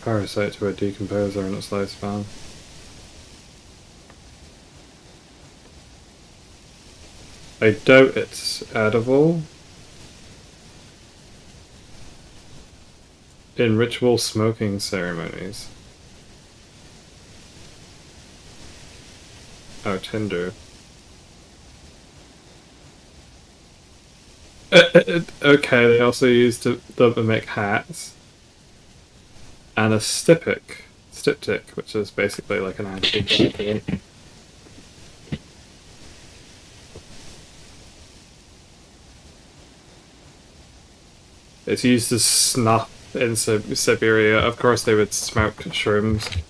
Parasite to a decomposer in its lifespan. I doubt it's edible. In ritual smoking ceremonies. Oh, tinder. Okay, they also used them to make hats. And a styptic, which is basically like an antidote. It's used as snuff in Siberia. Of course they would smoke shrooms.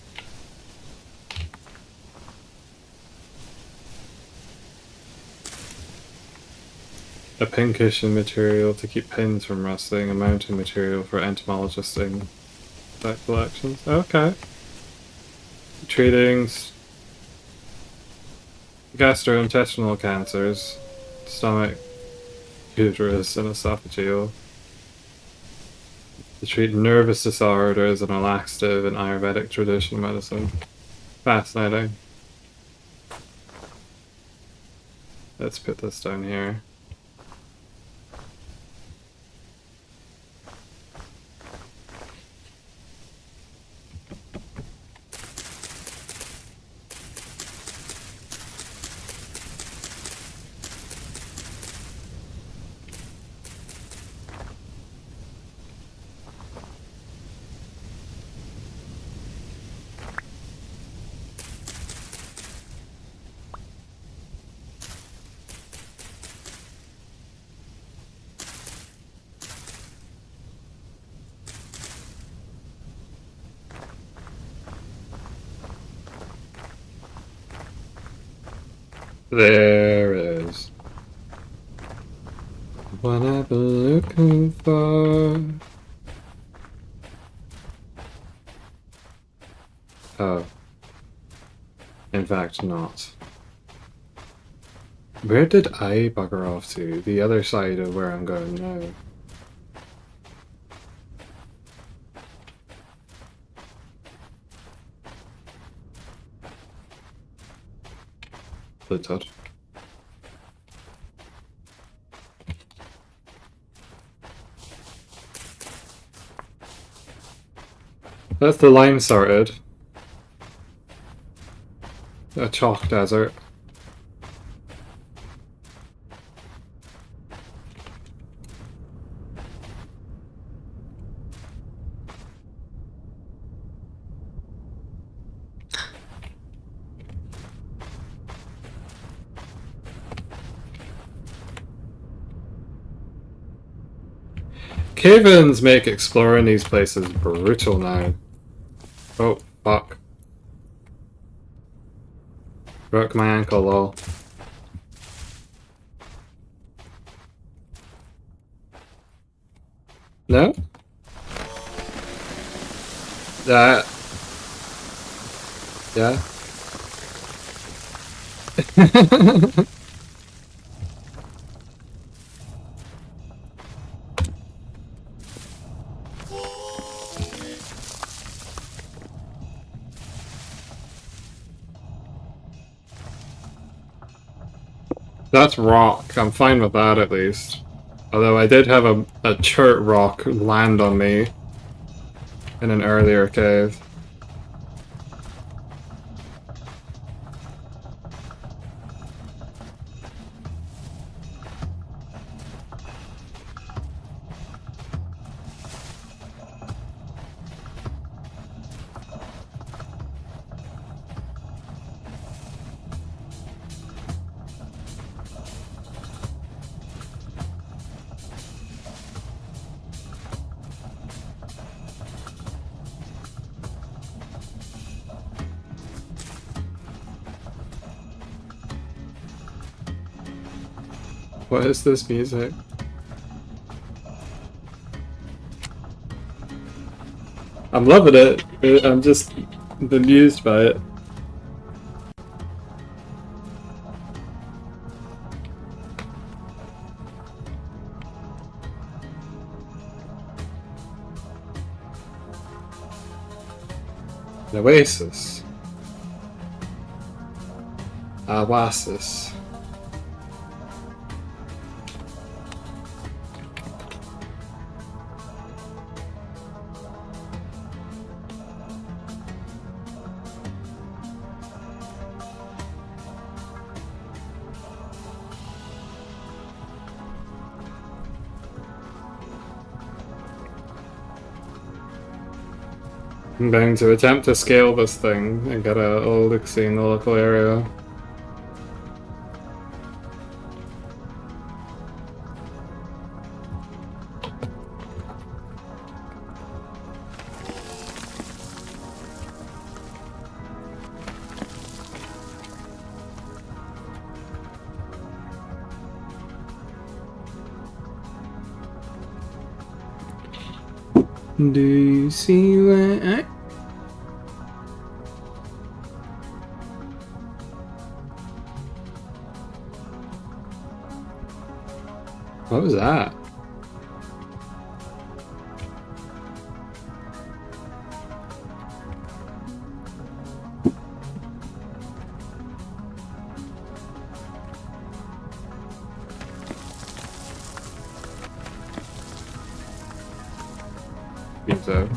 A pinkish material to keep pins from rusting, a mounting material for entomologists in collections. Okay. Treating gastrointestinal cancers, stomach, uterus and esophageal. To treat nervous disorders and a laxative in Ayurvedic traditional medicine. Fascinating. Let's put this down here. There is what I've been looking for. Oh. In fact, not. Where did I bugger off to? The other side of where I'm going now. The touch. That's the lime sorted. A chalk desert. Cave-ins make exploring these places brutal now. Oh, fuck. Broke my ankle, lol. No? That. Yeah. That's rock. I'm fine with that at least. Although I did have a chert rock land on me in an earlier cave. What is this music? I'm loving it. I'm just bemused by it. An oasis. Oasis. I'm going to attempt to scale this thing and get a look-see in the local area. Do you see where I... What was that? Seems so.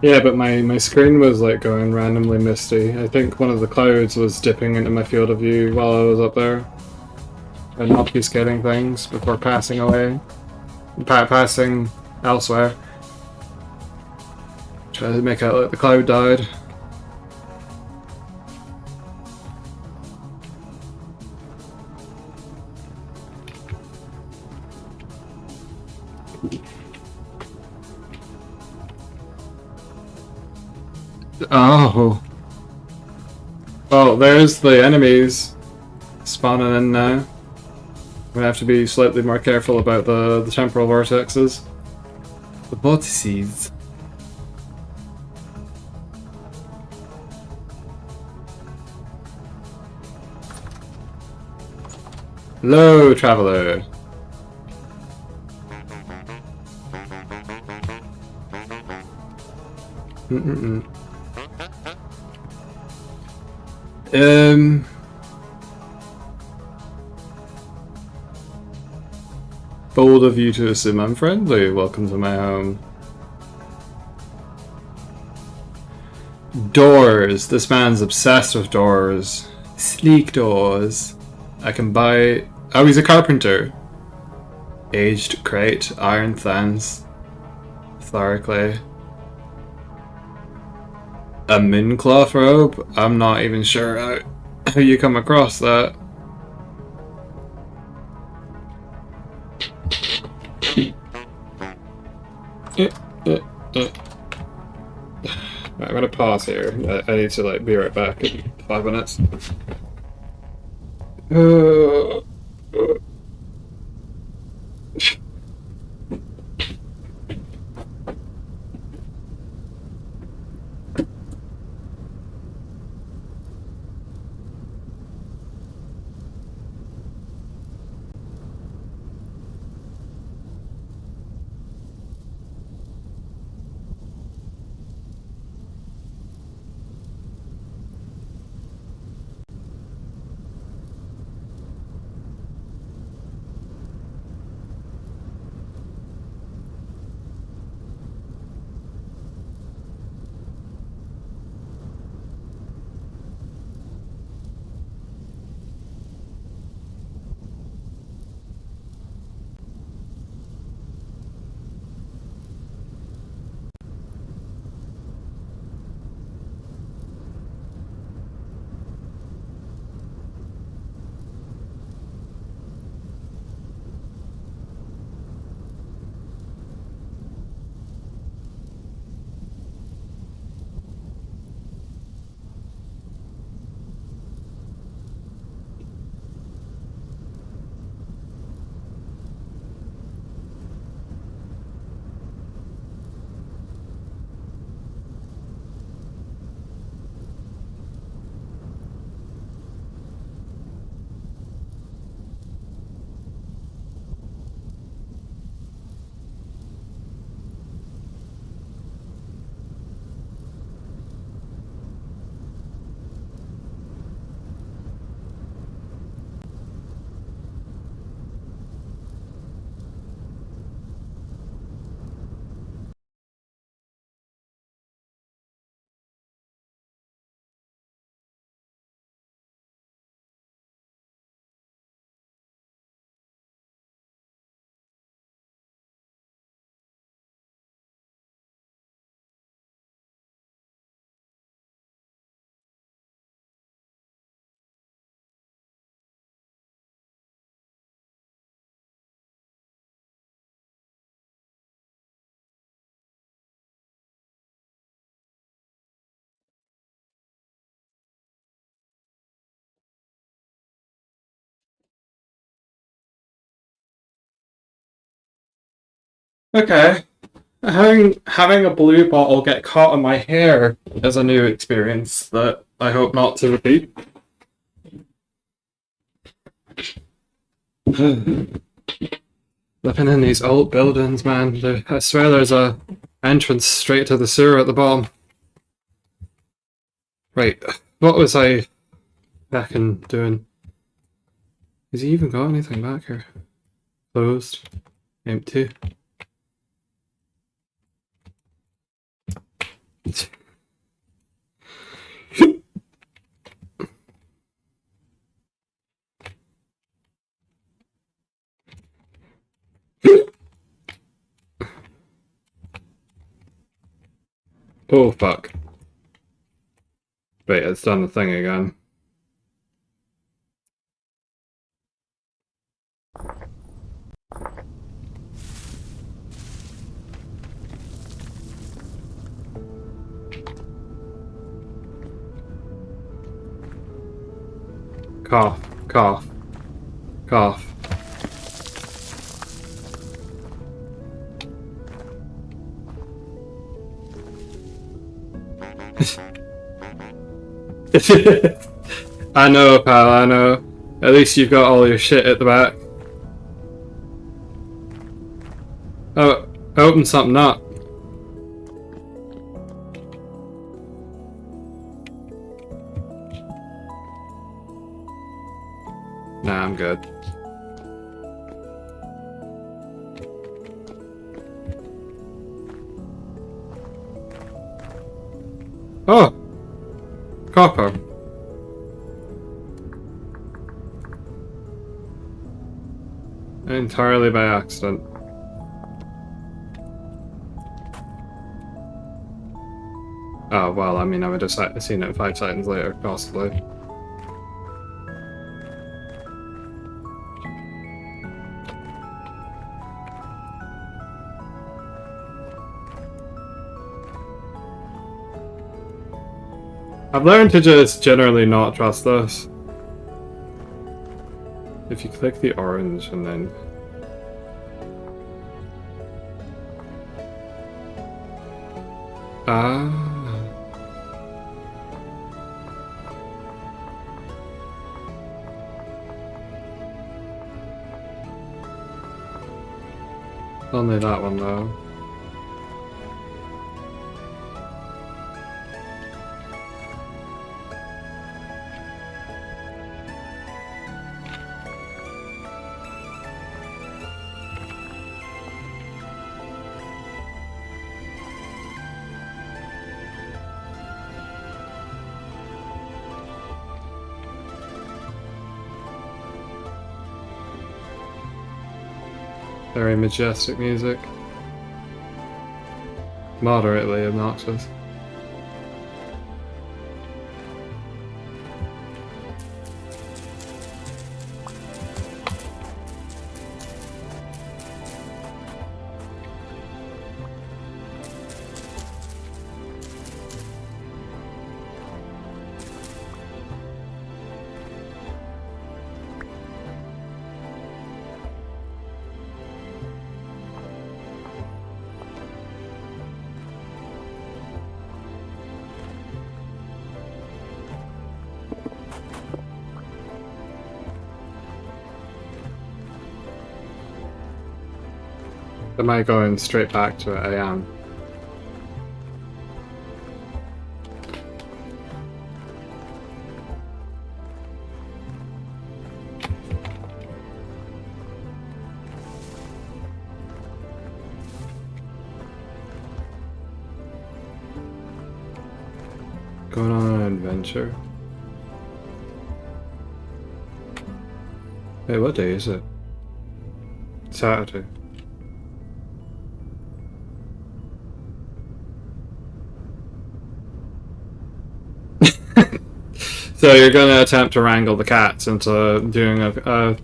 Yeah, but my screen was like going randomly misty. I think one of the clouds was dipping into my field of view while I was up there and obfuscating things before passing away, passing elsewhere. Trying to make out like the cloud died. Oh. Well, there's the enemies spawning in now. I'm gonna have to be slightly more careful about the temporal vortexes. The vortices. Hello, traveler. Bold of you to assume I'm friendly. Welcome to my home. Doors. This man's obsessed with doors. Sleek doors. I can buy... Oh, he's a carpenter. Aged crate. Iron fence. Thorically. A mooncloth robe? I'm not even sure how you come across that. Right, I'm gonna pause here. I need to like be right back in 5 minutes. Okay. Having a blue bottle get caught in my hair is a new experience that I hope not to repeat. Living in these old buildings, man. I swear there's a entrance straight to the sewer at the bottom. Right, what was I back in doing? Has he even got anything back here? Closed. Empty. Oh fuck. Wait, it's done the thing again. Cough, cough, cough. I know, pal, I know. At least you've got all your shit at the back. Oh, open something up. Nah, I'm good. Oh! Copper. Entirely by accident. Oh, well, I mean, I would have seen it 5 seconds later, possibly. I've learned to just generally not trust this. If you click the orange and then... Ah. Only that one though. Very majestic music. Moderately obnoxious. Am I going straight back to it? I am. Going on an adventure. Hey, what day is it? Saturday. So you're going to attempt to wrangle the cats into doing a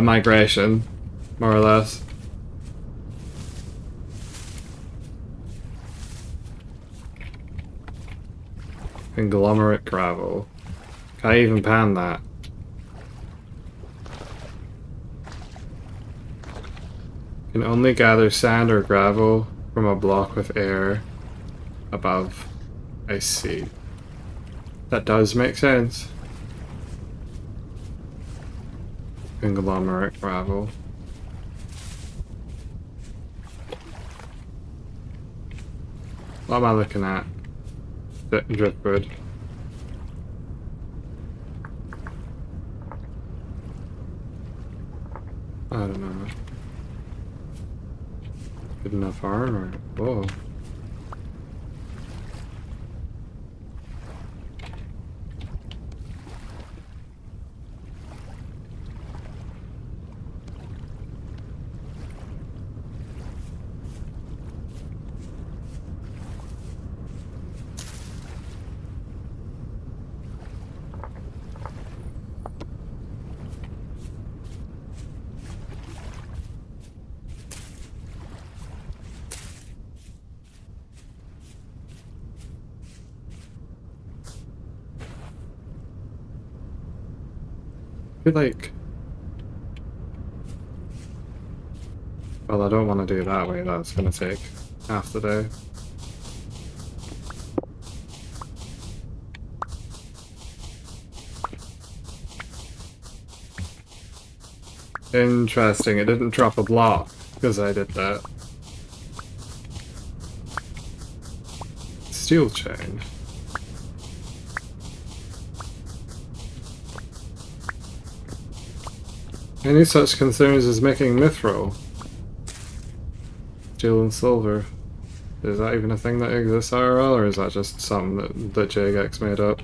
migration, more or less. Conglomerate gravel. Can I even pan that? Can only gather sand or gravel from a block with air above. I see. That does make sense. Conglomerate gravel. What am I looking at? Driftwood. I don't know. Good enough armor. Whoa. I feel like... Well, I don't want to do it that way. That's going to take half the day. Interesting. It didn't drop a block because I did that. Steel chain. Any such concerns as making mithril? Steel and silver. Is that even a thing that exists IRL, or is that just something that JGEX made up?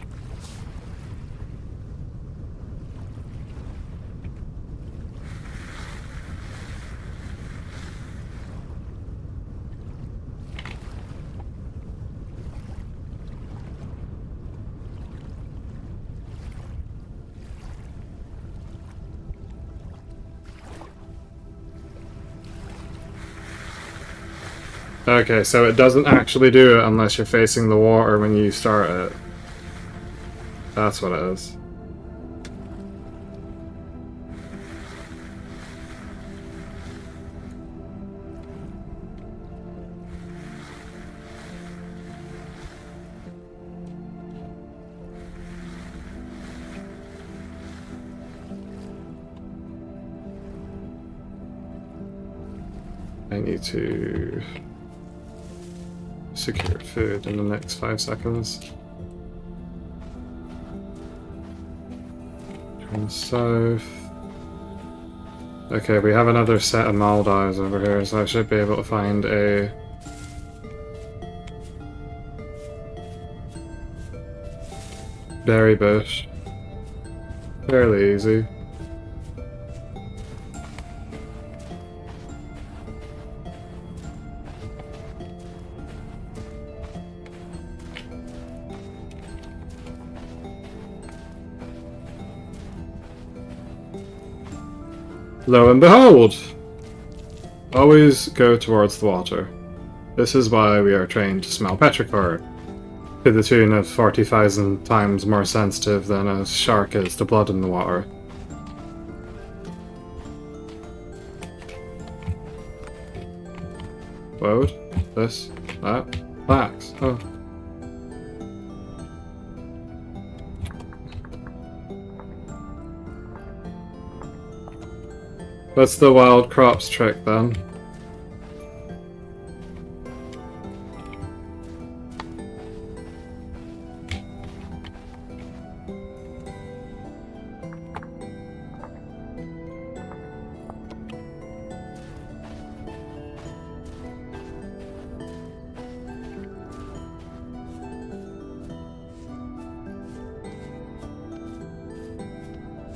Okay, so it doesn't actually do it unless you're facing the water when you start it. That's what it is. I need to secure food in the next 5 seconds. Turn south. Okay, we have another set of Maldives over here, so I should be able to find a berry bush. Fairly easy. Lo and behold! Always go towards the water. This is why we are trained to smell petrichor, to the tune of 40,000 times more sensitive than a shark is to blood in the water. Woad? This? That? Flax. Oh. What's the wild crops trick then?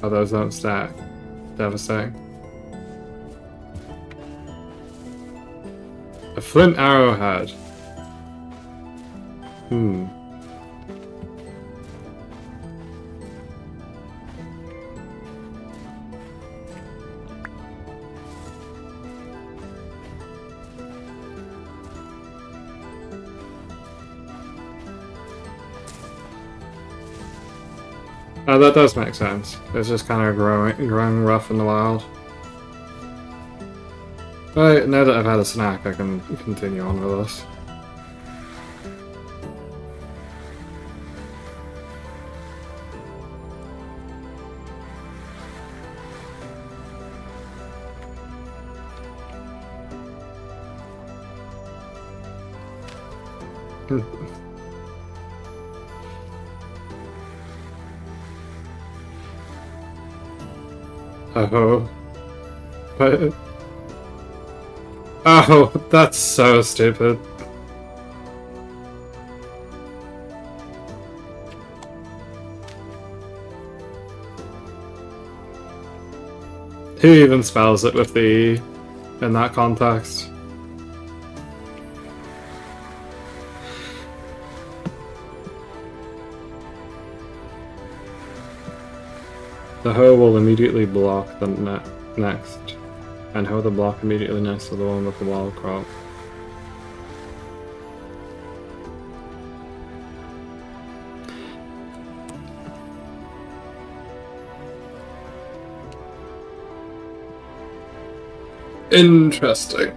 Oh, those don't stack. Devastating. A flint arrowhead. Oh, that does make sense. It's just kind of growing rough in the wild. Right, now that I've had a snack, I can continue on with this. Oh. But... Oh, that's so stupid. Who even spells it with the E in that context? The hoe will immediately block the next, and hoe the block immediately next to the one with the wall crop. Interesting.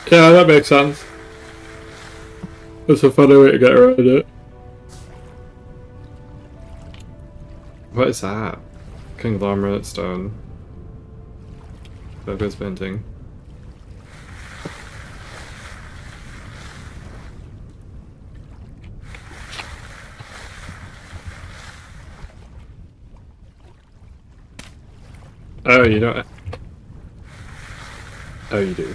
Yeah, that makes sense. It's a funny way to get around it. What is that? Conglomerate stone. Focus painting. Oh, you don't. Oh, you do.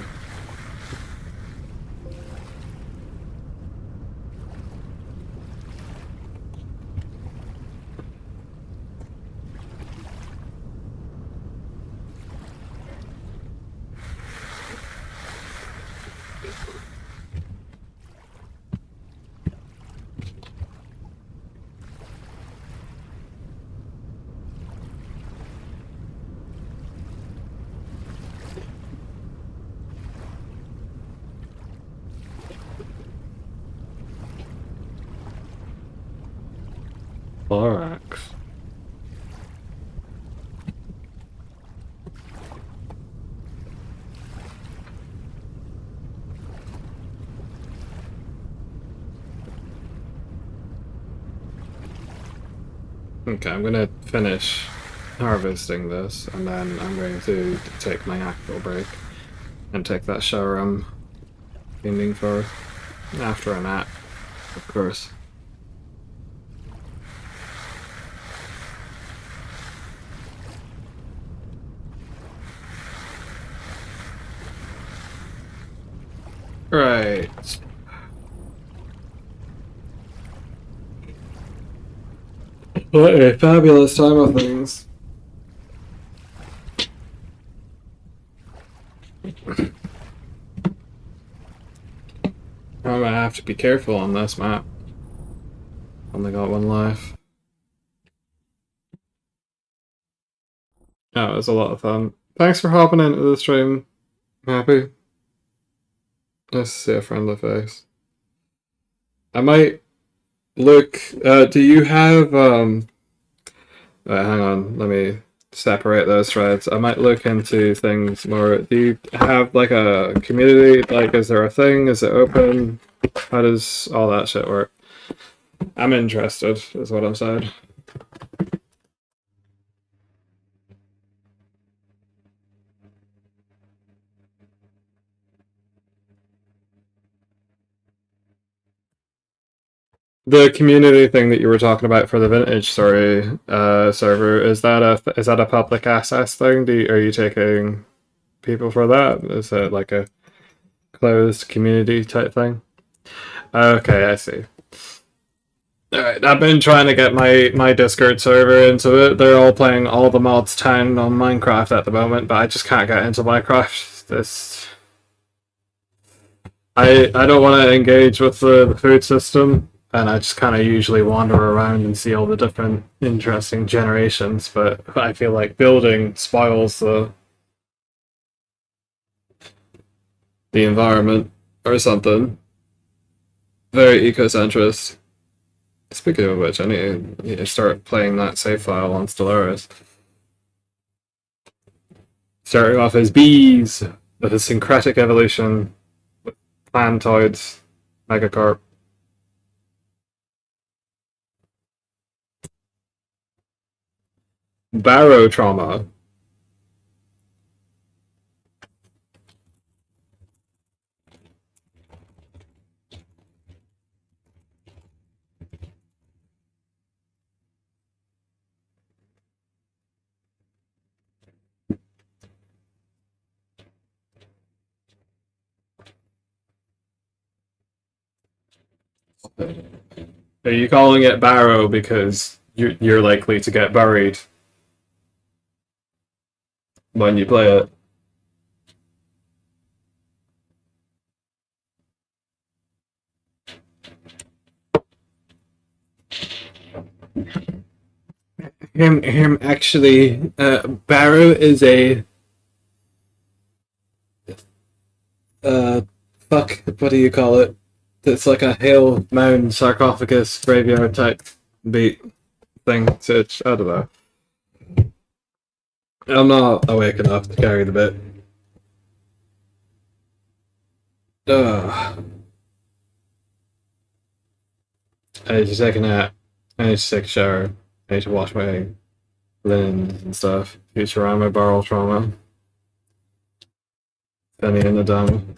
Borax. Okay, I'm gonna finish harvesting this, and then I'm going to take my actual break and take that shower I'm aiming for after a nap, of course. Right. What a fabulous time of things. I'm gonna have to be careful on this map. Only got one life. Oh, it was a lot of fun. Thanks for hopping into the stream. Happy. Nice to see a friendly face. I might look. Do you have hang on, let me separate those threads. I might look into things more. Do you have like a community? Like, is there a thing? Is it open? How does all that shit work? I'm interested, is what I'm saying. The community thing that you were talking about for the vintage story server, is that a public access thing? Are you taking people for that? Is it like a closed community type thing? Okay, I see. Alright, I've been trying to get my Discord server into it. They're all playing all the mods 10 on Minecraft at the moment, but I just can't get into Minecraft. I don't want to engage with the food system, and I just kind of usually wander around and see all the different interesting generations, but I feel like building spoils the environment or something. Very ecocentrist. Speaking of which, need to start playing that save file on Stellaris. Starting off as bees with a syncretic evolution with plantoids, megacarp. Barotrauma. Are you calling it Barrow because you're likely to get buried when you play it? Him actually, Barrow is a fuck. What do you call it? It's like a hill mound sarcophagus graveyard type beat thing. So I don't know. I'm not awake enough to carry the bit. Ugh. I need to take a nap. I need to take a shower. I need to wash my linens and stuff. Futurama, barrel trauma. Penny in the dam.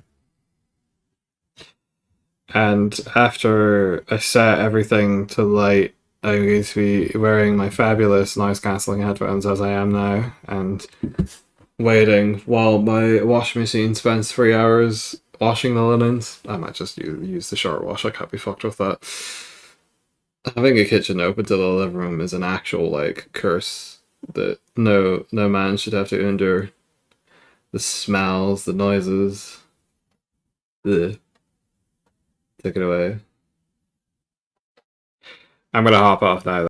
And after I set everything to light, I'm going to be wearing my fabulous noise cancelling headphones as I am now and waiting while my washing machine spends 3 hours washing the linens. I might just use the short wash. I can't be fucked with that. Having a kitchen open to the living room is an actual like curse that no man should have to endure. The smells, the noises. Ugh. Take it away. I'm gonna hop off now.